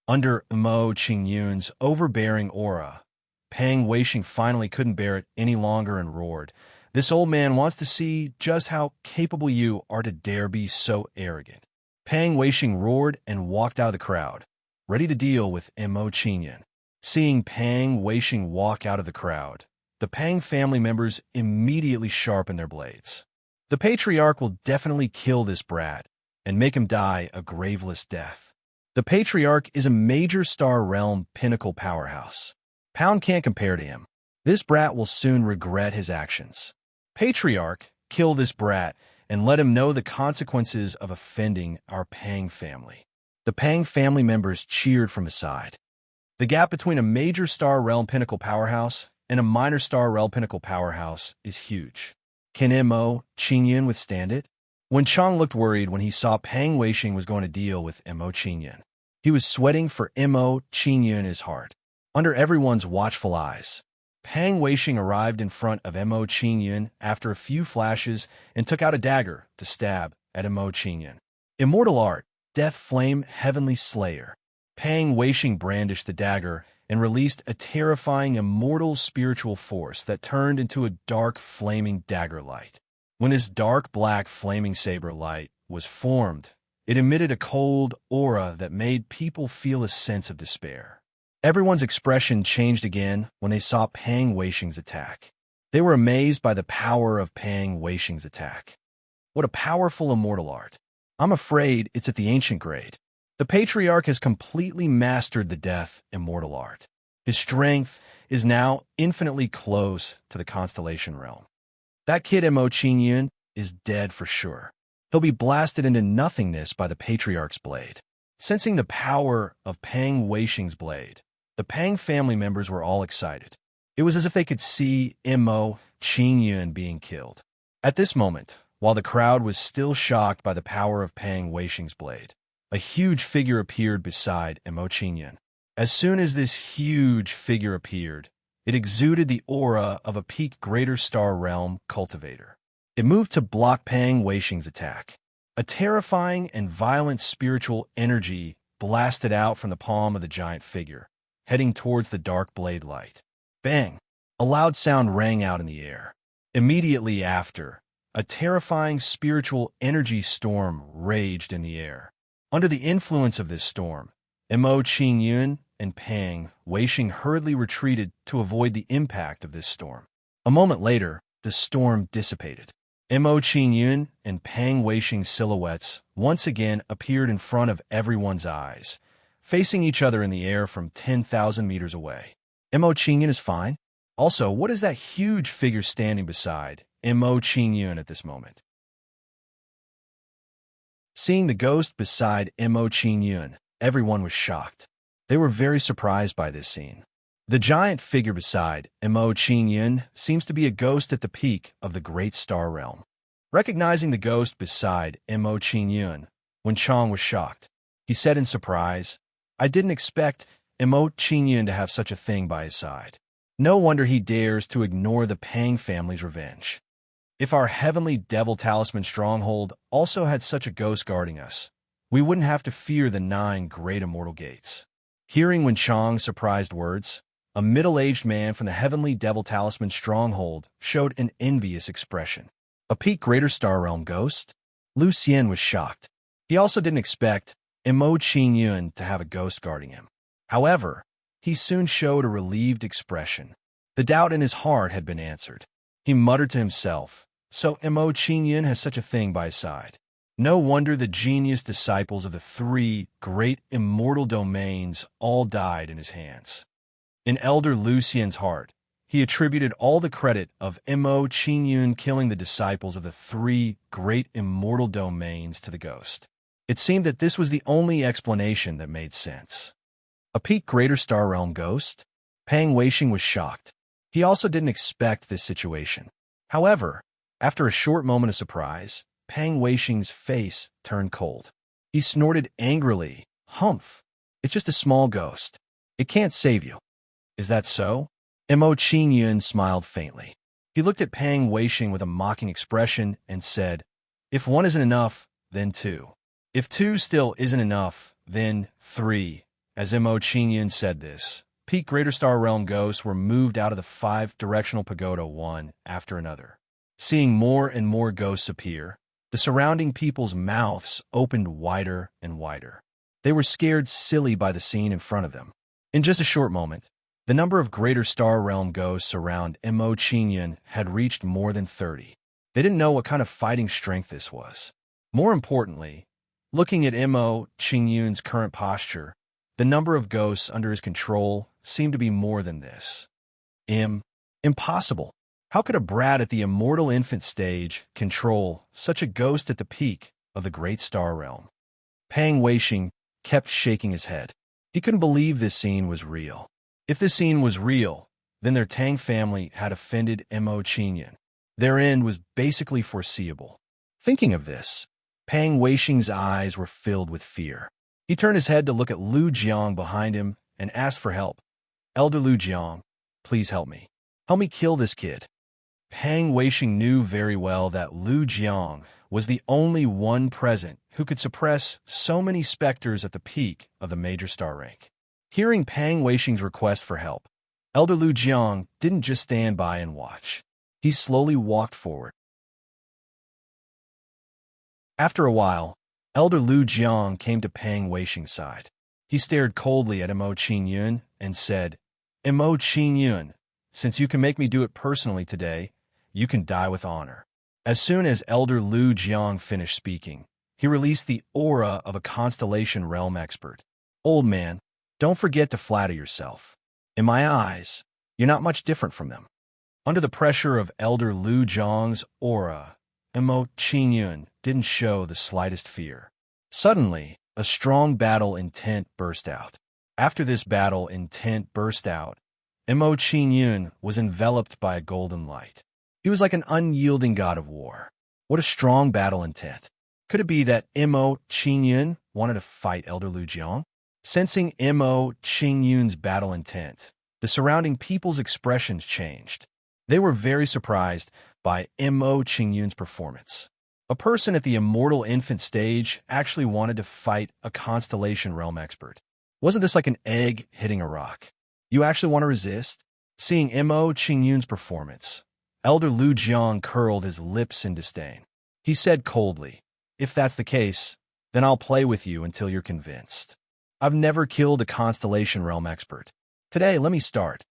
Under Mo Qingyun's overbearing aura, Pang Wei-shing finally couldn't bear it any longer and roared, "This old man wants to see just how capable you are to dare be so arrogant." Pang Wei-shing roared and walked out of the crowd, ready to deal with Mo Qingyun. Seeing Pang Wei-shing walk out of the crowd, the Pang family members immediately sharpened their blades. The patriarch will definitely kill this brat and make him die a graveless death. The patriarch is a major star realm pinnacle powerhouse. Pound can't compare to him. This brat will soon regret his actions. Patriarch, kill this brat and let him know the consequences of offending our Pang family. The Pang family members cheered from his side. The gap between a major star realm pinnacle powerhouse and a minor star realm pinnacle powerhouse is huge. Can Mo Qingyun withstand it? When Chang looked worried when he saw Pang Wei-shing was going to deal with Mo Qingyun. He was sweating for Mo Qingyun in his heart. Under everyone's watchful eyes, Pang Wei-shing arrived in front of Mo Qingyun after a few flashes and took out a dagger to stab at Mo Qingyun. Immortal art, death flame, heavenly slayer. Pang Wei-shing brandished the dagger and released a terrifying immortal spiritual force that turned into a dark flaming dagger light. When this dark black flaming saber light was formed, it emitted a cold aura that made people feel a sense of despair. Everyone's expression changed again when they saw Pang Wei-shing's attack. They were amazed by the power of Pang Wei-shing's attack. What a powerful immortal art. I'm afraid it's at the ancient grade. The patriarch has completely mastered the death immortal art. His strength is now infinitely close to the constellation realm. That kid Mo Qingyun is dead for sure. He'll be blasted into nothingness by the patriarch's blade. Sensing the power of Pang Wei-shing's blade, the Pang family members were all excited. It was as if they could see Mo Qingyun being killed. At this moment, while the crowd was still shocked by the power of Pang Wei-shing's blade, a huge figure appeared beside Mo Qingyun. As soon as this huge figure appeared, it exuded the aura of a peak greater star realm cultivator. It moved to block Pang Wei-shing's attack. A terrifying and violent spiritual energy blasted out from the palm of the giant figure, heading towards the dark blade light. Bang! A loud sound rang out in the air. Immediately after, a terrifying spiritual energy storm raged in the air. Under the influence of this storm, Mo Qingyun and Pang Wei-shing hurriedly retreated to avoid the impact of this storm. A moment later, the storm dissipated. Mo Qingyun and Pang Wei-shing's silhouettes once again appeared in front of everyone's eyes, facing each other in the air from 10,000 meters away. Mo Qingyun is fine. Also, what is that huge figure standing beside Mo Qingyun at this moment? Seeing the ghost beside Mo Qingyun, everyone was shocked. They were very surprised by this scene. The giant figure beside Mo Qingyun seems to be a ghost at the peak of the great star realm. Recognizing the ghost beside Mo Qingyun, when Chang was shocked, he said in surprise, "I didn't expect Mo Qingyun to have such a thing by his side. No wonder he dares to ignore the Pang family's revenge. If our heavenly devil talisman stronghold also had such a ghost guarding us, we wouldn't have to fear the 9 great immortal gates." Hearing Wen Chang's surprised words, a middle-aged man from the heavenly devil talisman stronghold showed an envious expression. A peak greater star realm ghost? Lu Xian was shocked. He also didn't expect Mo Qingyun to have a ghost guarding him. However, he soon showed a relieved expression. The doubt in his heart had been answered. He muttered to himself, "So Mo Qingyun has such a thing by his side. No wonder the genius disciples of the 3 great immortal domains all died in his hands." In Elder Lu Xian's heart, he attributed all the credit of Mo Qingyun killing the disciples of the 3 great immortal domains to the ghost. It seemed that this was the only explanation that made sense. A peak Greater Star Realm ghost? Pang Weiqing was shocked. He also didn't expect this situation. However, after a short moment of surprise, Pang Weiqing's face turned cold. He snorted angrily. Humph! It's just a small ghost. It can't save you. Is that so? Mo Qingyun smiled faintly. He looked at Pang Weiqing with a mocking expression and said, "If one isn't enough, then two. If two still isn't enough, then three." As Mo Qingyun said this, peak Greater Star Realm ghosts were moved out of the five-directional pagoda one after another. Seeing more and more ghosts appear, the surrounding people's mouths opened wider and wider. They were scared silly by the scene in front of them. In just a short moment, the number of Greater Star Realm ghosts around Mo Qingyun had reached more than 30. They didn't know what kind of fighting strength this was. More importantly, looking at Mo Qingyun's current posture, the number of ghosts under his control seemed to be more than this. Impossible. How could a brat at the immortal infant stage control such a ghost at the peak of the Great Star Realm? Pang Weiqing kept shaking his head. He couldn't believe this scene was real. If this scene was real, then their Tang family had offended Mo Qingyun. Their end was basically foreseeable. Thinking of this, Pang Weiqing's eyes were filled with fear. He turned his head to look at Lu Jiang behind him and asked for help. "Elder Lu Jiang, please help me. Help me kill this kid." Pang Weiqing knew very well that Lu Jiang was the only one present who could suppress so many specters at the peak of the major star rank. Hearing Pang Weiqing's request for help, Elder Lu Jiang didn't just stand by and watch. He slowly walked forward. After a while, Elder Lu Jiang came to Pang Weiqing's side. He stared coldly at Mo Qingyun and said, "Mo Qingyun, since you can make me do it personally today, you can die with honor." As soon as Elder Lu Jiang finished speaking, he released the aura of a Constellation Realm expert. "Old man, don't forget to flatter yourself. In my eyes, you're not much different from them." Under the pressure of Elder Lu Jiang's aura, Mo Qingyun didn't show the slightest fear. Suddenly, a strong battle intent burst out. After this battle intent burst out, Mo Qingyun was enveloped by a golden light. He was like an unyielding god of war. What a strong battle intent. Could it be that Mo Qingyun wanted to fight Elder Lu Jiang? Sensing Mo Qingyun's battle intent, the surrounding people's expressions changed. They were very surprised by Mo Qingyun's performance. A person at the immortal infant stage actually wanted to fight a Constellation Realm expert. Wasn't this like an egg hitting a rock? You actually want to resist? Seeing Mo Qingyun's performance, Elder Lu Jiang curled his lips in disdain. He said coldly, "If that's the case, then I'll play with you until you're convinced. I've never killed a Constellation Realm expert. Today, let me start."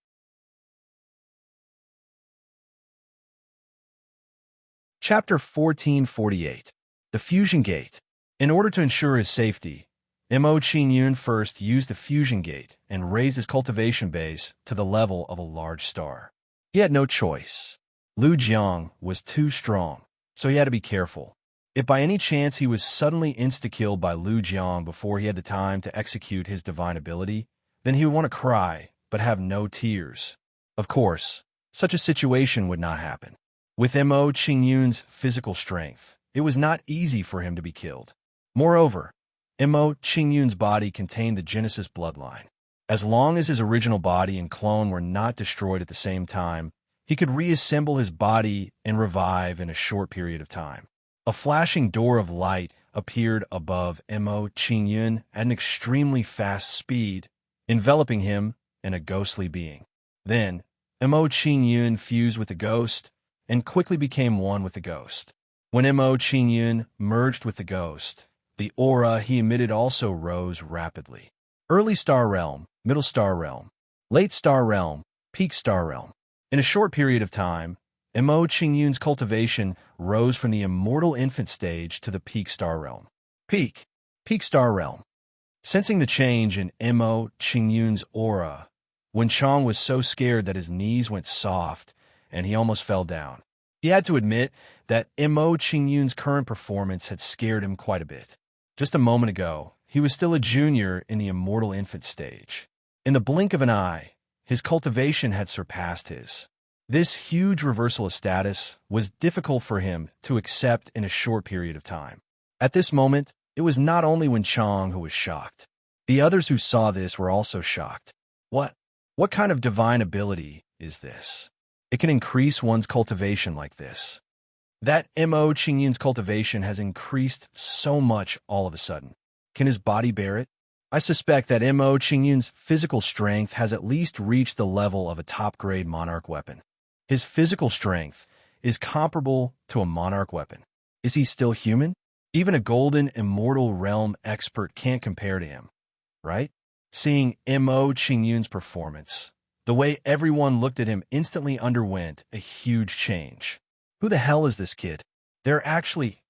Chapter 1448. The Fusion Gate. In order to ensure his safety, Mo Qingyun first used the Fusion Gate and raised his cultivation base to the level of a large star. He had no choice. Lu Jiang was too strong, so he had to be careful. If by any chance he was suddenly insta-killed by Lu Jiang before he had the time to execute his divine ability, then he would want to cry, but have no tears. Of course, such a situation would not happen. With Mo Qingyun's physical strength, it was not easy for him to be killed. Moreover, Mo Qingyun's body contained the Genesis bloodline. As long as his original body and clone were not destroyed at the same time, he could reassemble his body and revive in a short period of time. A flashing door of light appeared above Mo Qingyun at an extremely fast speed, enveloping him in a ghostly being. Then, Mo Qingyun fused with the ghost and quickly became one with the ghost. When Mo Qingyun merged with the ghost, the aura he emitted also rose rapidly. Early Star Realm, Middle Star Realm, Late Star Realm, Peak Star Realm. In a short period of time, Mo Qingyun's cultivation rose from the immortal infant stage to the Peak Star Realm. Peak Star Realm. Sensing the change in Mo Qingyun's aura, Wen Chong was so scared that his knees went soft and he almost fell down. He had to admit that Mo Qingyun's current performance had scared him quite a bit. Just a moment ago, he was still a junior in the immortal infant stage. In the blink of an eye, his cultivation had surpassed his. This huge reversal of status was difficult for him to accept in a short period of time. At this moment, it was not only Wen Chong who was shocked. The others who saw this were also shocked. What kind of divine ability is this? It can increase one's cultivation like this. That Mo Qingyun's cultivation has increased so much all of a sudden. Can his body bear it? I suspect that Mo Qingyun's physical strength has at least reached the level of a top-grade monarch weapon. His physical strength is comparable to a monarch weapon. Is he still human? Even a golden immortal realm expert can't compare to him, right? Seeing Mo Qingyun's performance, the way everyone looked at him instantly underwent a huge change. Who the hell is this kid? There are actually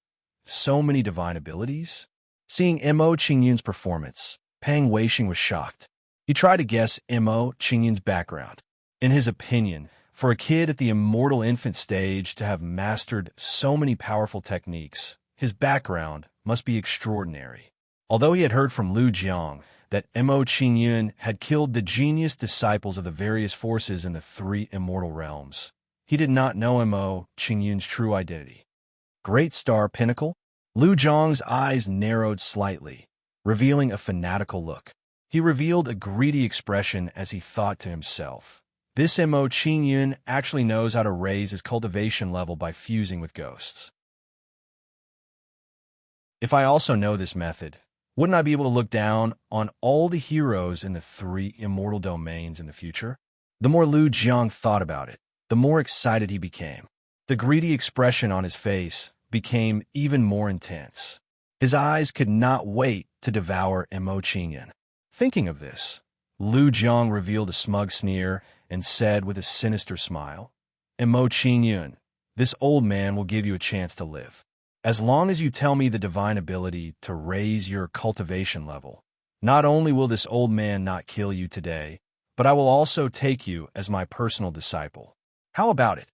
so many divine abilities. Seeing Mo Qingyun's performance, Pang Weiqing was shocked. He tried to guess Mo Qingyun's background. In his opinion, for a kid at the immortal infant stage to have mastered so many powerful techniques, his background must be extraordinary. Although he had heard from Lu Jiang that Mo Qingyun had killed the genius disciples of the various forces in the three immortal realms, he did not know Mo Qingyun's true identity. Great Star Pinnacle? Lu Jiang's eyes narrowed slightly, revealing a fanatical look. He revealed a greedy expression as he thought to himself. This Mo Qingyun actually knows how to raise his cultivation level by fusing with ghosts. If I also know this method, wouldn't I be able to look down on all the heroes in the three immortal domains in the future? The more Lu Jiang thought about it, the more excited he became. The greedy expression on his face became even more intense. His eyes could not wait to devour Mo Qingyun. Thinking of this, Lu Jiang revealed a smug sneer and said with a sinister smile, Mo Qingyun, this old man will give you a chance to live. As long as you tell me the divine ability to raise your cultivation level, not only will this old man not kill you today, but I will also take you as my personal disciple. How about it?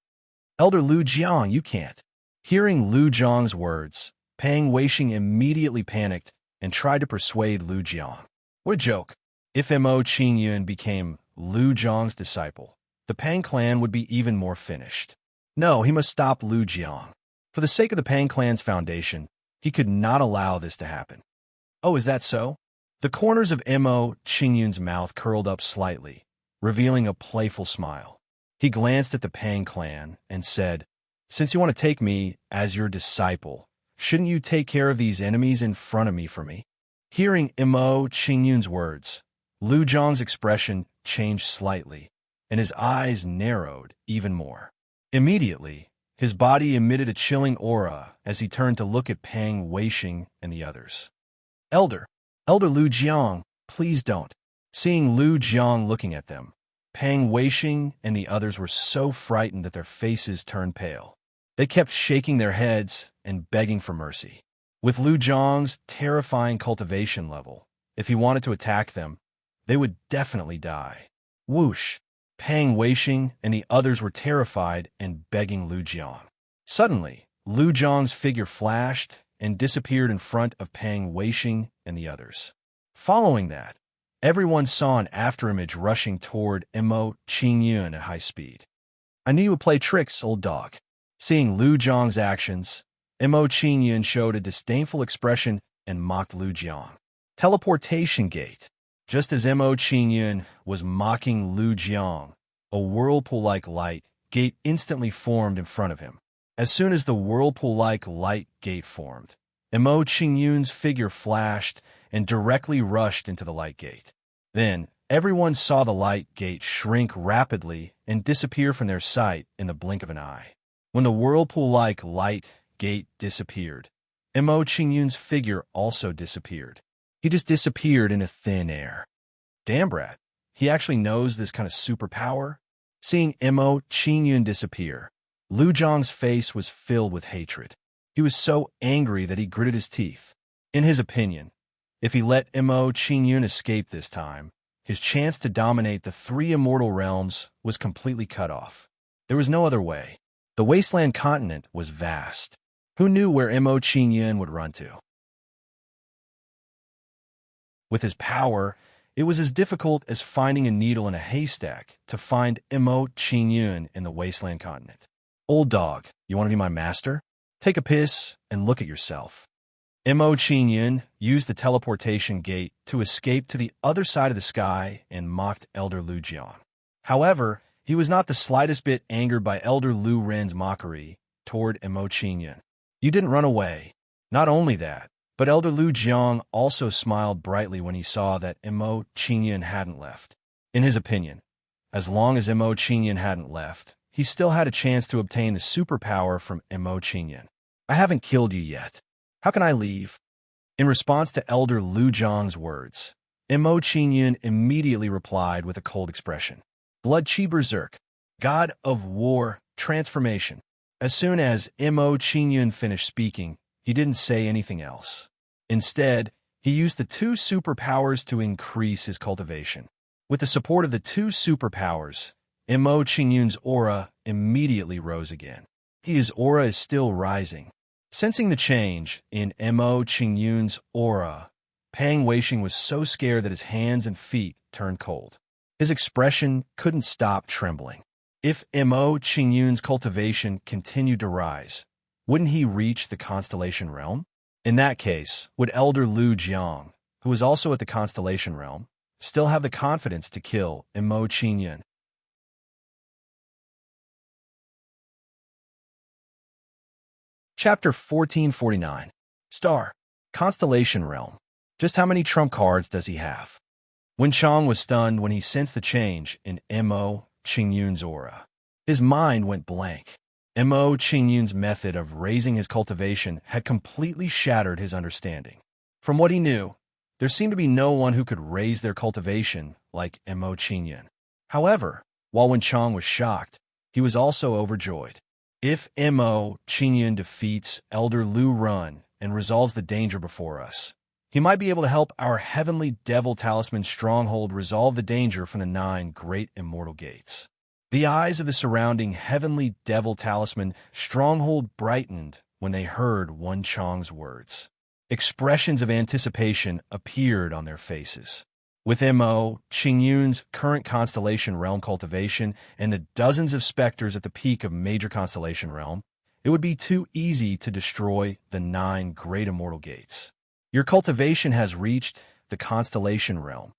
Elder Lu Jiang, you can't. Hearing Lu Jiang's words, Pang Weiqing immediately panicked and tried to persuade Lu Jiang. What a joke. If Mo Qingyun became Lu Jiang's disciple, the Pang clan would be even more finished. No, he must stop Lu Jiang. For the sake of the Pang clan's foundation, he could not allow this to happen. Oh, is that so? The corners of Mo Qingyun's mouth curled up slightly, revealing a playful smile. He glanced at the Pang clan and said, Since you want to take me as your disciple, shouldn't you take care of these enemies in front of me for me? Hearing Mo Qingyun's words, Lu Jiang's expression changed slightly, and his eyes narrowed even more. Immediately, his body emitted a chilling aura as he turned to look at Pang Weiqing and the others. Elder Lu Jiang, please don't. Seeing Lu Jiang looking at them, Pang Weiqing and the others were so frightened that their faces turned pale. They kept shaking their heads and begging for mercy. With Lu Jiang's terrifying cultivation level, if he wanted to attack them, they would definitely die. Whoosh! Pang Weiqing and the others were terrified and begging Lu Jiang. Suddenly, Lu Jiang's figure flashed and disappeared in front of Pang Weiqing and the others. Following that, everyone saw an afterimage rushing toward Mo Qingyun at high speed. I knew you would play tricks, old dog. Seeing Lu Jiang's actions, Mo Qingyun showed a disdainful expression and mocked Lu Jiang. Teleportation gate. Just as Mo Qingyun was mocking Lu Jiang, a whirlpool-like light gate instantly formed in front of him. As soon as the whirlpool-like light gate formed, Mo Qingyun's figure flashed and directly rushed into the light gate. Then, everyone saw the light gate shrink rapidly and disappear from their sight in the blink of an eye. When the whirlpool-like light gate disappeared, Mo Qingyun's figure also disappeared. He just disappeared into thin air. Damn, Brad, he actually knows this kind of superpower? Seeing Mo Qingyun disappear, Lu Jiang's face was filled with hatred. He was so angry that he gritted his teeth. In his opinion, if he let Mo Qingyun escape this time, his chance to dominate the three immortal realms was completely cut off. There was no other way. The wasteland continent was vast. Who knew where Mo Qingyun would run to? With his power, it was as difficult as finding a needle in a haystack to find Mo Qingyun in the wasteland continent. Old dog, you want to be my master? Take a piss and look at yourself. Mo Qingyun used the teleportation gate to escape to the other side of the sky and mocked Elder Lu Jiang. However, he was not the slightest bit angered by Elder Lu Ren's mockery toward Mo Qingyun. You didn't run away. Not only that, but Elder Lu Jiang also smiled brightly when he saw that Mo Qingyun hadn't left. In his opinion, as long as Mo Qingyun hadn't left, he still had a chance to obtain the superpower from Mo Qingyun. I haven't killed you yet. How can I leave? In response to Elder Lu Jiang's words, Mo Qingyun immediately replied with a cold expression. Blood Chi Berserk, God of War, Transformation. As soon as Mo Qingyun finished speaking, he didn't say anything else. Instead, he used the two superpowers to increase his cultivation. With the support of the two superpowers, Mo Qingyun's aura immediately rose again. His aura is still rising. Sensing the change in Mo Qingyun's aura, Pang Weiqing was so scared that his hands and feet turned cold. His expression couldn't stop trembling. If Mo Qingyun's cultivation continued to rise, wouldn't he reach the constellation realm? In that case, would Elder Lu Jiang, who was also at the constellation realm, still have the confidence to kill Mo Qingyun? Chapter 1449. Star. Constellation Realm. Just how many trump cards does he have? Wen Chang was stunned when he sensed the change in Mo Qingyun's aura. His mind went blank. Mo Qingyun's method of raising his cultivation had completely shattered his understanding. From what he knew, there seemed to be no one who could raise their cultivation like Mo Qingyun. However, while Wen Chang was shocked, he was also overjoyed. If Mo Qingyun defeats Elder Lu Run and resolves the danger before us, he might be able to help our Heavenly Devil Talisman stronghold resolve the danger from the 9 great immortal gates. The eyes of the surrounding Heavenly Devil Talisman stronghold brightened when they heard Wen Chang's words. Expressions of anticipation appeared on their faces. With Mo Qingyun's current constellation realm cultivation and the dozens of specters at the peak of major constellation realm, it would be too easy to destroy the 9 great immortal gates. Your cultivation has reached the constellation realm.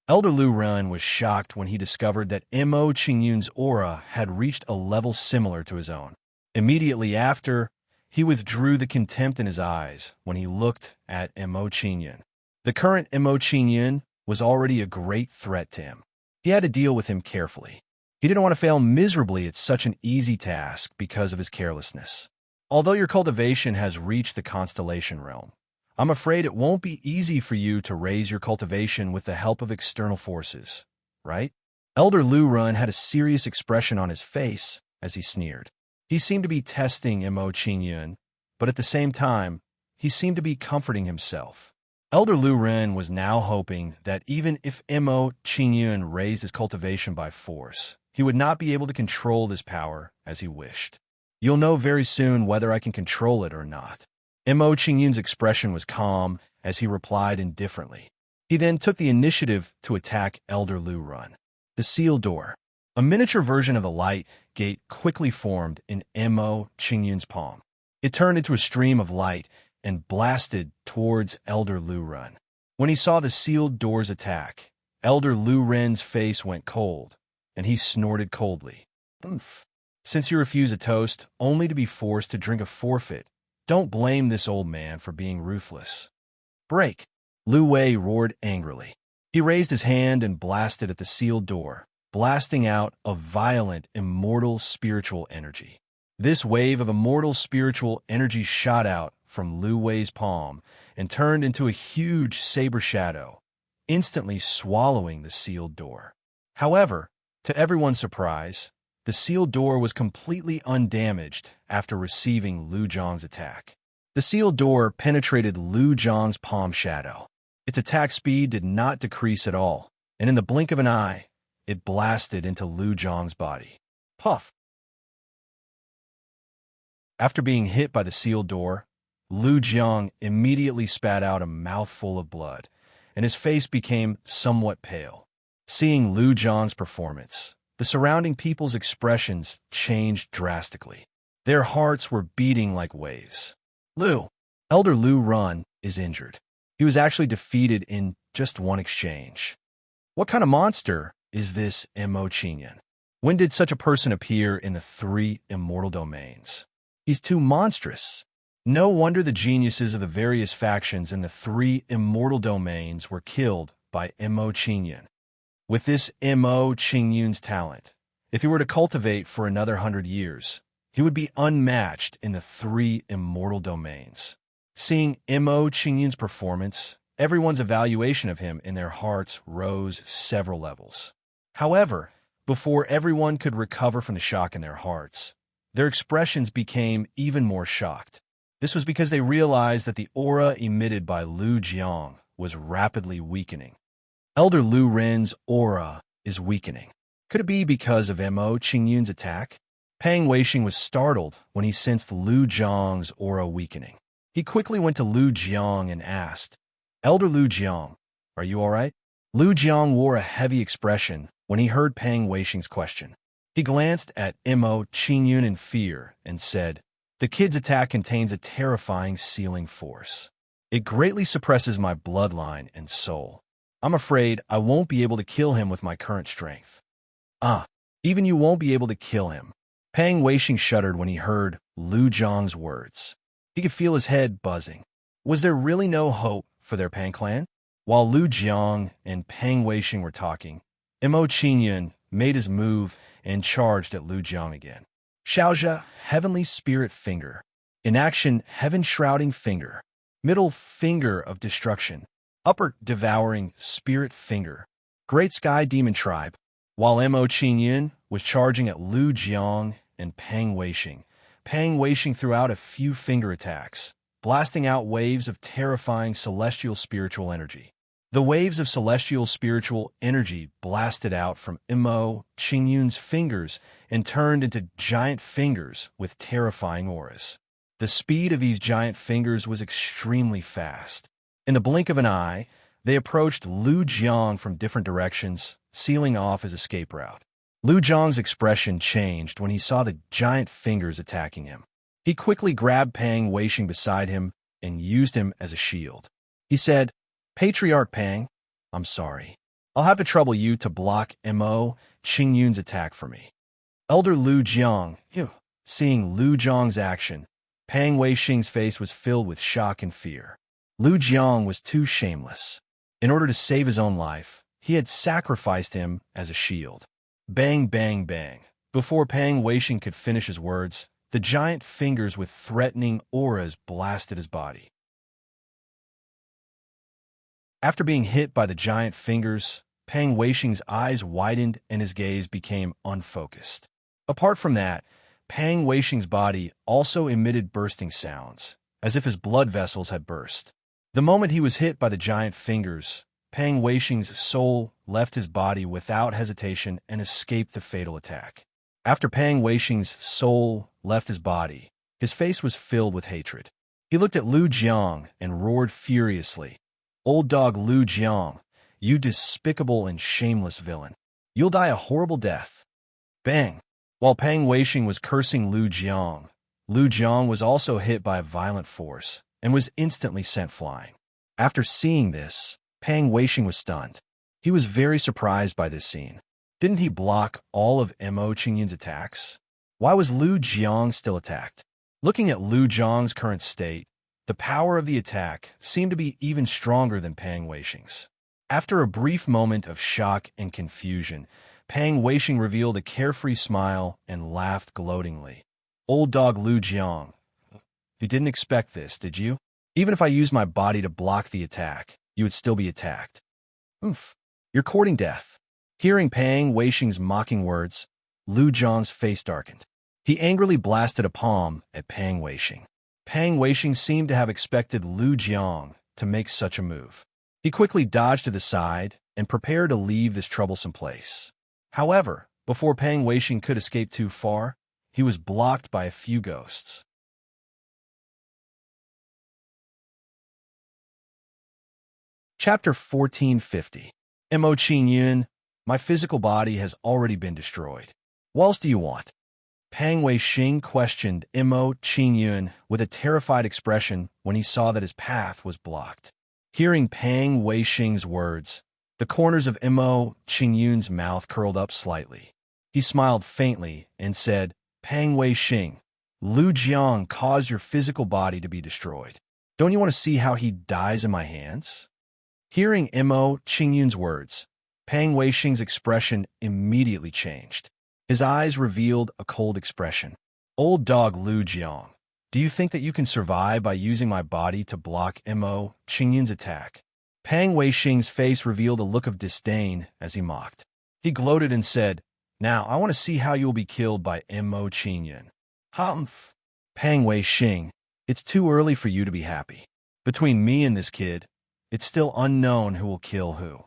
Elder Lu Run was shocked when he discovered that Mo Qingyun's aura had reached a level similar to his own. Immediately after, he withdrew the contempt in his eyes when he looked at Mo Qingyun. The current Mo Qingyun was already a great threat to him. He had to deal with him carefully. He didn't want to fail miserably at such an easy task because of his carelessness. Although your cultivation has reached the constellation realm, I'm afraid it won't be easy for you to raise your cultivation with the help of external forces, right? Elder Lu Run had a serious expression on his face as he sneered. He seemed to be testing Mo Qingyun, but at the same time, he seemed to be comforting himself. Elder Lu Ren was now hoping that even if Mo Qingyun raised his cultivation by force, he would not be able to control this power as he wished. You'll know very soon whether I can control it or not. Mo Qingyun's expression was calm as he replied indifferently. He then took the initiative to attack Elder Lu Run. The sealed door. A miniature version of the light gate quickly formed in Mo Qingyun's palm. It turned into a stream of light and blasted towards Elder Lu Run. When he saw the sealed door's attack, Elder Lu Ren's face went cold, and he snorted coldly. Oomph. Since you refuse a toast only to be forced to drink a forfeit, don't blame this old man for being ruthless. Break! Lu Wei roared angrily. He raised his hand and blasted at the sealed door, blasting out a violent, immortal spiritual energy. This wave of immortal spiritual energy shot out from Lu Wei's palm and turned into a huge saber shadow, instantly swallowing the sealed door. However, to everyone's surprise, the sealed door was completely undamaged after receiving Lu Zhang's attack. The sealed door penetrated Lu Zhang's palm shadow. Its attack speed did not decrease at all, and in the blink of an eye, it blasted into Lu Zhang's body. Puff! After being hit by the sealed door, Lu Jiang immediately spat out a mouthful of blood, and his face became somewhat pale. Seeing Lu Jiang's performance, the surrounding people's expressions changed drastically. Their hearts were beating like waves. Elder Lu Run is injured. He was actually defeated in just one exchange. What kind of monster is this Mo Qinyan? When did such a person appear in the three immortal domains? He's too monstrous. No wonder the geniuses of the various factions in the three immortal domains were killed by Mo Qinyan. With this Mo Qinyan's talent, if he were to cultivate for another 100 years, he would be unmatched in the three immortal domains. Seeing Mo Qinyan's performance, everyone's evaluation of him in their hearts rose several levels. However, before everyone could recover from the shock in their hearts, their expressions became even more shocked. This was because they realized that the aura emitted by Lu Jiang was rapidly weakening. Elder Lu Ren's aura is weakening. Could it be because of Mo Qinyan's attack? Pang Weixing was startled when he sensed Lu Jiang's aura weakening. He quickly went to Lu Jiang and asked, "Elder Lu Jiang, are you all right?" Lu Jiang wore a heavy expression when he heard Pang Weixing's question. He glanced at Mo Qinyan in fear and said, "The kid's attack contains a terrifying sealing force. It greatly suppresses my bloodline and soul. I'm afraid I won't be able to kill him with my current strength." Even you won't be able to kill him." Pang Weixing shuddered when he heard Lu Jiang's words. He could feel his head buzzing. Was there really no hope for their Pang clan? While Lu Jiang and Pang Weixing were talking, Mo Qinyan made his move and charged at Lu Jiang again. Xiaozhe, Heavenly Spirit Finger. In action, Heaven Shrouding Finger. Middle Finger of Destruction. Upper Devouring Spirit Finger. Great Sky Demon Tribe. While Mo Qinyan was charging at Lu Jiang and Pang Weixing threw out a few finger attacks, blasting out waves of terrifying celestial spiritual energy. The waves of celestial spiritual energy blasted out from Mo Qinyan's fingers and turned into giant fingers with terrifying auras. The speed of these giant fingers was extremely fast. In the blink of an eye, they approached Lu Jiang from different directions, sealing off his escape route. Lu Jiang's expression changed when he saw the giant fingers attacking him. He quickly grabbed Pang Weixing beside him and used him as a shield. He said, "Patriarch Pang, I'm sorry. I'll have to trouble you to block Mo Qinyan's attack for me." Elder Lu Jiang, seeing Lu Jiang's action, Pang Weixing's face was filled with shock and fear. Lu Jiang was too shameless. In order to save his own life, he had sacrificed him as a shield. Bang, bang, bang. Before Pang Weixing could finish his words, the giant fingers with threatening auras blasted his body. After being hit by the giant fingers, Pang Weixing's eyes widened and his gaze became unfocused. Apart from that, Pang Weixing's body also emitted bursting sounds, as if his blood vessels had burst. The moment he was hit by the giant fingers, Pang Weixing's soul left his body without hesitation and escaped the fatal attack. After Pang Weixing's soul left his body, his face was filled with hatred. He looked at Lu Jiang and roared furiously, "Old dog Lu Jiang, you despicable and shameless villain. You'll die a horrible death." Bang! While Pang Weixing was cursing Lu Jiang was also hit by a violent force and was instantly sent flying. After seeing this, Pang Weixing was stunned. He was very surprised by this scene. Didn't he block all of Mo Qinyan's attacks? Why was Lu Jiang still attacked? Looking at Lu Jiang's current state, the power of the attack seemed to be even stronger than Pang Weixing's. After a brief moment of shock and confusion, Pang Weixing revealed a carefree smile and laughed gloatingly. "Old dog Lu Jiang, you didn't expect this, did you? Even if I used my body to block the attack, you would still be attacked. You're courting death." Hearing Pang Weixing's mocking words, Lu Jiang's face darkened. He angrily blasted a palm at Pang Weixing. Pang Weixing seemed to have expected Lu Jiang to make such a move. He quickly dodged to the side and prepared to leave this troublesome place. However, before Pang Weixing could escape too far, he was blocked by a few ghosts. Chapter 1450. Mo Qing Yun, my physical body has already been destroyed. What else do you want? Pang Wei Xing questioned Mo Qing Yun with a terrified expression when he saw that his path was blocked. Hearing Pang Wei Xing's words, the corners of Mo Qing Yun's mouth curled up slightly. He smiled faintly and said, Pang Wei Xing, Lu Jiang caused your physical body to be destroyed. Don't you want to see how he dies in my hands? Hearing Mo Qing Yun's words, Pang Wei Xing's expression immediately changed. His eyes revealed a cold expression. Old dog Lu Jiang, do you think that you can survive by using my body to block Mo Qing Yun's attack? Pang Wei Xing's face revealed a look of disdain as he mocked. He gloated and said, Now I want to see how you will be killed by Mo Qing Yun. Humph! Pang Wei Xing, it's too early for you to be happy. Between me and this kid, it's still unknown who will kill who.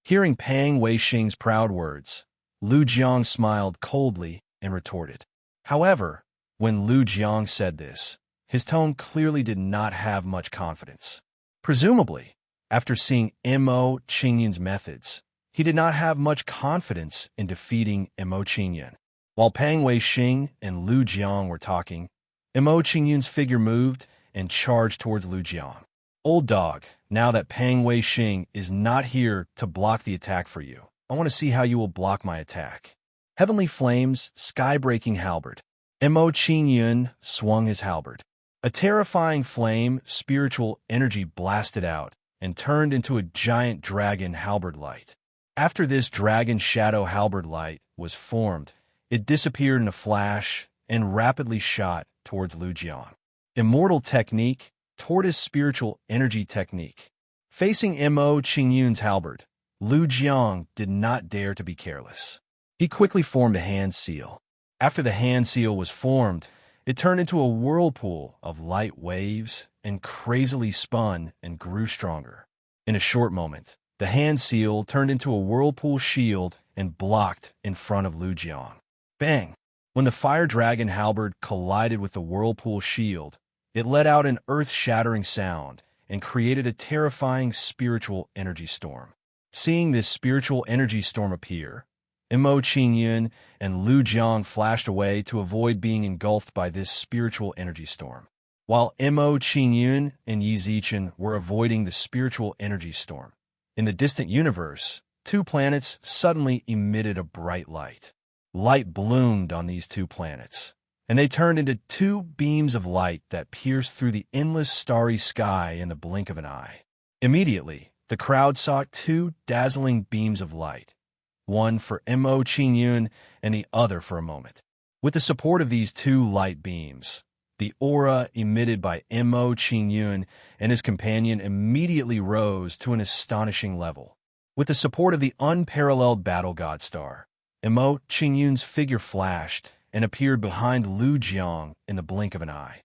Hearing Pang Wei Xing's proud words, Lu Jiang smiled coldly and retorted. However, when Lu Jiang said this, his tone clearly did not have much confidence. Presumably, after seeing Mo Qing Yun's methods, he did not have much confidence in defeating Mo Qing Yun. While Pang Wei Xing and Lu Jiang were talking, Mo Qing Yun's figure moved and charged towards Lu Jiang. Old dog, now that Pang Wei Xing is not here to block the attack for you, I want to see how you will block my attack. Heavenly Flames, Sky-Breaking Halberd. Mo Qing Yun swung his halberd. A terrifying flame, spiritual energy blasted out and turned into a giant dragon halberd light. After this dragon shadow halberd light was formed, it disappeared in a flash and rapidly shot towards Lu Jiang. Immortal Technique, Tortoise Spiritual Energy Technique. Facing Mo Qing Yun's halberd, Lu Jiang did not dare to be careless. He quickly formed a hand seal. After the hand seal was formed, it turned into a whirlpool of light waves and crazily spun and grew stronger. In a short moment, the hand seal turned into a whirlpool shield and blocked in front of Lu Jiang. Bang! When the fire dragon halberd collided with the whirlpool shield, it let out an earth-shattering sound and created a terrifying spiritual energy storm. Seeing this spiritual energy storm appear, Mo Qing Yun and Lu Jiang flashed away to avoid being engulfed by this spiritual energy storm. While Mo Qing Yun and Yi Zichen were avoiding the spiritual energy storm, in the distant universe, two planets suddenly emitted a bright light. Light bloomed on these two planets, and they turned into two beams of light that pierced through the endless starry sky in the blink of an eye. Immediately, the crowd saw two dazzling beams of light, one for Mo Qing Yun and the other for a moment. With the support of these two light beams, the aura emitted by Mo Qing Yun and his companion immediately rose to an astonishing level. With the support of the unparalleled battle god star, Mo Qing Yun's figure flashed and appeared behind Lu Jiang in the blink of an eye.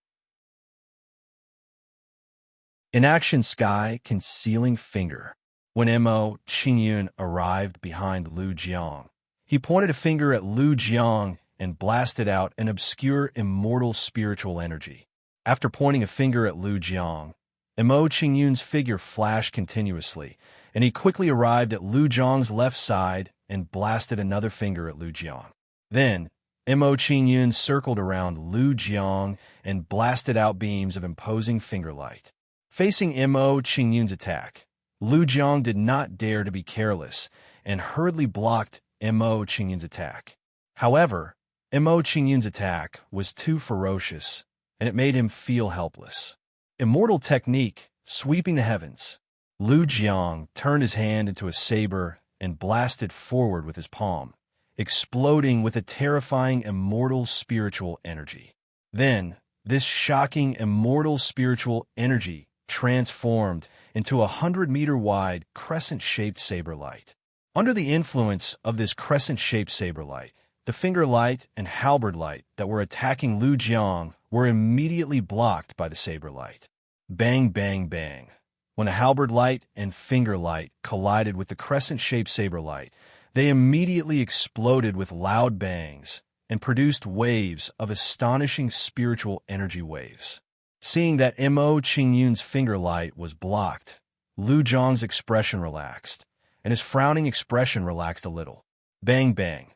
In action, Sky Concealing Finger. When Mo Qing Yun arrived behind Lu Jiang, he pointed a finger at Lu Jiang and blasted out an obscure immortal spiritual energy. After pointing a finger at Lu Jiang, Mo Qing Yun's figure flashed continuously, and he quickly arrived at Lu Jiang's left side and blasted another finger at Lu Jiang. Then, Mo Qing Yun circled around Lu Jiang and blasted out beams of imposing finger light. Facing Mo Qing Yun's attack, Lu Jiang did not dare to be careless and hurriedly blocked Mo Qing Yun's attack. However, Mo Qing Yun's attack was too ferocious, and it made him feel helpless. Immortal Technique, Sweeping the Heavens. Lu Jiang turned his hand into a saber and blasted forward with his palm, exploding with a terrifying immortal spiritual energy. Then, this shocking immortal spiritual energy transformed into a 100-meter-wide crescent-shaped saber light. Under the influence of this crescent-shaped saber light, the finger light and halberd light that were attacking Lu Jiang were immediately blocked by the saber light. Bang, bang, bang. When the halberd light and finger light collided with the crescent-shaped saber light, they immediately exploded with loud bangs and produced waves of astonishing spiritual energy waves. Seeing that Mo Qing Yun's finger light was blocked, Lu Jiang's expression relaxed, and his frowning expression relaxed a little. Bang bang.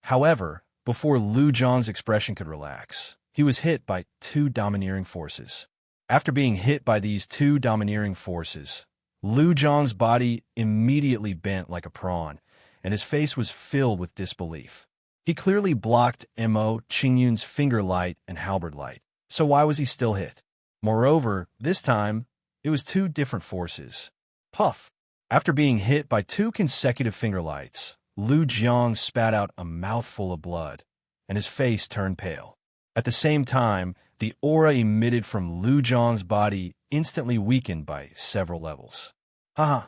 However, before Lu Jiang's expression could relax, he was hit by two domineering forces. After being hit by these two domineering forces, Lu Jiang's body immediately bent like a prawn, and his face was filled with disbelief. He clearly blocked Mo Qingyun's finger light and halberd light, so why was he still hit? Moreover, this time, it was two different forces. Puff! After being hit by two consecutive finger lights, Lu Jiang spat out a mouthful of blood, and his face turned pale. At the same time, the aura emitted from Lu Jiang's body instantly weakened by several levels. Haha!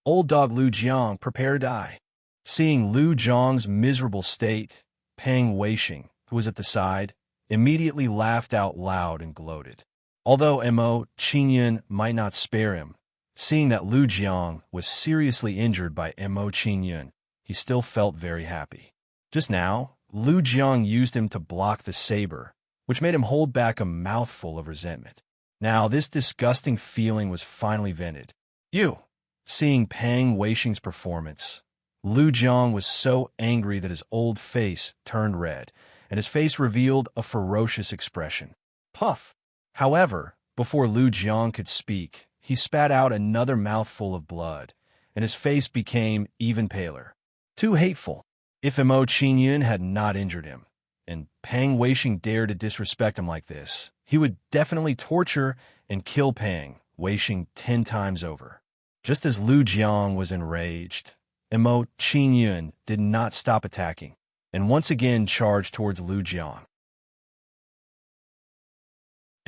Old dog Lu Jiang, prepare to die. Seeing Lu Jiang's miserable state, Peng Weisheng, who was at the side, immediately laughed out loud and gloated. Although Mo Qingyun might not spare him, seeing that Lu Jiang was seriously injured by Mo Qingyun, he still felt very happy. Just now, Lu Jiang used him to block the saber, which made him hold back a mouthful of resentment. Now this disgusting feeling was finally vented. Seeing Peng Weisheng's performance, Lu Jiang was so angry that his old face turned red, and his face revealed a ferocious expression. Puff! However, before Lu Jiang could speak, he spat out another mouthful of blood, and his face became even paler. Too hateful. If Mo Qingyun had not injured him, and Peng Weisheng dared to disrespect him like this, he would definitely torture and kill Peng Weisheng 10 times over. Just as Lu Jiang was enraged, Mo Qingyun did not stop attacking, and once again charged towards Lu Jiang.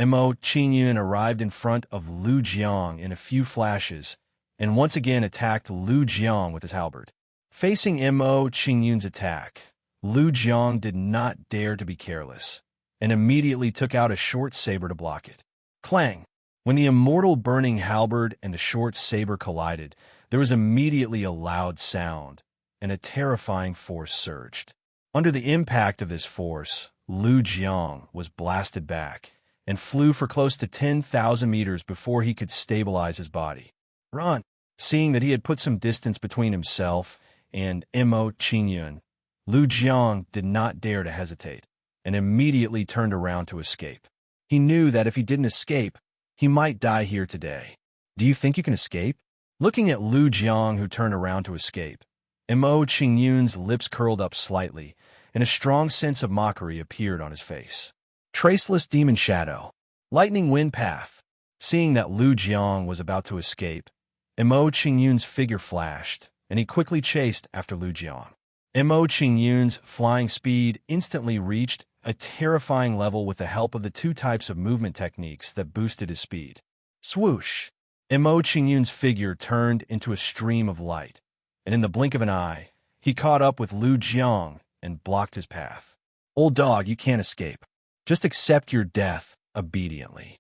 Mo Qingyun arrived in front of Lu Jiang in a few flashes, and once again attacked Lu Jiang with his halberd. Facing Mo Qingyun's attack, Lu Jiang did not dare to be careless, and immediately took out a short saber to block it. Clang! When the immortal burning halberd and the short saber collided, there was immediately a loud sound, and a terrifying force surged. Under the impact of this force, Lu Jiang was blasted back, and flew for close to 10,000 meters before he could stabilize his body. Run! Seeing that he had put some distance between himself and Mo Qingyun, Lu Jiang did not dare to hesitate, and immediately turned around to escape. He knew that if he didn't escape, he might die here today. Do you think you can escape? Looking at Lu Jiang, who turned around to escape, Mo Qingyun's lips curled up slightly, and a strong sense of mockery appeared on his face. Traceless demon shadow. Lightning wind path. Seeing that Lu Jiang was about to escape, Mo Qingyun's figure flashed, and he quickly chased after Lu Jiang. Mo Qingyun's flying speed instantly reached a terrifying level with the help of the two types of movement techniques that boosted his speed. Swoosh! Mo Qingyun's figure turned into a stream of light, and in the blink of an eye, he caught up with Lu Jiang and blocked his path. Old dog, you can't escape. Just accept your death obediently.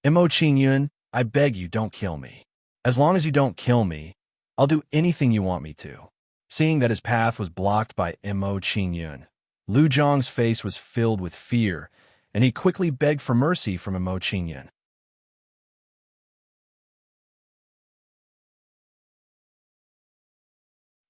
Mo Qingyun, I beg you, don't kill me. As long as you don't kill me, I'll do anything you want me to. Seeing that his path was blocked by Mo Qingyun, Lu Jiang's face was filled with fear, and he quickly begged for mercy from Mo Qingyun.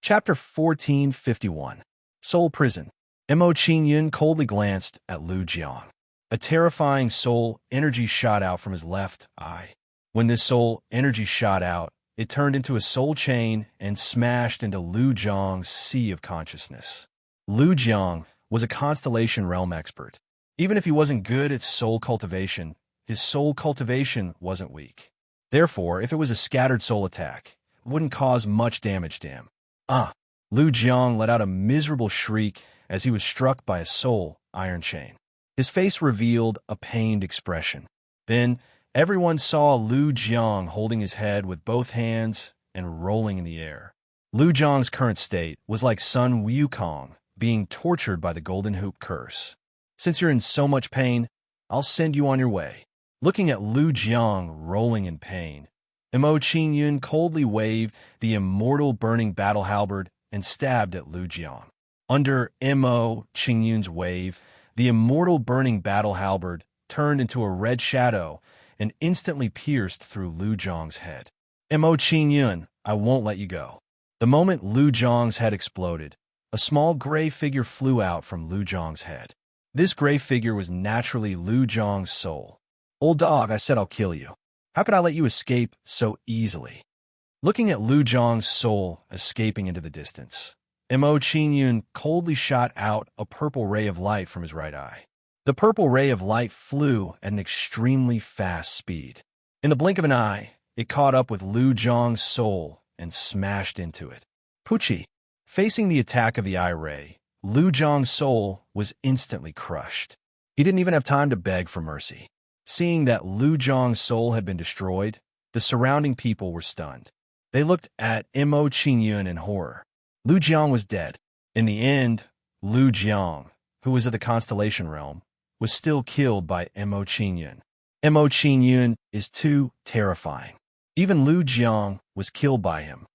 Chapter 1451. Soul Prison. Mo Qingyun coldly glanced at Lu Jiang. A terrifying soul energy shot out from his left eye. When this soul energy shot out, it turned into a soul chain and smashed into Lu Jiang's sea of consciousness. Lu Jiang was a constellation realm expert. Even if he wasn't good at soul cultivation, his soul cultivation wasn't weak. Therefore, if it was a scattered soul attack, it wouldn't cause much damage to him. Lu Jiang let out a miserable shriek as he was struck by a soul iron chain. His face revealed a pained expression. Then, everyone saw Lu Jiang holding his head with both hands and rolling in the air. Lu Jiang's current state was like Sun Wukong being tortured by the Golden Hoop curse. Since you're in so much pain, I'll send you on your way. Looking at Lu Jiang rolling in pain, Mo Qingyun coldly waved the immortal burning battle halberd and stabbed at Lu Jiang. Under Mo Qingyun's wave, the immortal burning battle halberd turned into a red shadow and instantly pierced through Lu Jiang's head. Mo Qin Yun, I won't let you go. The moment Lu Zhang's head exploded, a small gray figure flew out from Lu Zhang's head. This gray figure was naturally Lu Zhang's soul. Old dog, I said I'll kill you. How could I let you escape so easily? Looking at Lu Zhang's soul escaping into the distance, Mo Qin Yun coldly shot out a purple ray of light from his right eye. The purple ray of light flew at an extremely fast speed. In the blink of an eye, it caught up with Lu Zhang's soul and smashed into it. Pucci. Facing the attack of the eye ray, Lu Zhang's soul was instantly crushed. He didn't even have time to beg for mercy. Seeing that Lu Zhang's soul had been destroyed, the surrounding people were stunned. They looked at Mo Qin Yun in horror. Lu Jiang was dead. In the end, Lu Jiang, who was of the constellation realm, was still killed by Mo Qin Yun. Mo Qin Yun is too terrifying. Even Lu Jiang was killed by him.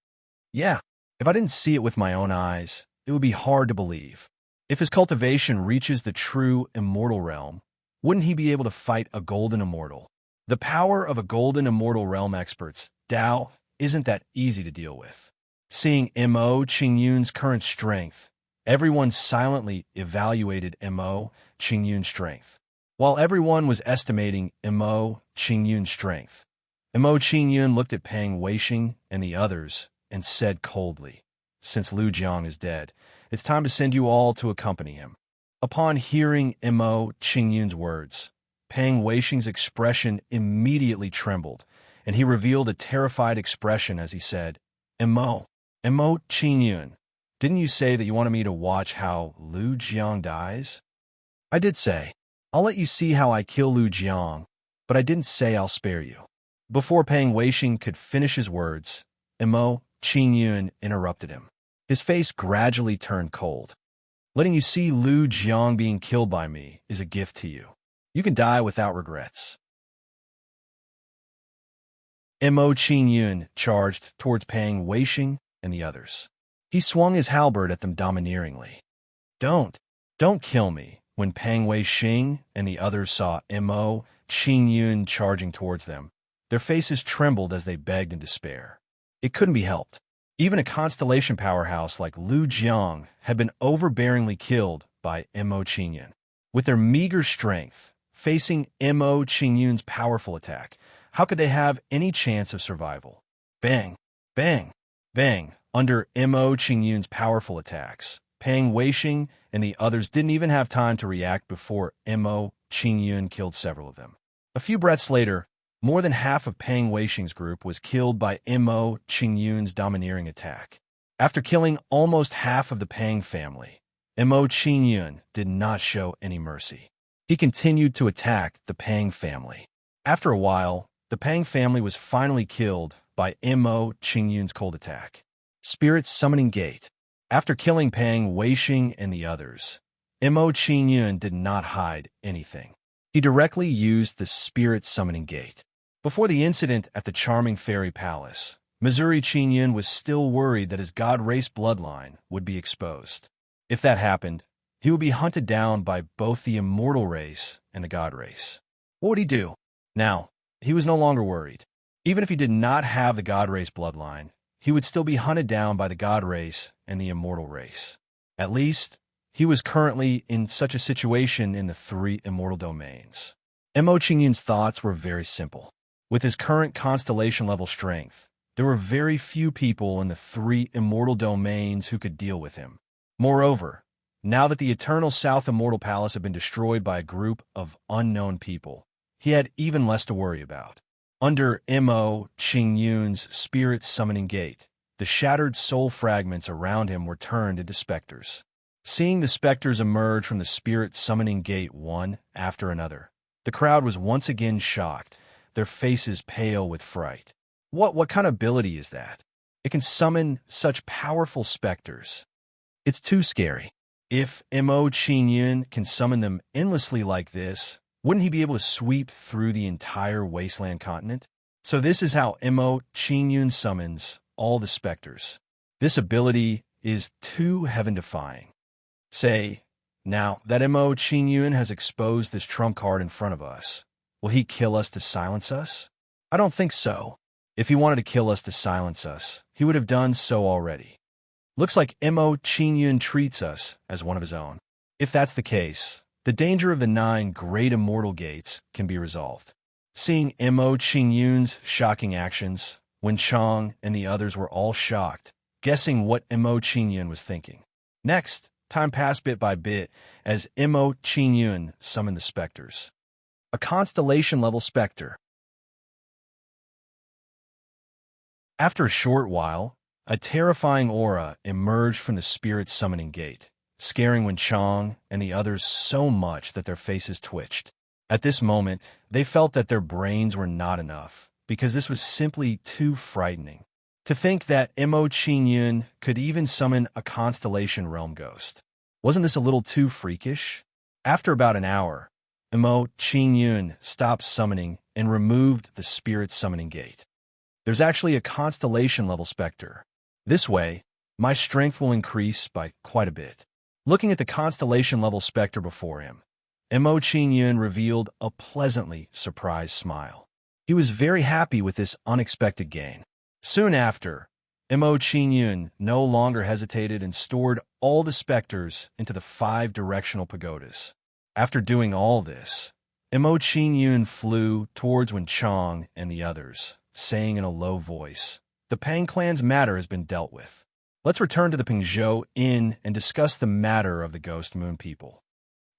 Yeah, if I didn't see it with my own eyes, it would be hard to believe. If his cultivation reaches the true immortal realm, wouldn't he be able to fight a golden immortal? The power of a golden immortal realm expert's Dao isn't that easy to deal with. Seeing Mo Qin Yun's current strength, everyone silently evaluated Mo Qin Yun's strength. While everyone was estimating Mo Qin Yun's strength, Mo Qin Yun looked at Pang Weisheng and the others and said coldly, "Since Lu Jiang is dead, it's time to send you all to accompany him." Upon hearing Mo Qin Yun's words, Pang Weisheng's expression immediately trembled, and he revealed a terrified expression as he said, Mo Qin Yun, didn't you say that you wanted me to watch how Lu Jiang dies? I did say, I'll let you see how I kill Lu Jiang, but I didn't say I'll spare you. Before Pang Weisheng could finish his words, Mo Qin Yun interrupted him. His face gradually turned cold. Letting you see Lu Jiang being killed by me is a gift to you. You can die without regrets. Mo Qin Yun charged towards Pang Weisheng and the others. He swung his halberd at them domineeringly. Don't kill me. When Pang Weisheng and the others saw Mo Qin Yun charging towards them, their faces trembled as they begged in despair. It couldn't be helped. Even a constellation powerhouse like Lu Jiang had been overbearingly killed by Mo Qin Yun. With their meager strength, facing Mo Qin Yun's powerful attack, how could they have any chance of survival? Bang, bang, bang. Under Mo Qin Yun's powerful attacks, Pang Weisheng and the others didn't even have time to react before Mo Qin Yun killed several of them. A few breaths later, more than half of Pang Weisheng's group was killed by Mo Qin Yun's domineering attack. After killing almost half of the Pang family, Mo Qin Yun did not show any mercy. He continued to attack the Pang family. After a while, the Pang family was finally killed by Mo Qin Yun's cold attack. Spirit Summoning Gate. After killing Pang Weisheng and the others, Mo Qin Yun did not hide anything. He directly used the Spirit Summoning Gate. Before the incident at the charming fairy palace, Missouri Qin Yun was still worried that his god race bloodline would be exposed. If that happened, he would be hunted down by both the immortal race and the god race. What would he do? Now, he was no longer worried. Even if he did not have the god race bloodline, he would still be hunted down by the god race and the immortal race. At least, he was currently in such a situation in the three immortal domains. Mo Qin Yun's thoughts were very simple. With his current constellation-level strength, there were very few people in the three immortal domains who could deal with him. Moreover, now that the Eternal South Immortal Palace had been destroyed by a group of unknown people, he had even less to worry about. Under Mo Qin Yun's Spirit Summoning Gate, the shattered soul fragments around him were turned into specters. Seeing the specters emerge from the Spirit Summoning Gate one after another, the crowd was once again shocked, their faces pale with fright. What kind of ability is that? It can summon such powerful specters. It's too scary. If Mo Qin Yun can summon them endlessly like this, wouldn't he be able to sweep through the entire wasteland continent? So this is how Mo Qin Yun summons all the specters. This ability is too heaven-defying. Say, now that Mo Qin Yun has exposed this trump card in front of us, will he kill us to silence us? I don't think so. If he wanted to kill us to silence us, he would have done so already. Looks like Mo Qingyun treats us as one of his own. If that's the case, the danger of the 9 great immortal gates can be resolved. Seeing Mo Qingyun's shocking actions, Wen Chang and the others were all shocked, guessing what Mo Qingyun was thinking. Next, time passed bit by bit as Mo Qingyun summoned the specters. A constellation-level specter. After a short while, a terrifying aura emerged from the spirit's summoning gate, scaring Wen Chang and the others so much that their faces twitched. At this moment, they felt that their brains were not enough, because this was simply too frightening. To think that Mo Qingyun could even summon a constellation realm ghost. Wasn't this a little too freakish? After about an hour, Mo Qingyun stopped summoning and removed the spirit's summoning gate. There's actually a constellation-level specter. This way, my strength will increase by quite a bit. Looking at the constellation-level specter before him, Mo Qingyun revealed a pleasantly surprised smile. He was very happy with this unexpected gain. Soon after, Mo Qingyun no longer hesitated and stored all the specters into the 5 directional pagodas. After doing all this, Mo Qingyun flew towards Wen Chang and the others, saying in a low voice, "The Pang clan's matter has been dealt with. Let's return to the Pingzhou Inn and discuss the matter of the Ghost Moon people."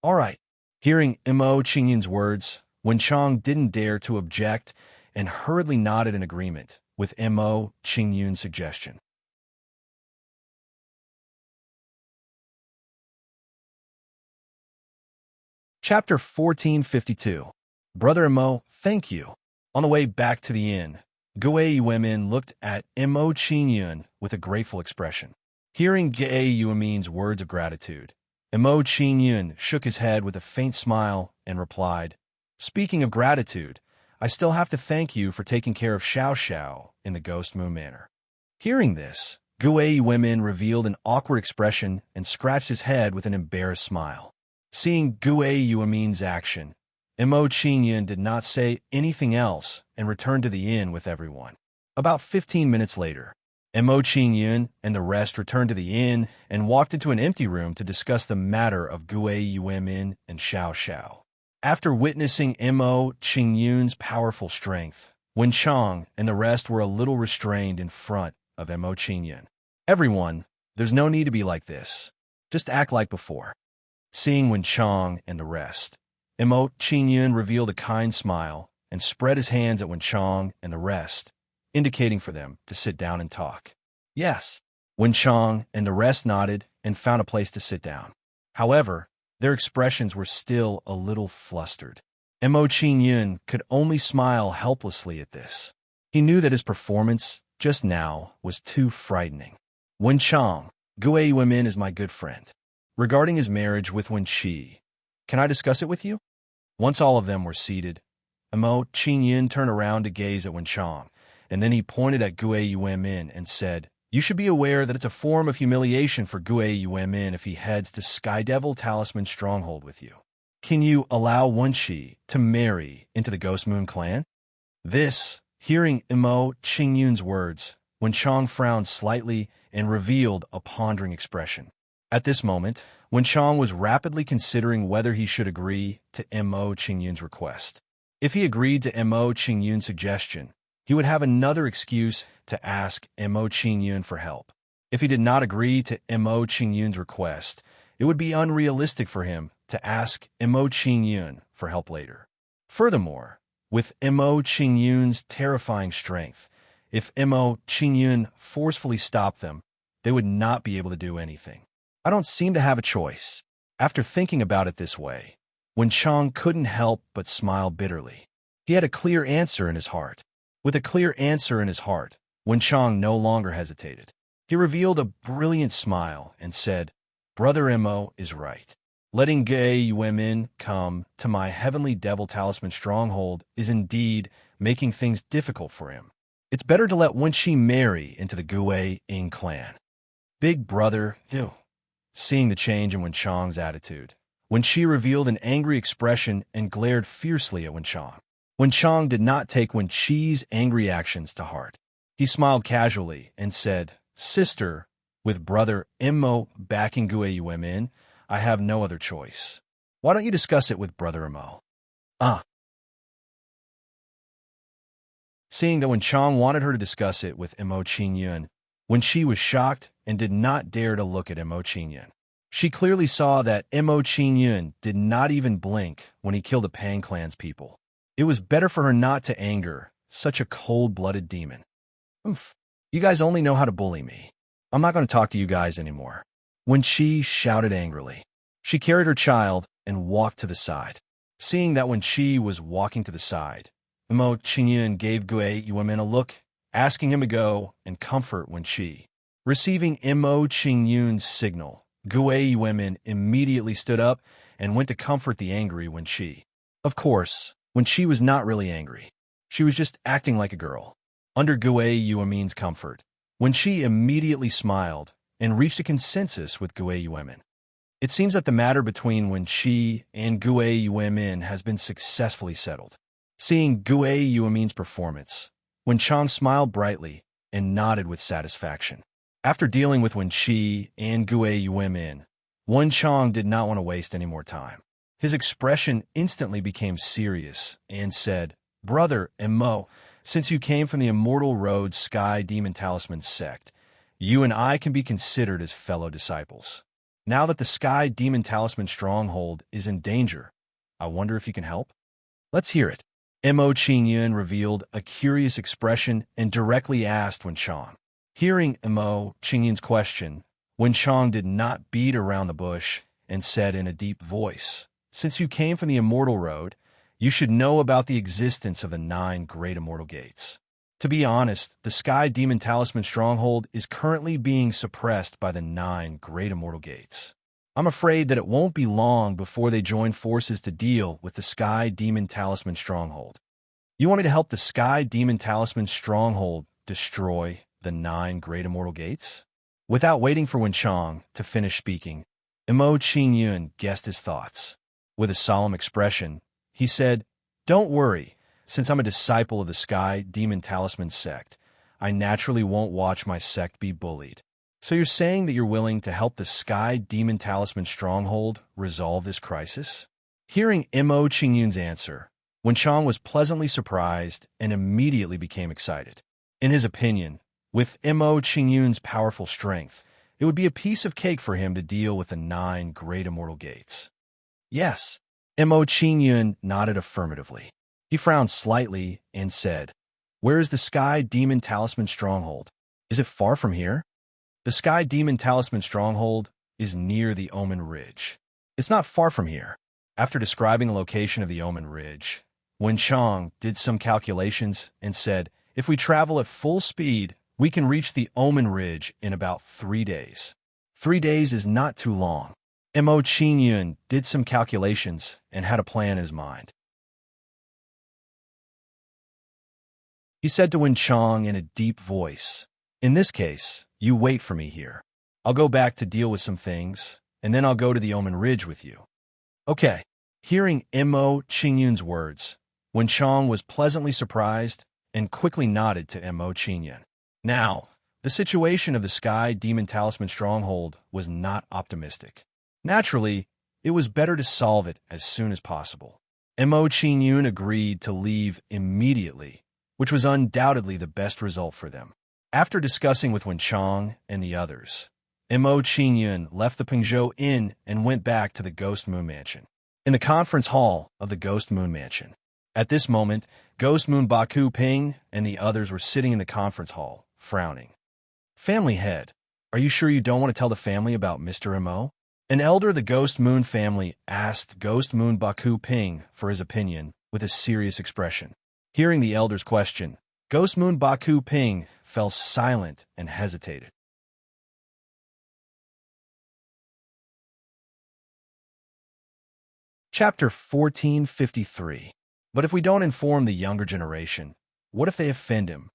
All right. Hearing Mo Qingyun's words, Wen Chang didn't dare to object and hurriedly nodded in agreement with Mo Qingyun's suggestion. Chapter 1452. Brother Mo, thank you. On the way back to the inn, Gue Yuemin looked at Mo Qingyun with a grateful expression. Hearing Gue Yuemin's words of gratitude, Mo Qingyun shook his head with a faint smile and replied, "Speaking of gratitude, I still have to thank you for taking care of Xiao Xiao in the Ghost Moon Manor." Hearing this, Gue Yuemin revealed an awkward expression and scratched his head with an embarrassed smile. Seeing Gue Yuemin's action, Mo Qingyun did not say anything else and returned to the inn with everyone. About 15 minutes later, Mo Qingyun and the rest returned to the inn and walked into an empty room to discuss the matter of Gue Yuemin and Xiao Xiao. After witnessing Mo Qingyun's powerful strength, Wen Chang and the rest were a little restrained in front of Mo Qingyun. "Everyone, there's no need to be like this. Just act like before." Seeing Wen Chang and the rest, Mo Qingyun revealed a kind smile and spread his hands at Wen Chang and the rest, indicating for them to sit down and talk. Yes, Wen Chang and the rest nodded and found a place to sit down. However, their expressions were still a little flustered. Mo Qingyun could only smile helplessly at this. He knew that his performance just now was too frightening. "Wen Chang, Gue Yuemin is my good friend. Regarding his marriage with Wen Qi, can I discuss it with you?" Once all of them were seated, Mo Qingyun turned around to gaze at Wen Chang, and then he pointed at Gue Yuemin and said, "You should be aware that it's a form of humiliation for Gue Yuemin if he heads to Sky Devil Talisman Stronghold with you. Can you allow Wen Qi to marry into the Ghost Moon clan?" This, hearing Mo Qingyun's words, Wen Chang frowned slightly and revealed a pondering expression. At this moment, Wen Chang was rapidly considering whether he should agree to Mo Qingyun's request. If he agreed to Mo Qingyun's suggestion, he would have another excuse to ask Mo Qingyun for help. If he did not agree to Mo Qingyun's request, it would be unrealistic for him to ask Mo Qingyun for help later. Furthermore, with Mo Qingyun's terrifying strength, if Mo Qingyun forcefully stopped them, they would not be able to do anything. "I don't seem to have a choice." After thinking about it this way, Wen Chang couldn't help but smile bitterly. He had a clear answer in his heart. With a clear answer in his heart, Wen Chang no longer hesitated. He revealed a brilliant smile and said, "Brother Mo is right. Letting Gue Yuemin come to my Heavenly Devil Talisman Stronghold is indeed making things difficult for him. It's better to let Wen Qi marry into the Gue Ying clan." "Big brother, you." Seeing the change in Wen Chang's attitude, Wen Qi revealed an angry expression and glared fiercely at Wen Chang. Wen Chang did not take Wen Qi's angry actions to heart. He smiled casually and said, "Sister, with brother Mo backing Gue Yuemin, I have no other choice. Why don't you discuss it with brother Mo?" Ah. Seeing that Wen Chang wanted her to discuss it with Mo Qingyun, Wen Qi was shocked and did not dare to look at Mo Qingyun. She clearly saw that Mo Qingyun did not even blink when he killed the Pang clan's people. It was better for her not to anger such a cold-blooded demon. "Oomph. You guys only know how to bully me. I'm not going to talk to you guys anymore." Wen Qi shouted angrily. She carried her child and walked to the side. Seeing that Wen Qi was walking to the side, Mo Qingyun gave Gue Yuemin a look, asking him to go and comfort Wen Qi. Receiving Mo Qingyun's signal, Gue Yuemin immediately stood up and went to comfort the angry Wen Qi. Of course, Wen Qi was not really angry. She was just acting like a girl. Under Gue Yuemin's comfort, Wen Qi immediately smiled and reached a consensus with Gue Yuemin. It seems that the matter between Wen Qi and Gue Yuemin has been successfully settled. Seeing Gue Yuemin's performance, Wen Chang smiled brightly and nodded with satisfaction. After dealing with Wen Qi and Gue Yuemin, Wen Chang did not want to waste any more time. His expression instantly became serious and said, "Brother Mo, since you came from the Immortal Road Sky Demon Talisman sect, you and I can be considered as fellow disciples. Now that the Sky Demon Talisman stronghold is in danger, I wonder if you can help?" "Let's hear it." Mo Qingyun revealed a curious expression and directly asked Wen Chang. Hearing Mo Qingyun's question, Wen Chang did not beat around the bush and said in a deep voice, "Since you came from the Immortal Road, you should know about the existence of the 9 Great Immortal Gates. To be honest, the Sky Demon Talisman stronghold is currently being suppressed by the 9 Great Immortal Gates. I'm afraid that it won't be long before they join forces to deal with the Sky Demon Talisman stronghold. You want me to help the Sky Demon Talisman stronghold destroy the 9 Great Immortal Gates?" Without waiting for Wen Chang to finish speaking, Mo Qingyun guessed his thoughts. With a solemn expression, he said, "Don't worry, since I'm a disciple of the Sky Demon Talisman sect, I naturally won't watch my sect be bullied. So you're saying that you're willing to help the Sky Demon Talisman stronghold resolve this crisis?" Hearing Mo Qingyun's answer, Wen Chang was pleasantly surprised and immediately became excited. In his opinion, with Mo Qingyun's powerful strength, it would be a piece of cake for him to deal with the 9 Great Immortal Gates. "Yes." Mo Qingyun nodded affirmatively. He frowned slightly and said, "Where is the Sky Demon Talisman stronghold? Is it far from here?" "The Sky Demon Talisman stronghold is near the Omen Ridge. It's not far from here." After describing the location of the Omen Ridge, Wen Chang did some calculations and said, "If we travel at full speed, we can reach the Omen Ridge in about 3 days. 3 days is not too long." Mo Qingyun did some calculations and had a plan in his mind. He said to Wen Chang in a deep voice, "In this case, you wait for me here. I'll go back to deal with some things, and then I'll go to the Omen Ridge with you." "Okay." Hearing Mo Qingyun's words, Wen Chang was pleasantly surprised and quickly nodded to Mo Qingyun. Now, the situation of the Sky Demon Talisman stronghold was not optimistic. Naturally, it was better to solve it as soon as possible. Mo Qingyun agreed to leave immediately, which was undoubtedly the best result for them. After discussing with Wen Chang and the others, Mo Qingyun left the Pingzhou Inn and went back to the Ghost Moon Mansion. In the conference hall of the Ghost Moon Mansion. At this moment, Ghost Moon Baku Ping and the others were sitting in the conference hall, frowning. "Family head, are you sure you don't want to tell the family about Mr. Mo?" An elder of the Ghost Moon family asked Ghost Moon Baku Ping for his opinion with a serious expression. Hearing the elder's question, Ghost Moon Baku Ping fell silent and hesitated. Chapter 1453. But if we don't inform the younger generation, what if they offend him?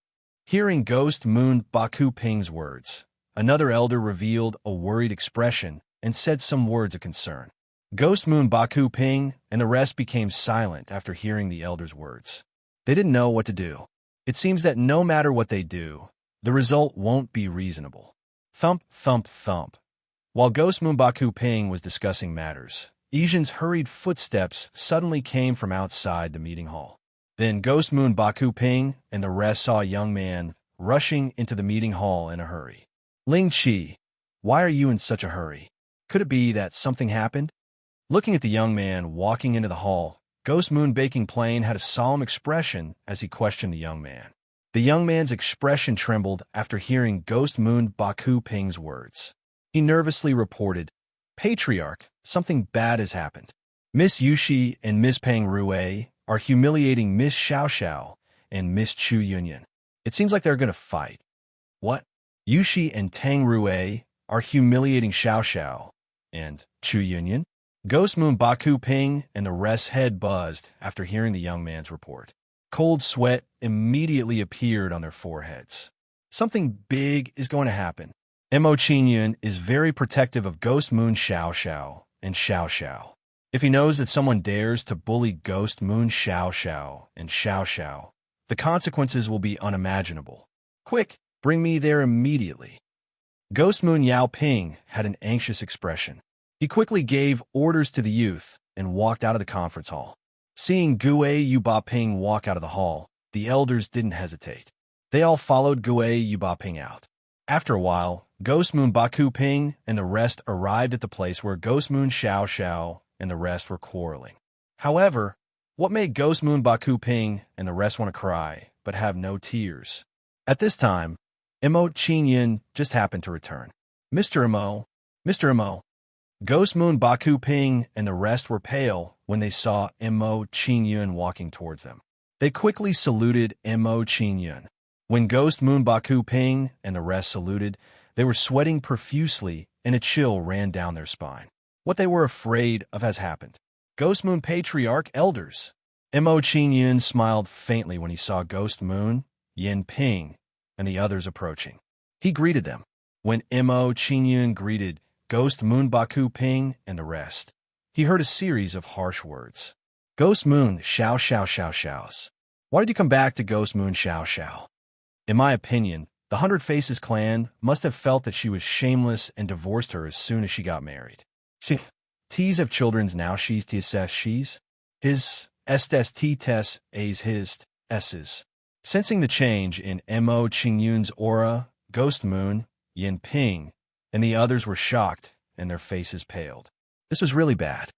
Hearing Ghost Moon Baku Ping's words, another elder revealed a worried expression and said some words of concern. Ghost Moon Baku Ping and the rest became silent after hearing the elder's words. They didn't know what to do. It seems that no matter what they do, the result won't be reasonable. Thump, thump, thump. While Ghost Moon Baku Ping was discussing matters, Ijin's hurried footsteps suddenly came from outside the meeting hall. Then Ghost Moon Baku Ping and the rest saw a young man rushing into the meeting hall in a hurry. Ling Qi, why are you in such a hurry? Could it be that something happened? Looking at the young man walking into the hall, Ghost Moon Baking Plain had a solemn expression as he questioned the young man. The young man's expression trembled after hearing Ghost Moon Baku Ping's words. He nervously reported, Patriarch, something bad has happened. Miss Yushi and Miss Peng Rue are humiliating Miss Xiao Xiao and Miss Chu Yunyan. It seems like they're going to fight. What? Yushi and Tang Rue are humiliating Xiao Xiao and Chu Yunyan? Ghost Moon Baku Ping and the rest's head buzzed after hearing the young man's report. Cold sweat immediately appeared on their foreheads. Something big is going to happen. Mo Qingyun is very protective of Ghost Moon Xiao Xiao and Xiao Xiao. If he knows that someone dares to bully Ghost Moon Xiao Xiao and Xiao Xiao, the consequences will be unimaginable. Quick, bring me there immediately. Ghost Moon Yao Ping had an anxious expression. He quickly gave orders to the youth and walked out of the conference hall. Seeing Gue Yuba Ping walk out of the hall, the elders didn't hesitate. They all followed Gue Yuba Ping out. After a while, Ghost Moon Baku Ping and the rest arrived at the place where Ghost Moon Xiao Xiao and the rest were quarreling. However, what made Ghost Moon Baku Ping and the rest want to cry, but have no tears? At this time, Mo Qingyun just happened to return. Mr. Mo. Ghost Moon Baku Ping and the rest were pale when they saw Mo Qingyun walking towards them. They quickly saluted Mo Qingyun. When Ghost Moon Baku Ping and the rest saluted, they were sweating profusely and a chill ran down their spine. What they were afraid of has happened. Ghost Moon Patriarch Elders. Mo Qingyun smiled faintly when he saw Ghost Moon, Yin Ping, and the others approaching. He greeted them. When Mo Qingyun greeted Ghost Moon Baku Ping and the rest, he heard a series of harsh words. Ghost Moon Xiao Xiao Xiao Xiaos. Why did you come back to Ghost Moon Xiao Xiao? In my opinion, the Hundred Faces clan must have felt that she was shameless and divorced her as soon as she got married. T's have children's now she's t'assess she's. His estes t-tes a's his s's. Sensing the change in Mo Qingyun's aura, Ghost Moon, Yin Ping, and the others were shocked and their faces paled. This was really bad.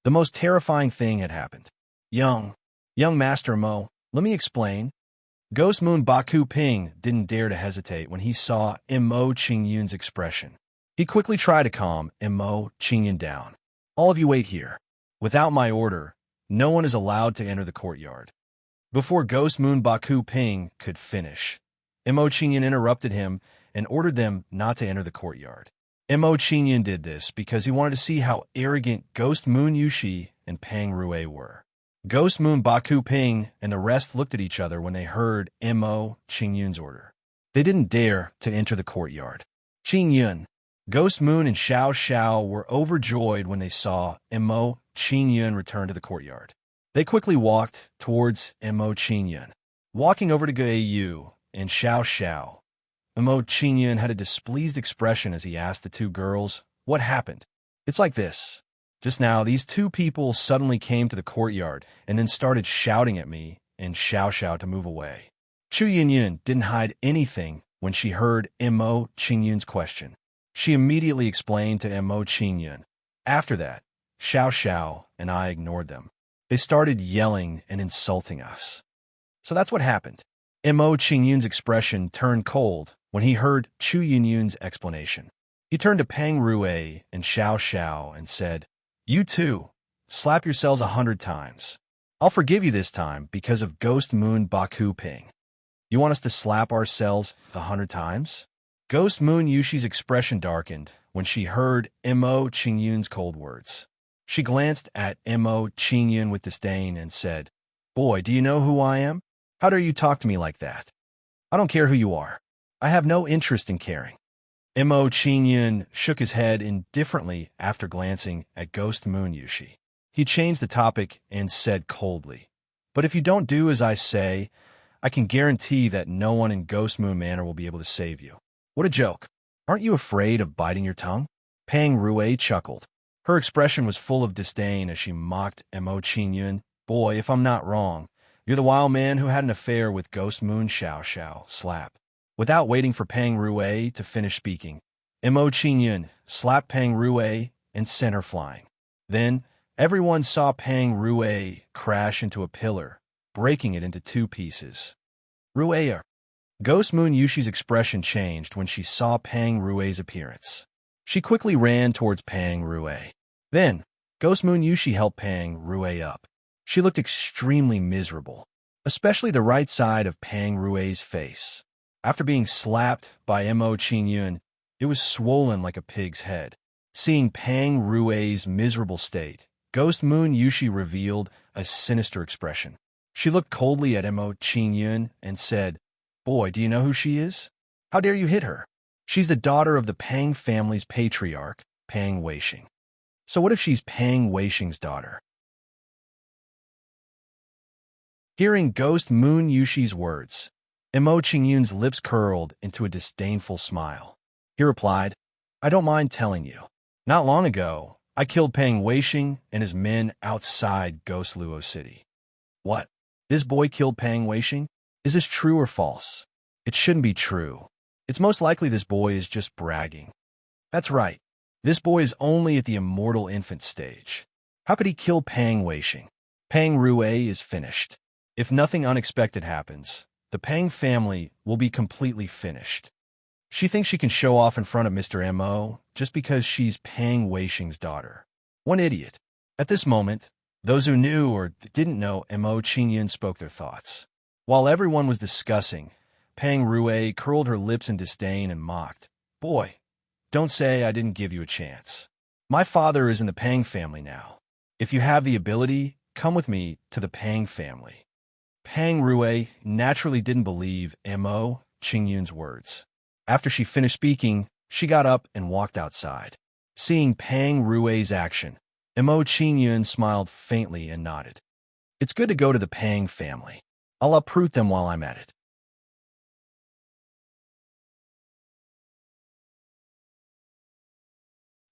The most terrifying thing had happened. Young Master Mo, let me explain. Ghost Moon Baku Ping didn't dare to hesitate when he saw Mo Qingyun's expression. He quickly tried to calm Mo Qingyun down. All of you wait here. Without my order, no one is allowed to enter the courtyard. Before Ghost Moon Baku Ping could finish, Mo Qingyun interrupted him and ordered them not to enter the courtyard. Mo Qingyun did this because he wanted to see how arrogant Ghost Moon Yushi and Peng Rue were. Ghost Moon Baku Ping and the rest looked at each other when they heard Mo Qingyun's order. They didn't dare to enter the courtyard. Qingyun, Ghost Moon and Xiao Xiao were overjoyed when they saw Mo Qingyun return to the courtyard. They quickly walked towards Mo Qingyun. Walking over to Gu and Xiao Xiao, Mo Qingyun had a displeased expression as he asked the two girls, what happened? It's like this. Just now, these two people suddenly came to the courtyard and then started shouting at me and Xiao Xiao to move away. Chu Yunyun didn't hide anything when she heard Mo Qingyun's question. She immediately explained to Mo Qingyun. After that, Xiao Xiao and I ignored them. They started yelling and insulting us. So that's what happened. Mo Qingyun's expression turned cold when he heard Chu Yunyun's explanation. He turned to Peng Rue and Xiao Xiao and said, you two, slap yourselves 100 times. I'll forgive you this time because of Ghost Moon Baku Ping. You want us to slap ourselves 100 times? Ghost Moon Yushi's expression darkened when she heard Mo Qingyun's cold words. She glanced at Mo Qingyun with disdain and said, boy, do you know who I am? How dare you talk to me like that? I don't care who you are. I have no interest in caring. Mo Qingyun shook his head indifferently after glancing at Ghost Moon Yushi. He changed the topic and said coldly, "But if you don't do as I say, I can guarantee that no one in Ghost Moon Manor will be able to save you." What a joke. Aren't you afraid of biting your tongue? Pang Rue chuckled. Her expression was full of disdain as she mocked Mo Qingyun. "Boy, if I'm not wrong, you're the wild man who had an affair with Ghost Moon Xiao Xiao. Slap." Without waiting for Pang Rue to finish speaking, Mo Qingyun slapped Pang Rue and sent her flying. Then, everyone saw Pang Rue crash into a pillar, breaking it into two pieces. Rue. Ghost Moon Yushi's expression changed when she saw Pang Rue's appearance. She quickly ran towards Pang Rue. Then, Ghost Moon Yushi helped Pang Rue up. She looked extremely miserable, especially the right side of Pang Rue's face. After being slapped by Mo Qingyun, it was swollen like a pig's head. Seeing Pang Rue's miserable state, Ghost Moon Yushi revealed a sinister expression. She looked coldly at Mo Qingyun and said, "Boy, do you know who she is? How dare you hit her? She's the daughter of the Pang family's patriarch, Pang Weisheng. So what if she's Pang Weisheng's daughter?" Hearing Ghost Moon Yushi's words, Mo Qingyun's lips curled into a disdainful smile. He replied, "I don't mind telling you. Not long ago, I killed Pang Weisheng and his men outside Ghost Luo City." What? This boy killed Pang Weisheng? Is this true or false? It shouldn't be true. It's most likely this boy is just bragging. That's right. This boy is only at the immortal infant stage. How could he kill Pang Weisheng? Pang Rue is finished. If nothing unexpected happens, the Pang family will be completely finished. She thinks she can show off in front of Mr. Mo just because she's Pang Weisheng's daughter. One idiot. At this moment, those who knew or didn't know Mo Qingyun spoke their thoughts. While everyone was discussing, Pang Rue curled her lips in disdain and mocked, "Boy, don't say I didn't give you a chance. My father is in the Pang family now. If you have the ability, come with me to the Pang family." Pang Rue naturally didn't believe Mo Qingyun's words. After she finished speaking, she got up and walked outside. Seeing Pang Rue's action, Mo Qingyun smiled faintly and nodded. "It's good to go to the Pang family. I'll uproot them while I'm at it."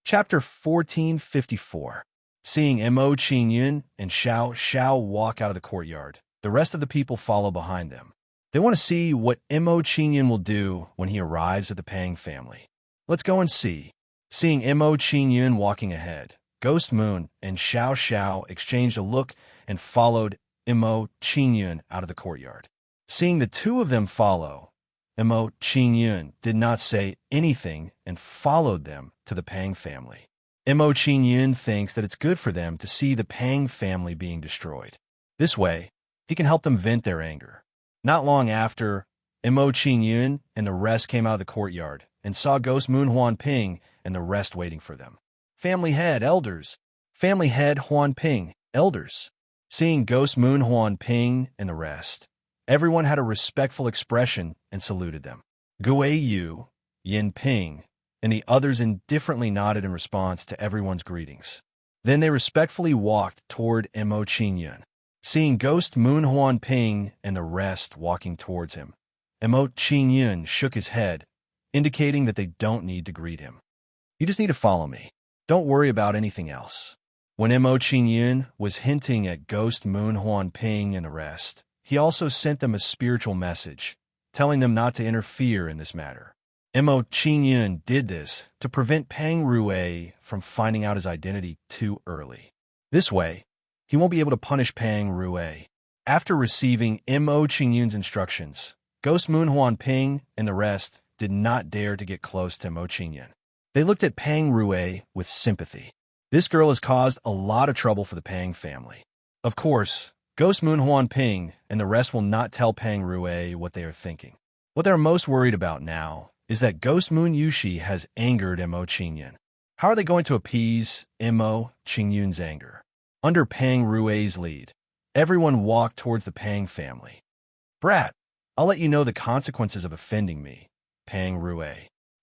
Chapter 1454. Seeing Mo Qingyun and Xiao Xiao walk out of the courtyard, the rest of the people follow behind them. They want to see what Mo Qingyun will do when he arrives at the Pang family. Let's go and see. Seeing Mo Qingyun walking ahead, Ghost Moon and Xiao Xiao exchanged a look and followed Mo Qingyun out of the courtyard. Seeing the two of them follow, Mo Qingyun did not say anything and followed them to the Pang family. Mo Qingyun thinks that it's good for them to see the Pang family being destroyed. This way, he can help them vent their anger. Not long after, Mo Qingyun and the rest came out of the courtyard and saw Ghost Moon Huanping and the rest waiting for them. Family head, elders. Family head Huanping, elders. Seeing Ghost Moon Huanping and the rest, everyone had a respectful expression and saluted them. Gui Yu, Yin Ping, and the others indifferently nodded in response to everyone's greetings. Then they respectfully walked toward Mo Qingyun. Seeing Ghost Moon Huanping and the rest walking towards him, Mo Qingyun shook his head, indicating that they don't need to greet him. "You just need to follow me. Don't worry about anything else." When Mo Qingyun was hinting at Ghost Moon Huanping and the rest, he also sent them a spiritual message, telling them not to interfere in this matter. Mo Qingyun did this to prevent Pang Rue from finding out his identity too early. This way, he won't be able to punish Pang Rue. After receiving Mo Qingyun's instructions, Ghost Moon Huanping and the rest did not dare to get close to Mo Qingyun. They looked at Pang Rue with sympathy. This girl has caused a lot of trouble for the Pang family. Of course, Ghost Moon Huanping and the rest will not tell Pang Rue what they are thinking. What they're most worried about now is that Ghost Moon Yushi has angered Mo Qingyun. How are they going to appease Mo Qingyun's anger? Under Pang Rue's lead, everyone walked towards the Pang family. "Brat, I'll let you know the consequences of offending me," Pang Rue.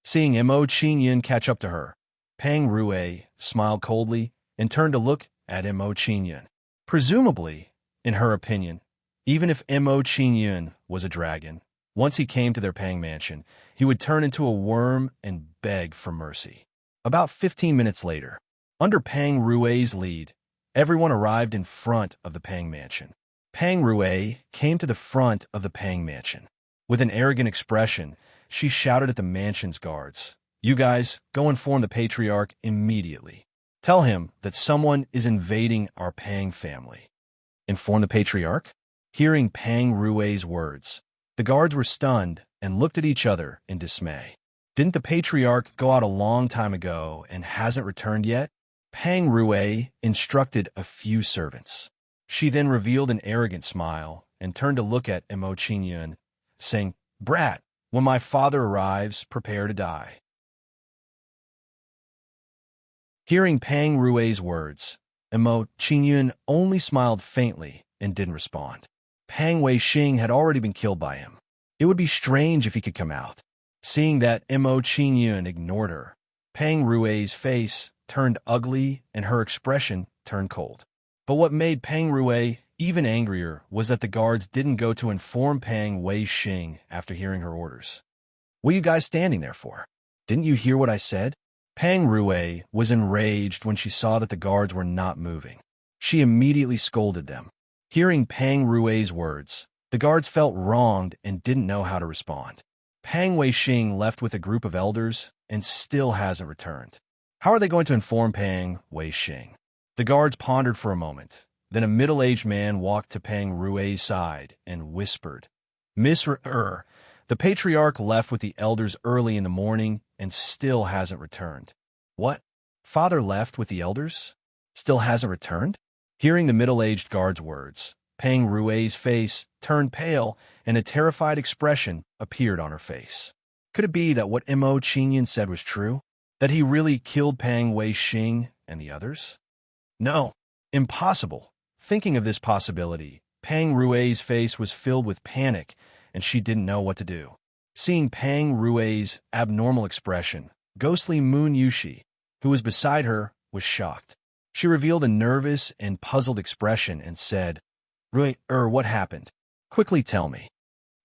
Seeing Mo Qingyun catch up to her, Pang Rue smiled coldly and turned to look at Mo Qingyun. Presumably, in her opinion, even if Mo Qingyun was a dragon, once he came to their Pang mansion, he would turn into a worm and beg for mercy. About 15 minutes later, under Pang Rui's lead, everyone arrived in front of the Pang mansion. Pang Rui came to the front of the Pang mansion. With an arrogant expression, she shouted at the mansion's guards, "You guys, go inform the patriarch immediately. Tell him that someone is invading our Pang family." Inform the patriarch? Hearing Pang Rui's words, the guards were stunned and looked at each other in dismay. Didn't the patriarch go out a long time ago and hasn't returned yet? Pang Rui instructed a few servants. She then revealed an arrogant smile and turned to look at Mo Qingyun, saying, "Brat, when my father arrives, prepare to die." Hearing Pang Rui's words, Mo Qingyun only smiled faintly and didn't respond. Pang Weixing had already been killed by him. It would be strange if he could come out. Seeing that Mo Qingyun ignored her, Pang Rui's face turned ugly and her expression turned cold. But what made Pang Rui even angrier was that the guards didn't go to inform Pang Weixing after hearing her orders. "What are you guys standing there for? Didn't you hear what I said?" Pang Rui was enraged when she saw that the guards were not moving. She immediately scolded them. Hearing Pang Rui's words, the guards felt wronged and didn't know how to respond. Pang Weixing left with a group of elders and still hasn't returned. How are they going to inform Pang Weixing? The guards pondered for a moment. Then a middle-aged man walked to Pang Rui's side and whispered, "Miss Er, the patriarch left with the elders early in the morning and still hasn't returned." "What? Father left with the elders? Still hasn't returned?" Hearing the middle-aged guard's words, Pang Rui's face turned pale and a terrified expression appeared on her face. Could it be that what Mo Qingyun said was true? That he really killed Pang Weixing and the others? No, impossible. Thinking of this possibility, Pang Rui's face was filled with panic, and she didn't know what to do. Seeing Pang Rui's abnormal expression, ghostly Moon Yushi, who was beside her, was shocked. She revealed a nervous and puzzled expression and said, "Rui, what happened? Quickly tell me."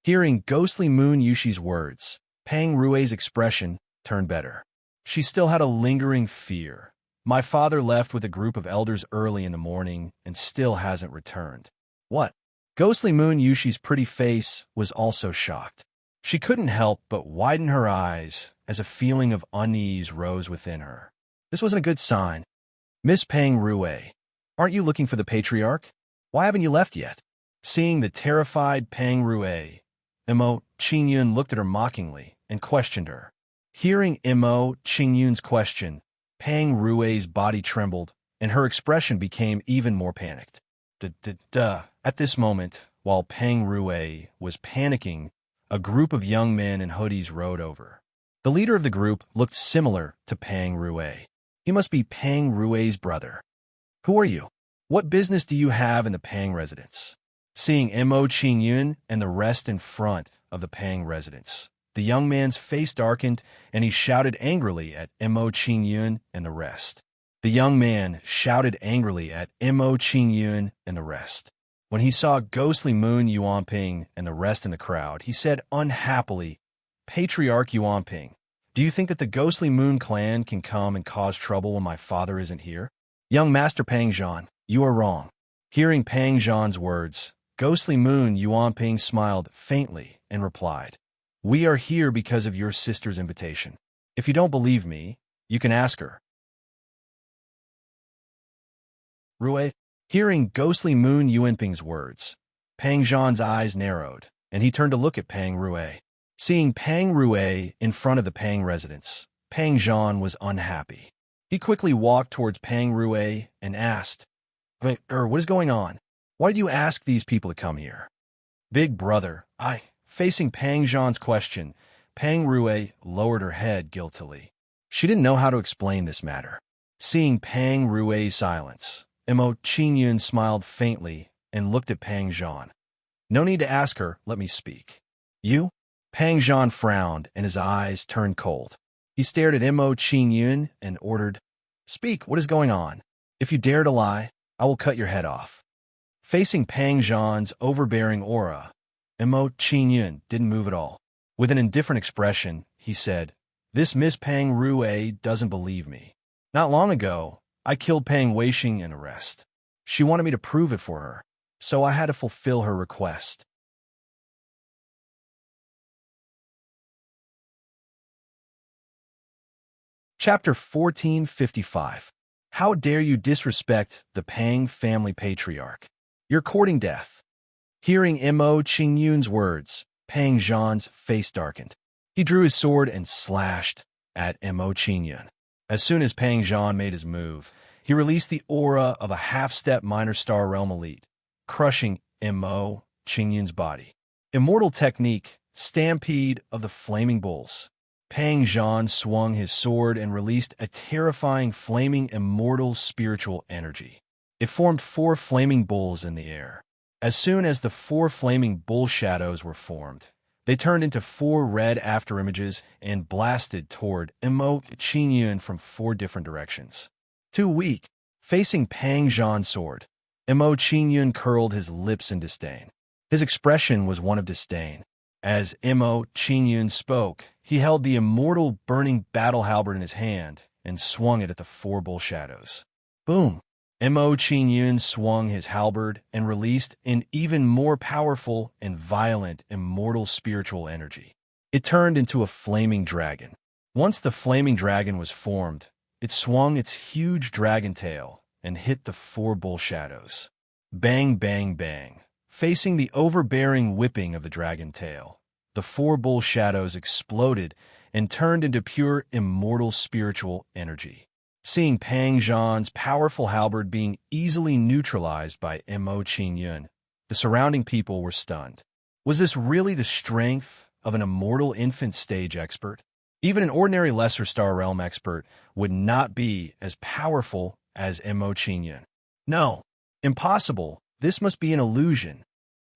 Hearing ghostly Moon Yushi's words, Pang Rui's expression turned better. She still had a lingering fear. "My father left with a group of elders early in the morning and still hasn't returned." "What?" Ghostly Moon Yushi's pretty face was also shocked. She couldn't help but widen her eyes as a feeling of unease rose within her. This wasn't a good sign. "Miss Pang Rui, aren't you looking for the patriarch? Why haven't you left yet?" Seeing the terrified Pang Rui, Mo Qingyun looked at her mockingly and questioned her. Hearing Mo Qingyun's question, Pang Rui's body trembled, and her expression became even more panicked. At this moment, while Pang Rui was panicking, a group of young men in hoodies rode over. The leader of the group looked similar to Pang Rui. He must be Pang Rui's brother. "Who are you? What business do you have in the Pang residence?" Seeing Mo Qingyun and the rest in front of the Pang residence, the young man's face darkened, and he shouted angrily at Mo Qingyun and the rest. The young man shouted angrily at Mo Qingyun and the rest. When he saw ghostly Moon Yuanping and the rest in the crowd, he said unhappily, "Patriarch Yuanping, do you think that the ghostly Moon clan can come and cause trouble when my father isn't here?" "Young Master Pang Zhan, you are wrong." Hearing Pang Zhan's words, ghostly Moon Yuanping smiled faintly and replied, "We are here because of your sister's invitation. If you don't believe me, you can ask her." Rui, hearing ghostly Moon Yuanping's words, Pang Zhan's eyes narrowed, and he turned to look at Pang Rui. Seeing Pang Rui in front of the Pang residence, Pang Zhan was unhappy. He quickly walked towards Pang Rui and asked, "What is going on? Why did you ask these people to come here?" "Big brother, Facing Pang Zhan's question, Pang Rui lowered her head guiltily. She didn't know how to explain this matter. Seeing Pang Rui's silence, Mo Qingyun smiled faintly and looked at Pang Zhan. "No need to ask her, let me speak." "You?" Pang Zhan frowned and his eyes turned cold. He stared at Mo Qingyun and ordered, "Speak, what is going on?" If you dare to lie, I will cut your head off. Facing Pang Zhan's overbearing aura, Mo Qingyun didn't move at all. With an indifferent expression, he said, "This Miss Pang Rue doesn't believe me. Not long ago, I killed Pang Weixing in arrest. She wanted me to prove it for her, so I had to fulfill her request." Chapter 1455. How dare you disrespect the Pang family patriarch? You're courting death. Hearing Mo Qingyun's words, Pang Zhan's face darkened. He drew his sword and slashed at Mo Qingyun. As soon as Pang Zhan made his move, he released the aura of a half-step minor star realm elite, crushing Mo Qingyun's body. Immortal technique, Stampede of the Flaming Bulls. Pang Zhan swung his sword and released a terrifying flaming immortal spiritual energy. It formed 4 flaming bulls in the air. As soon as the 4 flaming bull shadows were formed, they turned into 4 red afterimages and blasted toward Mo Qingyun from 4 different directions. Too weak. Facing Pang Zhan's sword, Mo Qingyun curled his lips in disdain. His expression was one of disdain. As Mo Qingyun spoke, he held the immortal burning battle halberd in his hand and swung it at the 4 bull shadows. Boom! Mo Qingyun swung his halberd and released an even more powerful and violent immortal spiritual energy. It turned into a flaming dragon. Once the flaming dragon was formed, it swung its huge dragon tail and hit the 4 bull shadows. Bang, bang, bang. Facing the overbearing whipping of the dragon tail, the 4 bull shadows exploded and turned into pure immortal spiritual energy. Seeing Pang Zhan's powerful halberd being easily neutralized by Mo Qingyun, the surrounding people were stunned. Was this really the strength of an immortal infant stage expert? Even an ordinary lesser star realm expert would not be as powerful as Mo Qingyun. No, impossible. This must be an illusion.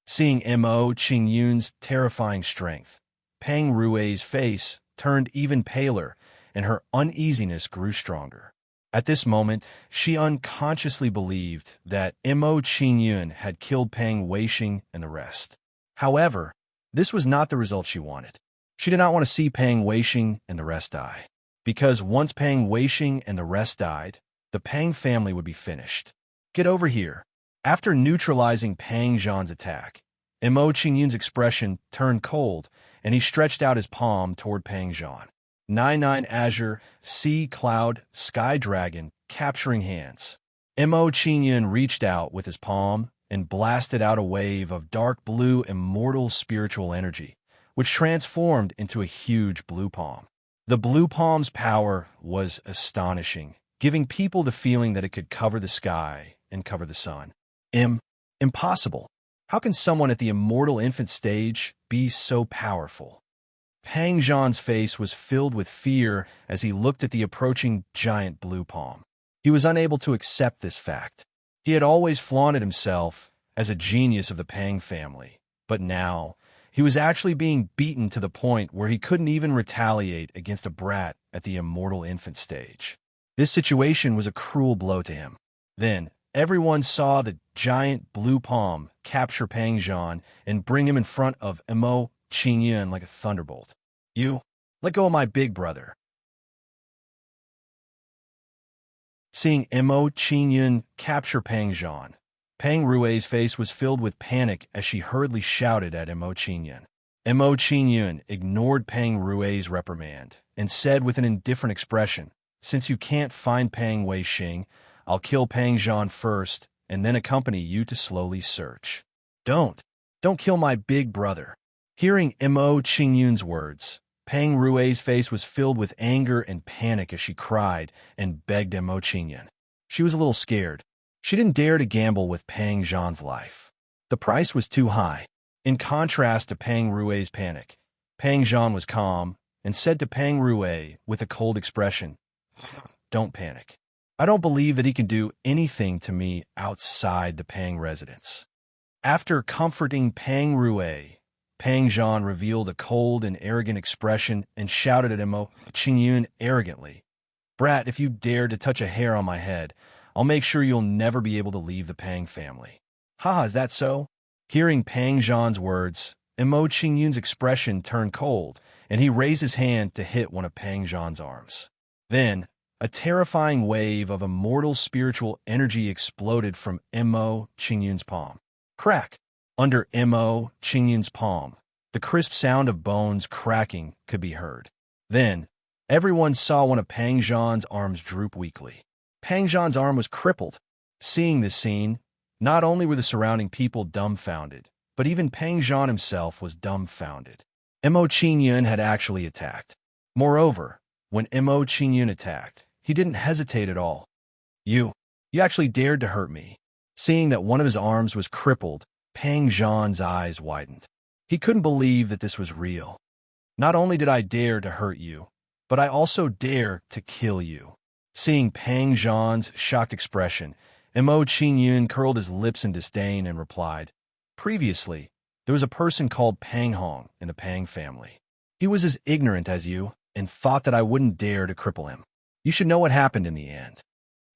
Seeing Mo Qingyun's terrifying strength, Pang Rue's face turned even paler, and her uneasiness grew stronger. At this moment, she unconsciously believed that Mo Qingyun had killed Pang Weixing and the rest. However, this was not the result she wanted. She did not want to see Pang Weixing and the rest die, because once Pang Weixing and the rest died, the Pang family would be finished. Get over here. After neutralizing Pang Zhan's attack, Mo Qingyun's expression turned cold, and he stretched out his palm toward Pang Zhan. 9-9 Azure, Sea Cloud, Sky Dragon, capturing hands. Mo Qingyun reached out with his palm and blasted out a wave of dark blue immortal spiritual energy, which transformed into a huge blue palm. The blue palm's power was astonishing, giving people the feeling that it could cover the sky and cover the sun. Impossible. How can someone at the immortal infant stage be so powerful? Pang Zhan's face was filled with fear as he looked at the approaching giant blue palm. He was unable to accept this fact. He had always flaunted himself as a genius of the Pang family, but now he was actually being beaten to the point where he couldn't even retaliate against a brat at the immortal infant stage. This situation was a cruel blow to him. Then, everyone saw the giant blue palm capture Pang Zhan and bring him in front of Mo Qingyun like a thunderbolt. "You, let go of my big brother." Seeing Mo Qingyun capture Pang Zhan, Pang Rue's face was filled with panic as she hurriedly shouted at Mo Qingyun. Mo Qingyun ignored Pang Rue's reprimand and said with an indifferent expression, "Since you can't find Pang Weixing, I'll kill Pang Zhan first and then accompany you to slowly search." Don't kill my big brother." Hearing Mo Qingyun's words, Pang Rue's face was filled with anger and panic as she cried and begged Mo Qingyun. She was a little scared. She didn't dare to gamble with Pang Zhan's life. The price was too high. In contrast to Pang Rue's panic, Pang Zhan was calm and said to Pang Rue with a cold expression, "Don't panic. I don't believe that he can do anything to me outside the Pang residence." After comforting Pang Rue, Pang Zhan revealed a cold and arrogant expression and shouted at Mo Qingyun arrogantly, "Brat, if you dare to touch a hair on my head, I'll make sure you'll never be able to leave the Pang family. Haha, is that so? Hearing Pang Zhan's words, Emo Qingyun's expression turned cold, and he raised his hand to hit one of Pang Zhan's arms. Then, a terrifying wave of immortal spiritual energy exploded from Emo Qingyun's palm. Crack! Under Emo Qingyun's palm, the crisp sound of bones cracking could be heard. Then, everyone saw one of Pang Zhan's arms droop weakly. Pang Zhan's arm was crippled. Seeing this scene, not only were the surrounding people dumbfounded, but even Pang Zhan himself was dumbfounded. Emo Qingyun had actually attacked. Moreover, when Emo Qingyun attacked, he didn't hesitate at all. You actually dared to hurt me. Seeing that one of his arms was crippled, Pang Zhan's eyes widened. He couldn't believe that this was real. Not only did I dare to hurt you, but I also dare to kill you. Seeing Pang Zhan's shocked expression, Emo Qingyun curled his lips in disdain and replied, "Previously, there was a person called Pang Hong in the Pang family. He was as ignorant as you and thought that I wouldn't dare to cripple him. You should know what happened in the end."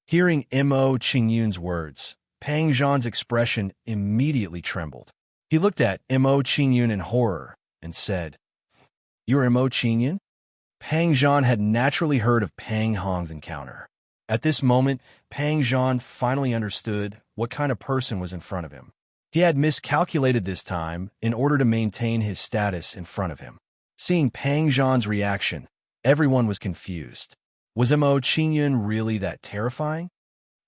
Hearing Emo Qingyun's words, Pang Zhan's expression immediately trembled. He looked at Emo Qingyun in horror and said, "You're Emo Qingyun?" Pang Zhan had naturally heard of Pang Hong's encounter. At this moment, Pang Zhan finally understood what kind of person was in front of him. He had miscalculated this time in order to maintain his status in front of him. Seeing Pang Zhan's reaction, everyone was confused. Was Emo Qingyun really that terrifying?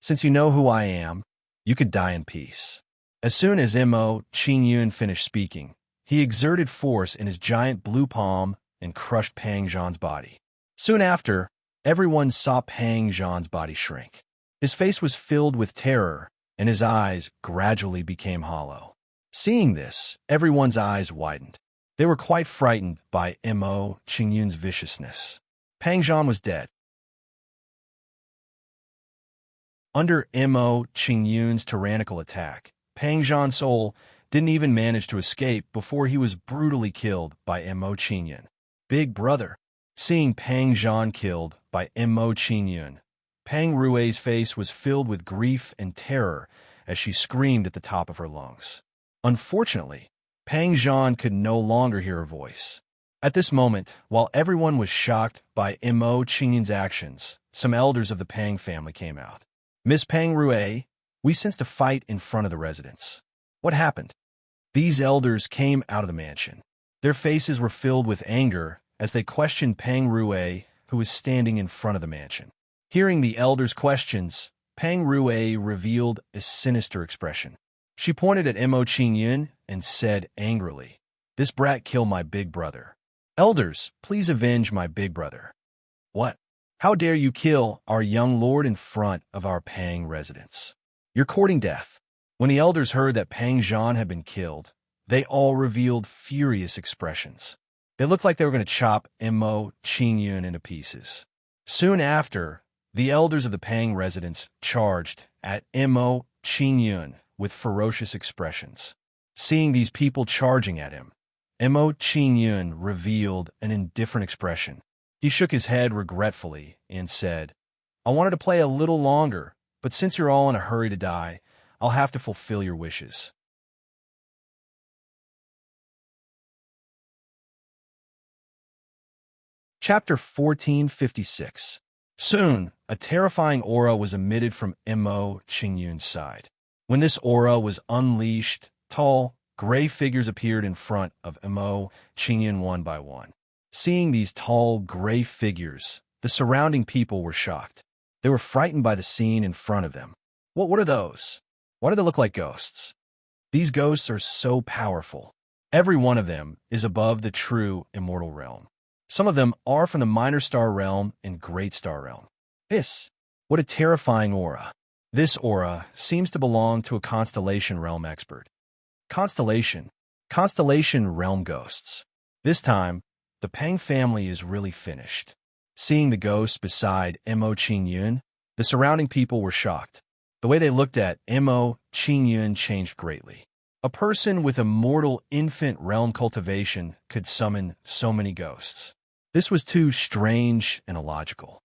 "Since you know who I am, you could die in peace." As soon as Emo Qingyun finished speaking, he exerted force in his giant blue palm and crushed Pang Zhan's body. Soon after, everyone saw Pang Zhan's body shrink. His face was filled with terror, and his eyes gradually became hollow. Seeing this, everyone's eyes widened. They were quite frightened by Emo Qingyun's viciousness. Pang Zhan was dead. Under Emo Qingyun's tyrannical attack, Pang Zhan's soul didn't even manage to escape before he was brutally killed by Emo Qingyun. Big brother. Seeing Pang Zhan killed by Emo Qingyun, Pang Rui's face was filled with grief and terror as she screamed at the top of her lungs. Unfortunately, Pang Zhan could no longer hear her voice. At this moment, while everyone was shocked by Emo Qingyun's actions, some elders of the Pang family came out. "Miss Pang Rui, we sensed a fight in front of the residence. What happened?" These elders came out of the mansion. Their faces were filled with anger as they questioned Pang Rui, who was standing in front of the mansion. Hearing the elders' questions, Pang Rui revealed a sinister expression. She pointed at Emo Qingyun and said angrily, "This brat killed my big brother. Elders, please avenge my big brother." "What? How dare you kill our young lord in front of our Pang residence? You're courting death." When the elders heard that Pang Zhan had been killed, they all revealed furious expressions. They looked like they were going to chop Emo Qingyun into pieces. Soon after, the elders of the Pang residence charged at Emo Qingyun with ferocious expressions. Seeing these people charging at him, Emo Qingyun revealed an indifferent expression. He shook his head regretfully and said, "I wanted to play a little longer, but since you're all in a hurry to die, I'll have to fulfill your wishes." Chapter 1456. Soon, a terrifying aura was emitted from Emo Qingyun's side. When this aura was unleashed, tall, gray figures appeared in front of Emo Qingyun one by one. Seeing these tall, gray figures, the surrounding people were shocked. They were frightened by the scene in front of them. What are those? Why do they look like ghosts? These ghosts are so powerful. Every one of them is above the true immortal realm. Some of them are from the minor star realm and great star realm. What a terrifying aura. This aura seems to belong to a constellation realm expert. Constellation realm ghosts. This time, the Pang family is really finished. Seeing the ghosts beside Emo Qingyun, the surrounding people were shocked. The way they looked at Emo Qingyun changed greatly. A person with immortal infant realm cultivation could summon so many ghosts. This was too strange and illogical.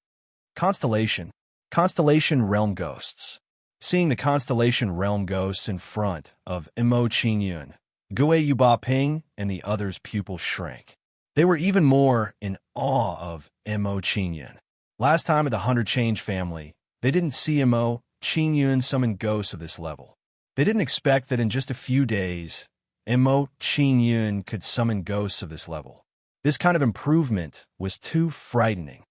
Constellation Constellation Realm Ghosts. Seeing the Constellation Realm Ghosts in front of Mo Qingyun, Gui Yuba Ping and the others' pupils shrank. They were even more in awe of Mo Qingyun. Last time at the 100 Change family, they didn't see Mo Qingyun summon ghosts of this level. They didn't expect that in just a few days, Mo Qingyun could summon ghosts of this level. This kind of improvement was too frightening.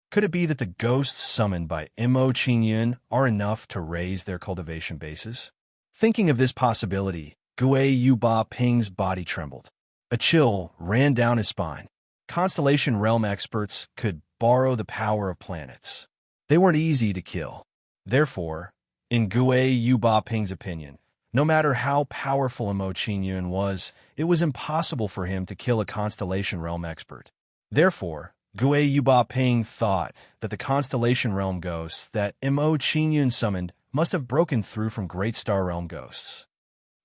Could it be that the ghosts summoned by Mo Qingyun are enough to raise their cultivation bases? Thinking of this possibility, Gui Yuba Ping's body trembled. A chill ran down his spine. Constellation realm experts could borrow the power of planets. They weren't easy to kill. Therefore, in Gui Yuba Ping's opinion, no matter how powerful Mo Qingyun was, it was impossible for him to kill a Constellation Realm expert. Therefore, Gui Yuba Ping thought that the Constellation Realm ghosts that Mo Qingyun summoned must have broken through from Great Star Realm ghosts.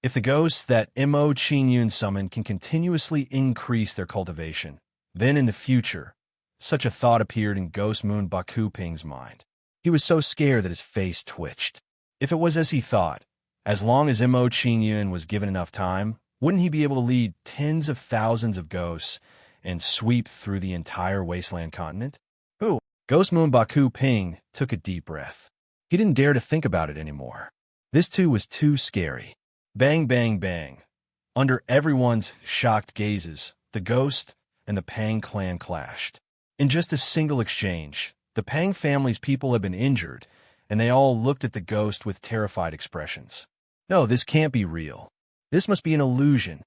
If the ghosts that Mo Qingyun summoned can continuously increase their cultivation, then in the future, such a thought appeared in Ghost Moon Baku Ping's mind. He was so scared that his face twitched. If it was as he thought, as long as Mo Qingyun was given enough time, wouldn't he be able to lead tens of thousands of ghosts and sweep through the entire wasteland continent? Ooh, Ghost Moon Baku Ping took a deep breath. He didn't dare to think about it anymore. This too was too scary. Bang, bang, bang. Under everyone's shocked gazes, the ghost and the Pang clan clashed. In just a single exchange, the Pang family's people had been injured, and they all looked at the ghost with terrified expressions. No, this can't be real. This must be an illusion.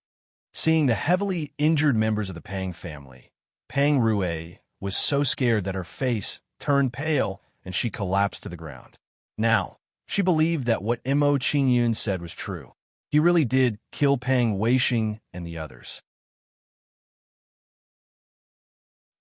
Seeing the heavily injured members of the Pang family, Pang Rue was so scared that her face turned pale and she collapsed to the ground. Now, she believed that what Mo Qingyun said was true. He really did kill Pang Weixing and the others.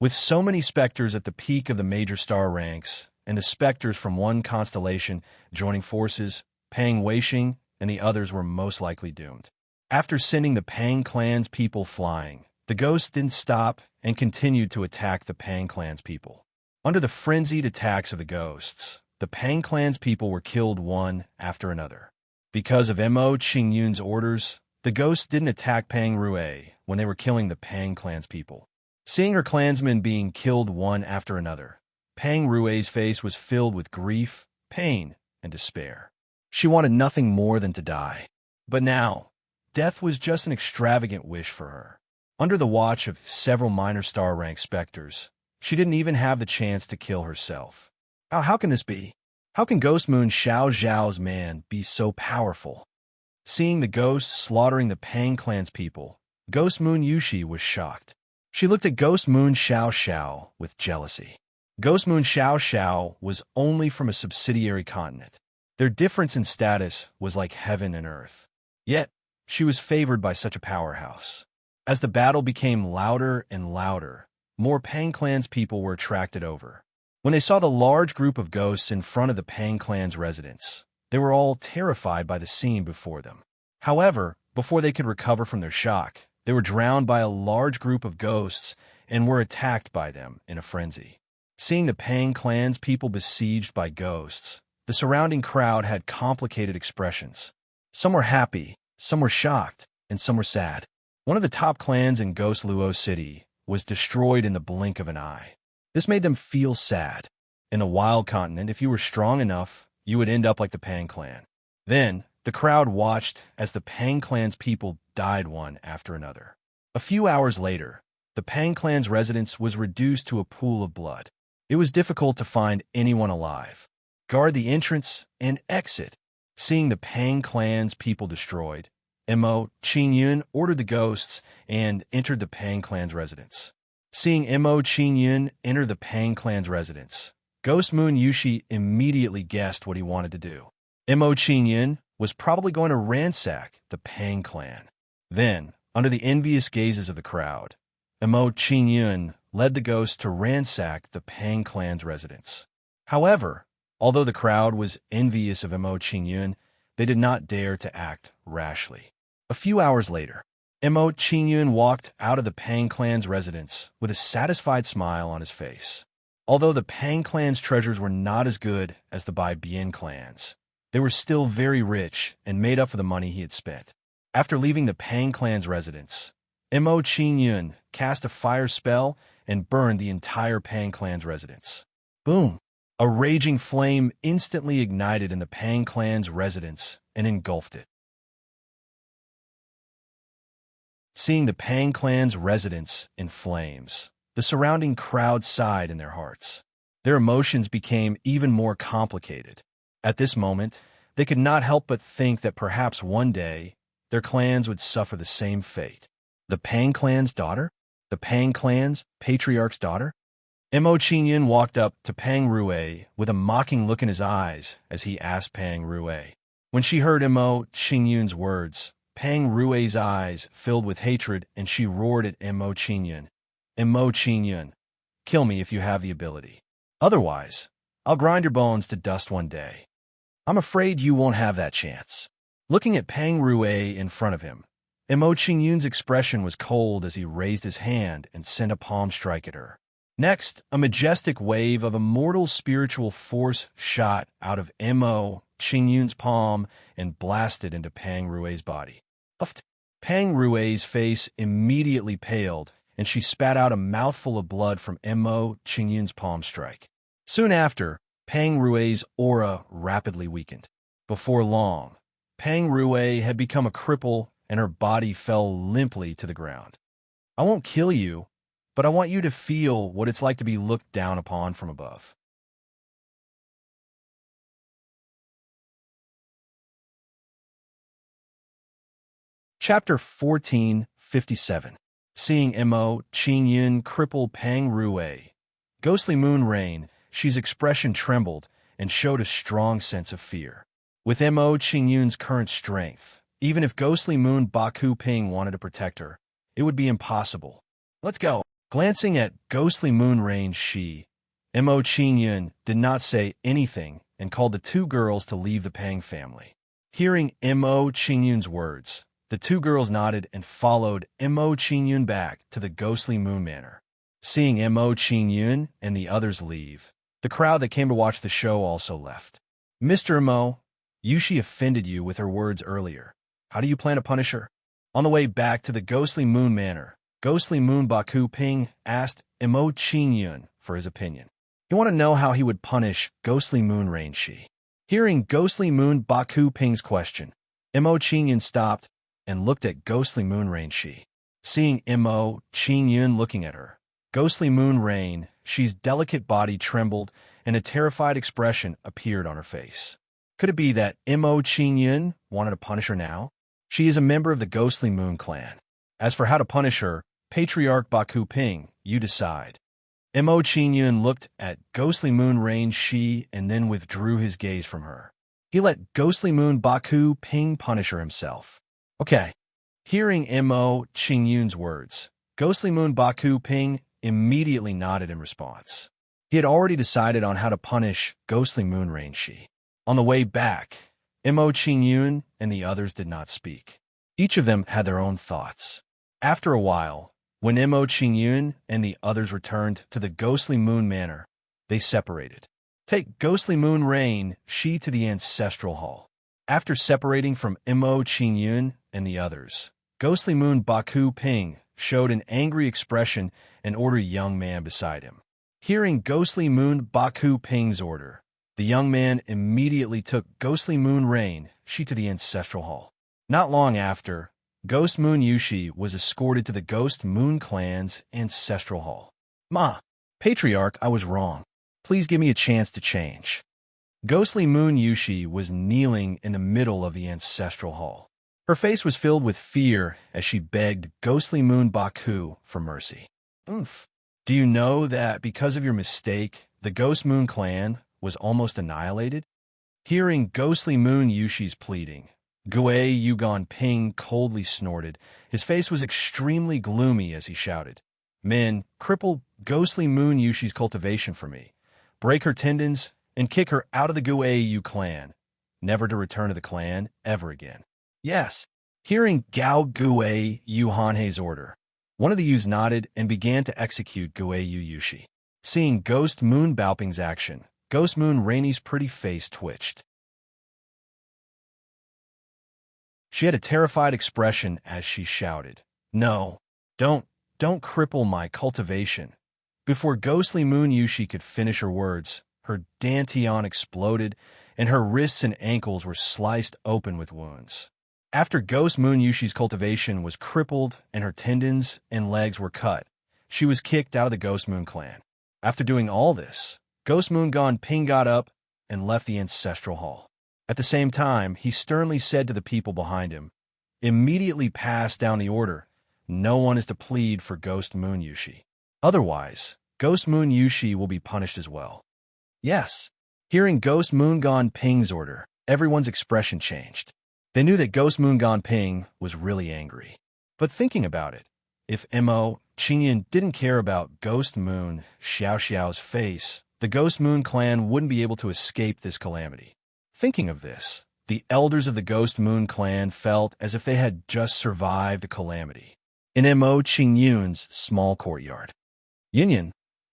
With so many specters at the peak of the major star ranks, and the specters from one constellation joining forces, Pang Weixing and the others were most likely doomed. After sending the Pang clan's people flying, the ghosts didn't stop and continued to attack the Pang clan's people. Under the frenzied attacks of the ghosts, the Pang clan's people were killed one after another. Because of Mo Qingyun's orders, the ghosts didn't attack Pang Rue when they were killing the Pang clan's people. Seeing her clansmen being killed one after another, Pang Rue's face was filled with grief, pain, and despair. She wanted nothing more than to die. But now, death was just an extravagant wish for her. Under the watch of several minor star-rank specters, she didn't even have the chance to kill herself. How can this be? How can Ghost Moon Xiao Zhao's man be so powerful? Seeing the ghosts slaughtering the Pang clan's people, Ghost Moon Yushi was shocked. She looked at Ghost Moon Xiao Xiao with jealousy. Ghost Moon Xiao Xiao was only from a subsidiary continent. Their difference in status was like heaven and earth. Yet, she was favored by such a powerhouse. As the battle became louder and louder, more Pang clan's people were attracted over. When they saw the large group of ghosts in front of the Pang clan's residence, they were all terrified by the scene before them. However, before they could recover from their shock, they were drowned by a large group of ghosts and were attacked by them in a frenzy. Seeing the Pang clan's people besieged by ghosts, the surrounding crowd had complicated expressions. Some were happy, some were shocked, and some were sad. One of the top clans in Ghost Luo City was destroyed in the blink of an eye. This made them feel sad. In the Wild Continent, if you were strong enough, you would end up like the Pang clan. Then, the crowd watched as the Pang clan's people died one after another. A few hours later, the Pang clan's residence was reduced to a pool of blood. It was difficult to find anyone alive. Guard the entrance and exit. Seeing the Pang clan's people destroyed, Mo Qingyun ordered the ghosts and entered the Pang clan's residence. Seeing Mo Qingyun enter the Pang clan's residence, Ghost Moon Yushi immediately guessed what he wanted to do. Mo Qingyun was probably going to ransack the Pang clan. Then, under the envious gazes of the crowd, Mo Qingyun led the ghosts to ransack the Pang clan's residence. However, although the crowd was envious of Mo Qingyun, they did not dare to act rashly. A few hours later, Mo Qingyun walked out of the Pang clan's residence with a satisfied smile on his face. Although the Pang clan's treasures were not as good as the Bai Bian clan's, they were still very rich and made up for the money he had spent. After leaving the Pang clan's residence, Mo Qingyun cast a fire spell and burned the entire Pang clan's residence. Boom! A raging flame instantly ignited in the Pang clan's residence and engulfed it. Seeing the Pang clan's residence in flames, the surrounding crowd sighed in their hearts. Their emotions became even more complicated. At this moment, they could not help but think that perhaps one day their clans would suffer the same fate. The Pang clan's daughter? The Pang clan's patriarch's daughter? Mo Qingyun walked up to Pang Rui with a mocking look in his eyes as he asked Pang Rui. When she heard Mo Qingyun's words, Pang Rui's eyes filled with hatred and she roared at Mo Qingyun. Mo Qingyun, kill me if you have the ability. Otherwise, I'll grind your bones to dust one day. I'm afraid you won't have that chance. Looking at Pang Rui in front of him, Mo Qingyun's expression was cold as he raised his hand and sent a palm strike at her. Next, a majestic wave of immortal spiritual force shot out of Mo Qingyun's palm and blasted into Pang Rui's body. Pang Rui's face immediately paled, and she spat out a mouthful of blood from Mo Qingyun's palm strike. Soon after, Pang Rui's aura rapidly weakened. Before long, Pang Rui had become a cripple and her body fell limply to the ground. I won't kill you, but I want you to feel what it's like to be looked down upon from above. Chapter 1457. Seeing Mo Qingyun cripple Pang Rui. Ghostly moon rain, she's expression trembled and showed a strong sense of fear. With Mo Qingyun's current strength, even if ghostly moon Baku Ping wanted to protect her, it would be impossible. Let's go. Glancing at ghostly moon rain Mo Qingyun did not say anything and called the two girls to leave the Pang family. Hearing Mo Qingyun's words, the two girls nodded and followed Mo Qingyun back to the ghostly moon manor. Seeing Mo Qingyun and the others leave, the crowd that came to watch the show also left. Mr. Mo, Yushi offended you with her words earlier. How do you plan to punish her? On the way back to the ghostly moon manor, ghostly moon Baku Ping asked Mo Qingyun for his opinion. He wanted to know how he would punish ghostly moon rain Shi. Hearing ghostly moon Baku Ping's question, Mo Qingyun stopped and looked at ghostly moon rain Shi. Seeing Mo Qingyun looking at her, ghostly moon rain Shi's delicate body trembled and a terrified expression appeared on her face. Could it be that Mo Qingyun wanted to punish her now? She is a member of the ghostly moon clan. As for how to punish her, Patriarch Baku Ping, you decide. Mo Qingyun looked at ghostly moon rain Shi and then withdrew his gaze from her. He let ghostly moon Baku Ping punish her himself. Okay. Hearing Mo Qingyun's words, ghostly moon Baku Ping immediately nodded in response. He had already decided on how to punish ghostly moon rain Shi. On the way back, Mo Qingyun and the others did not speak. Each of them had their own thoughts. After a while, when Mo Qingyun and the others returned to the ghostly moon manor, they separated. Take ghostly moon rain Shi to the ancestral hall. After separating from Mo Qingyun and the others, ghostly moon Baku Ping showed an angry expression and ordered a young man beside him. Hearing ghostly moon Baku Ping's order, the young man immediately took ghostly moon rain Shi to the ancestral hall. Not long after, Ghost Moon Yushi was escorted to the Ghost Moon clan's ancestral hall. Ma, Patriarch, I was wrong. Please give me a chance to change. Ghostly Moon Yushi was kneeling in the middle of the ancestral hall. Her face was filled with fear as she begged Ghostly Moon Baku for mercy. Oomph. Do you know that because of your mistake, the Ghost Moon clan was almost annihilated? Hearing Ghostly Moon Yushi's pleading, Gue Yugon Ping coldly snorted. His face was extremely gloomy as he shouted, Men, cripple Ghostly Moon Yushi's cultivation for me. Break her tendons and kick her out of the Gue Yu clan, never to return to the clan ever again. Yes. Hearing Gao Gue Yu Hanhei's order, one of the Yus nodded and began to execute Gue Yu Yushi. Seeing Ghost Moon Baoping's action, Ghost Moon Rainey's pretty face twitched. She had a terrified expression as she shouted, "No, don't cripple my cultivation." Before ghostly Moon Yushi could finish her words, her dantian exploded, and her wrists and ankles were sliced open with wounds. After Ghost Moon Yushi's cultivation was crippled and her tendons and legs were cut, she was kicked out of the Ghost Moon clan. After doing all this, Ghost Moon Gon Ping got up and left the ancestral hall. At the same time, he sternly said to the people behind him, "Immediately pass down the order. No one is to plead for Ghost Moon Yushi. Otherwise, Ghost Moon Yushi will be punished as well." Yes. Hearing Ghost Moon Gon Ping's order, everyone's expression changed. They knew that Ghost Moon Gon Ping was really angry. But thinking about it, if Mo Qingyan didn't care about Ghost Moon Xiao Xiao's face, the Ghost Moon clan wouldn't be able to escape this calamity. Thinking of this, the elders of the Ghost Moon clan felt as if they had just survived a calamity. In Mo Qingyun's small courtyard. "Yinyan,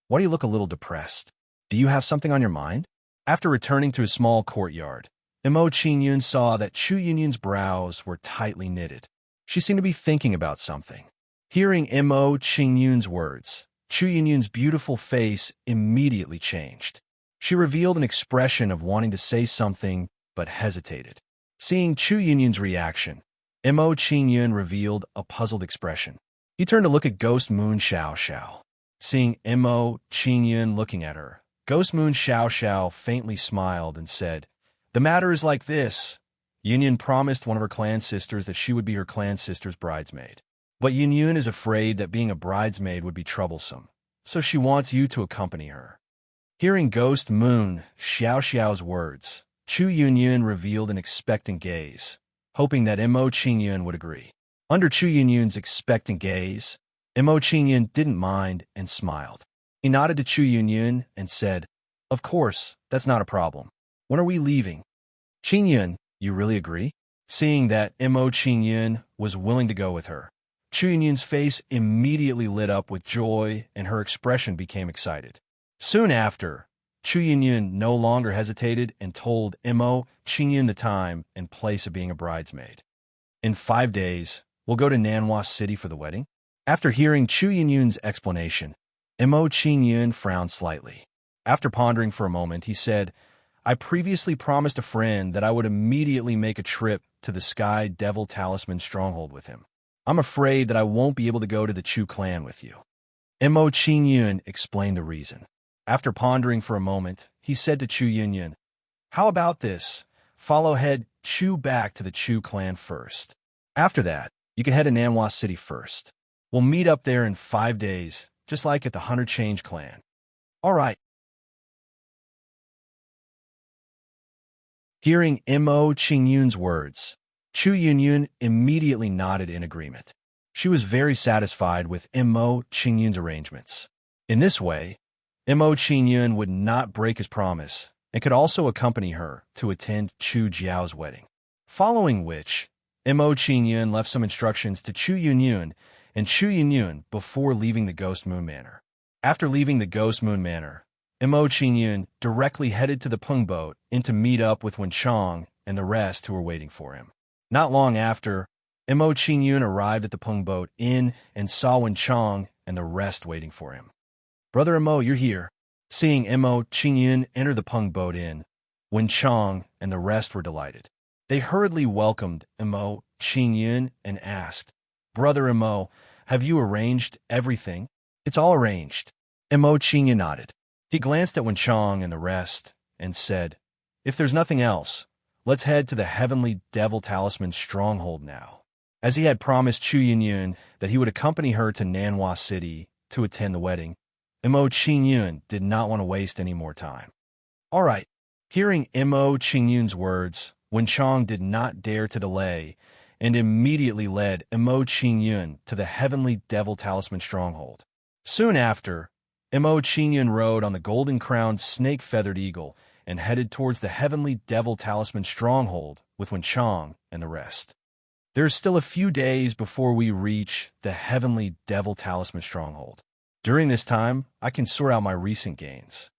why do you look a little depressed? Do you have something on your mind?" After returning to his small courtyard, Mo Qingyun saw that Chu Yunyun's brows were tightly knitted. She seemed to be thinking about something. Hearing Mo Qingyun's words, Chu Yunyun's beautiful face immediately changed. She revealed an expression of wanting to say something, but hesitated. Seeing Chu Yunyun's reaction, Mo Qingyun revealed a puzzled expression. He turned to look at Ghost Moon Xiao Xiao. Seeing Mo Qingyun looking at her, Ghost Moon Xiao Xiao faintly smiled and said, "The matter is like this. Yunyun promised one of her clan sisters that she would be her clan sister's bridesmaid. But Yunyun is afraid that being a bridesmaid would be troublesome, so she wants you to accompany her." Hearing Ghost Moon Xiao Xiao's words, Chu Yunyun revealed an expectant gaze, hoping that Mo Qingyun would agree. Under Chu Yunyun's expectant gaze, Mo Qingyun didn't mind and smiled. He nodded to Chu Yunyun and said, "Of course, that's not a problem. When are we leaving?" "Qingyun, you really agree?" Seeing that Mo Qingyun was willing to go with her, Chu Yunyun's face immediately lit up with joy and her expression became excited. Soon after, Chu Yunyun no longer hesitated and told Mo Qingyun the time and place of being a bridesmaid. "In 5 days, we'll go to Nanhua City for the wedding." After hearing Chu Yunyun's explanation, Mo Qingyun frowned slightly. After pondering for a moment, he said, "I previously promised a friend that I would immediately make a trip to the Sky Devil Talisman stronghold with him. I'm afraid that I won't be able to go to the Chu clan with you." Mo Qingyun explained the reason. After pondering for a moment, he said to Chu Yunyun, "How about this? Follow head Chu back to the Chu clan first. After that, you can head to Nanhua City first. We'll meet up there in 5 days, just like at the Hunter Change clan." "All right." Hearing Mo Qingyun's words, Chu Yunyun immediately nodded in agreement. She was very satisfied with Mo Qingyun's arrangements. In this way, Mo Qingyun would not break his promise and could also accompany her to attend Chu Jiao's wedding. Following which, Mo Qingyun left some instructions to Chu Yunyun and Chu Yunyun before leaving the Ghost Moon Manor. After leaving the Ghost Moon Manor, Mo Qingyun directly headed to the Peng boat and to meet up with Wenchang and the rest who were waiting for him. Not long after, Mo Qingyun arrived at the Peng boat inn and saw Wenchang and the rest waiting for him. "Brother Mo, you're here." Seeing Mo Qingyun enter the Peng boat inn, Wenchang and the rest were delighted. They hurriedly welcomed Mo Qingyun and asked, "Brother Mo, have you arranged everything?" "It's all arranged." Mo Qingyun nodded. He glanced at Wenchang and the rest and said, "If there's nothing else, let's head to the Heavenly Devil Talisman stronghold now." As he had promised Chu Yunyun that he would accompany her to Nanhua City to attend the wedding, Mo Qingyun did not want to waste any more time. "All right." Hearing Mo Qingyun's words, Wenchang did not dare to delay and immediately led Mo Qingyun to the Heavenly Devil Talisman stronghold. Soon after, Mo Qingyun rode on the golden-crowned snake-feathered eagle and headed towards the Heavenly Devil Talisman stronghold with Wenchang and the rest. There's still a few days before we reach the Heavenly Devil Talisman stronghold. During this time, I can sort out my recent gains.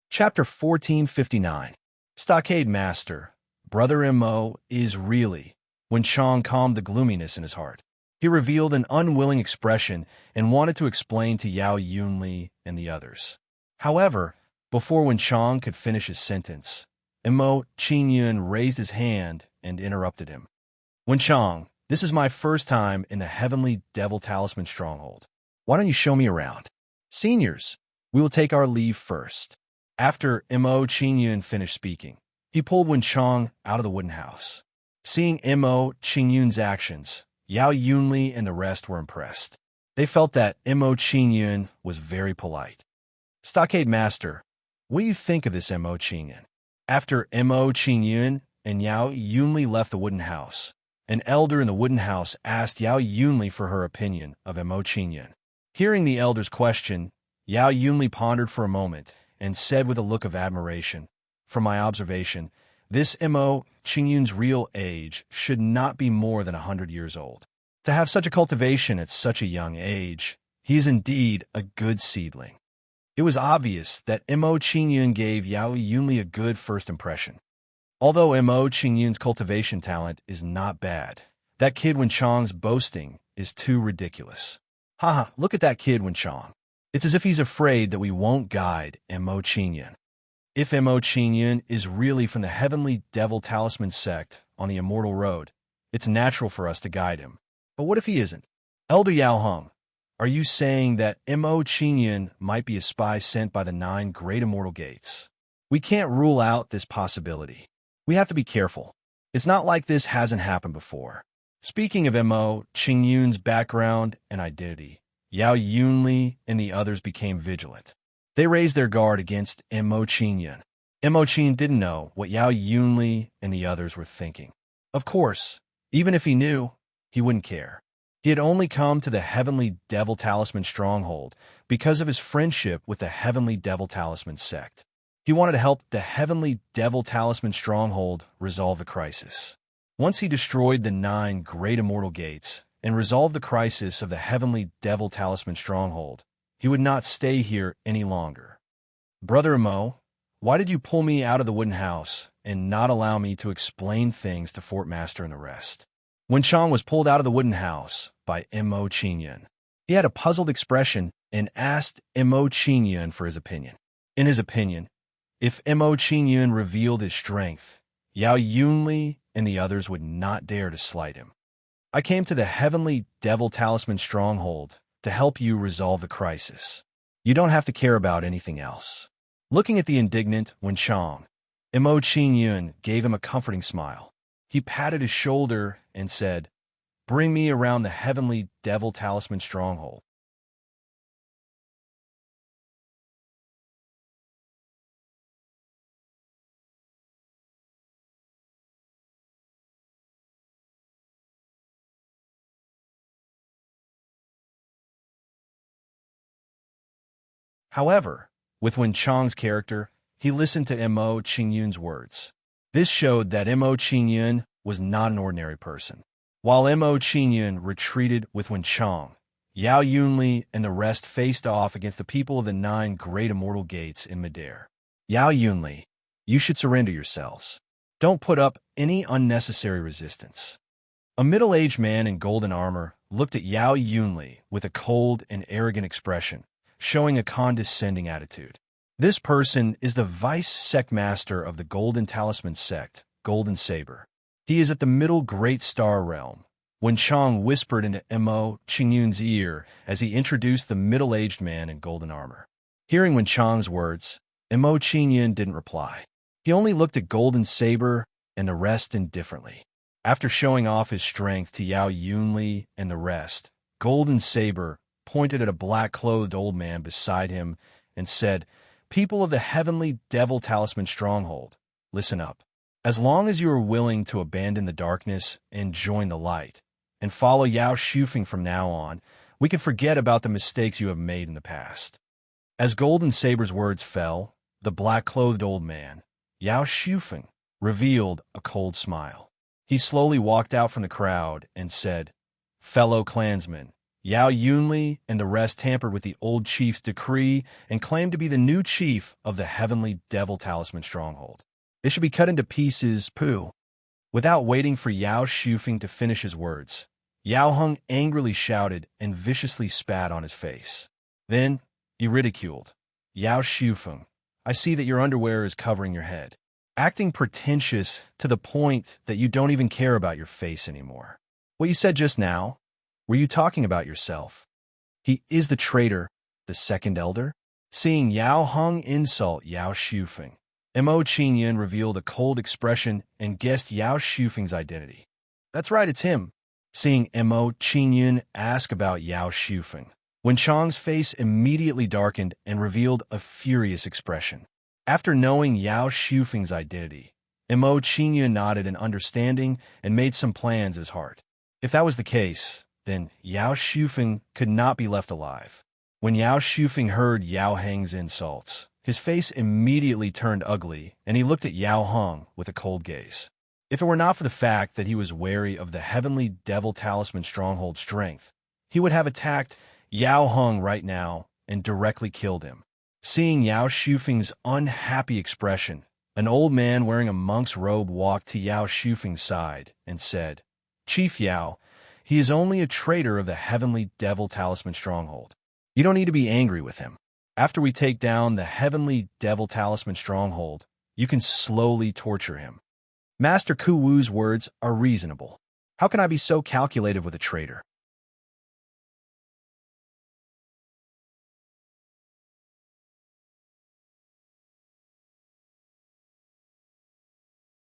Chapter 1459. Stockade Master. Brother Mo is really. When Chang calmed the gloominess in his heart, he revealed an unwilling expression and wanted to explain to Yao Yunli and the others. However, before Wen Chang could finish his sentence, Mo Qingyun raised his hand and interrupted him. Wen Chang, this is my first time in the Heavenly Devil Talisman Stronghold. Why don't you show me around? Seniors, we will take our leave first. After Mo Qingyun finished speaking, he pulled Wen Chang out of the wooden house. Seeing Mo Qingyun's actions, Yao Yunli and the rest were impressed. They felt that Mo Qingyun was very polite. Stockade Master, what do you think of this Mo Qingyun? After Mo Qingyun and Yao Yunli left the wooden house, an elder in the wooden house asked Yao Yunli for her opinion of Mo Qingyun. Hearing the elder's question, Yao Yunli pondered for a moment and said with a look of admiration, "From my observation, this Mo Qingyun's real age should not be more than 100 years old. To have such a cultivation at such a young age, he is indeed a good seedling." It was obvious that Mo Qingyun gave Yao Yunli a good first impression. Although Mo Qingyun's cultivation talent is not bad, that kid Wen Chang's boasting is too ridiculous. Haha, look at that kid Wen Chang. It's as if he's afraid that we won't guide Mo Qingyun. If Mo Qingyun is really from the Heavenly Devil Talisman sect on the Immortal Road, it's natural for us to guide him. But what if he isn't? Elder Yao Hong, are you saying that Mo Qingyun might be a spy sent by the 9 Great Immortal Gates? We can't rule out this possibility. We have to be careful. It's not like this hasn't happened before. Speaking of Mo Qingyun's background and identity, Yao Yunli and the others became vigilant. They raised their guard against Mo Qingyun. Mo Qingyun didn't know what Yao Yunli and the others were thinking. Of course, even if he knew, he wouldn't care. He had only come to the Heavenly Devil Talisman Stronghold because of his friendship with the Heavenly Devil Talisman sect. He wanted to help the Heavenly Devil Talisman Stronghold resolve the crisis. Once he destroyed the 9 Great Immortal Gates and resolved the crisis of the Heavenly Devil Talisman Stronghold, he would not stay here any longer. Brother Mo, why did you pull me out of the wooden house and not allow me to explain things to Fort Master and the rest? Wen Chang was pulled out of the wooden house by Mo Qingyun. He had a puzzled expression and asked Mo Qingyun for his opinion. In his opinion, if Mo Qingyun revealed his strength, Yao Yunli and the others would not dare to slight him. I came to the Heavenly Devil Talisman Stronghold to help you resolve the crisis. You don't have to care about anything else. Looking at the indignant Wen Chang, Mo Qingyun gave him a comforting smile. He patted his shoulder and said, "Bring me around the Heavenly Devil Talisman Stronghold." However, with Wen Chang's character, he listened to Mo Qingyun's words. This showed that Mo Qingyun was not an ordinary person. While Mo Qingyun retreated with Wen Chang, Yao Yunli and the rest faced off against the people of the 9 Great Immortal Gates in midair. Yao Yunli, you should surrender yourselves. Don't put up any unnecessary resistance. A middle-aged man in golden armor looked at Yao Yunli with a cold and arrogant expression, showing a condescending attitude. This person is the vice sect master of the Golden Talisman sect, Golden Saber. He is at the Middle Great Star Realm. Wen Chang whispered into Mo Qingyun's ear as he introduced the middle-aged man in golden armor. Hearing Wen Chang's words, Mo Qingyun didn't reply. He only looked at Golden Saber and the rest indifferently. After showing off his strength to Yao Yunli and the rest, Golden Saber pointed at a black-clothed old man beside him and said, "People of the Heavenly Devil Talisman Stronghold, listen up. As long as you are willing to abandon the darkness and join the light, and follow Yao Shufeng from now on, we can forget about the mistakes you have made in the past." As Golden Saber's words fell, the black-clothed old man, Yao Shufeng, revealed a cold smile. He slowly walked out from the crowd and said, "Fellow clansmen, Yao Yunli and the rest tampered with the old chief's decree and claimed to be the new chief of the Heavenly Devil Talisman Stronghold. It should be cut into pieces, poo." Without waiting for Yao Shufeng to finish his words, Yao Heng angrily shouted and viciously spat on his face. Then he ridiculed, "Yao Shufeng, I see that your underwear is covering your head, acting pretentious to the point that you don't even care about your face anymore. What you said just now, were you talking about yourself? He is the traitor, the second elder?" Seeing Yao Heng insult Yao Shufeng, Mo Qingyun revealed a cold expression and guessed Yao Shufeng's identity. "That's right, it's him." Seeing Mo Qingyun ask about Yao Shufeng, Wen Chang's face immediately darkened and revealed a furious expression. After knowing Yao Shufeng's identity, Mo Qingyun nodded in understanding and made some plans in his heart. If that was the case, then Yao Shufeng could not be left alive. When Yao Shufeng heard Yao Heng's insults, his face immediately turned ugly, and he looked at Yao Heng with a cold gaze. If it were not for the fact that he was wary of the Heavenly Devil Talisman Stronghold's strength, he would have attacked Yao Heng right now and directly killed him. Seeing Yao Shufeng's unhappy expression, an old man wearing a monk's robe walked to Yao Shufeng's side and said, "Chief Yao, he is only a traitor of the Heavenly Devil Talisman Stronghold. You don't need to be angry with him. After we take down the Heavenly Devil Talisman Stronghold, you can slowly torture him." Master Ku Wu's words are reasonable. How can I be so calculative with a traitor?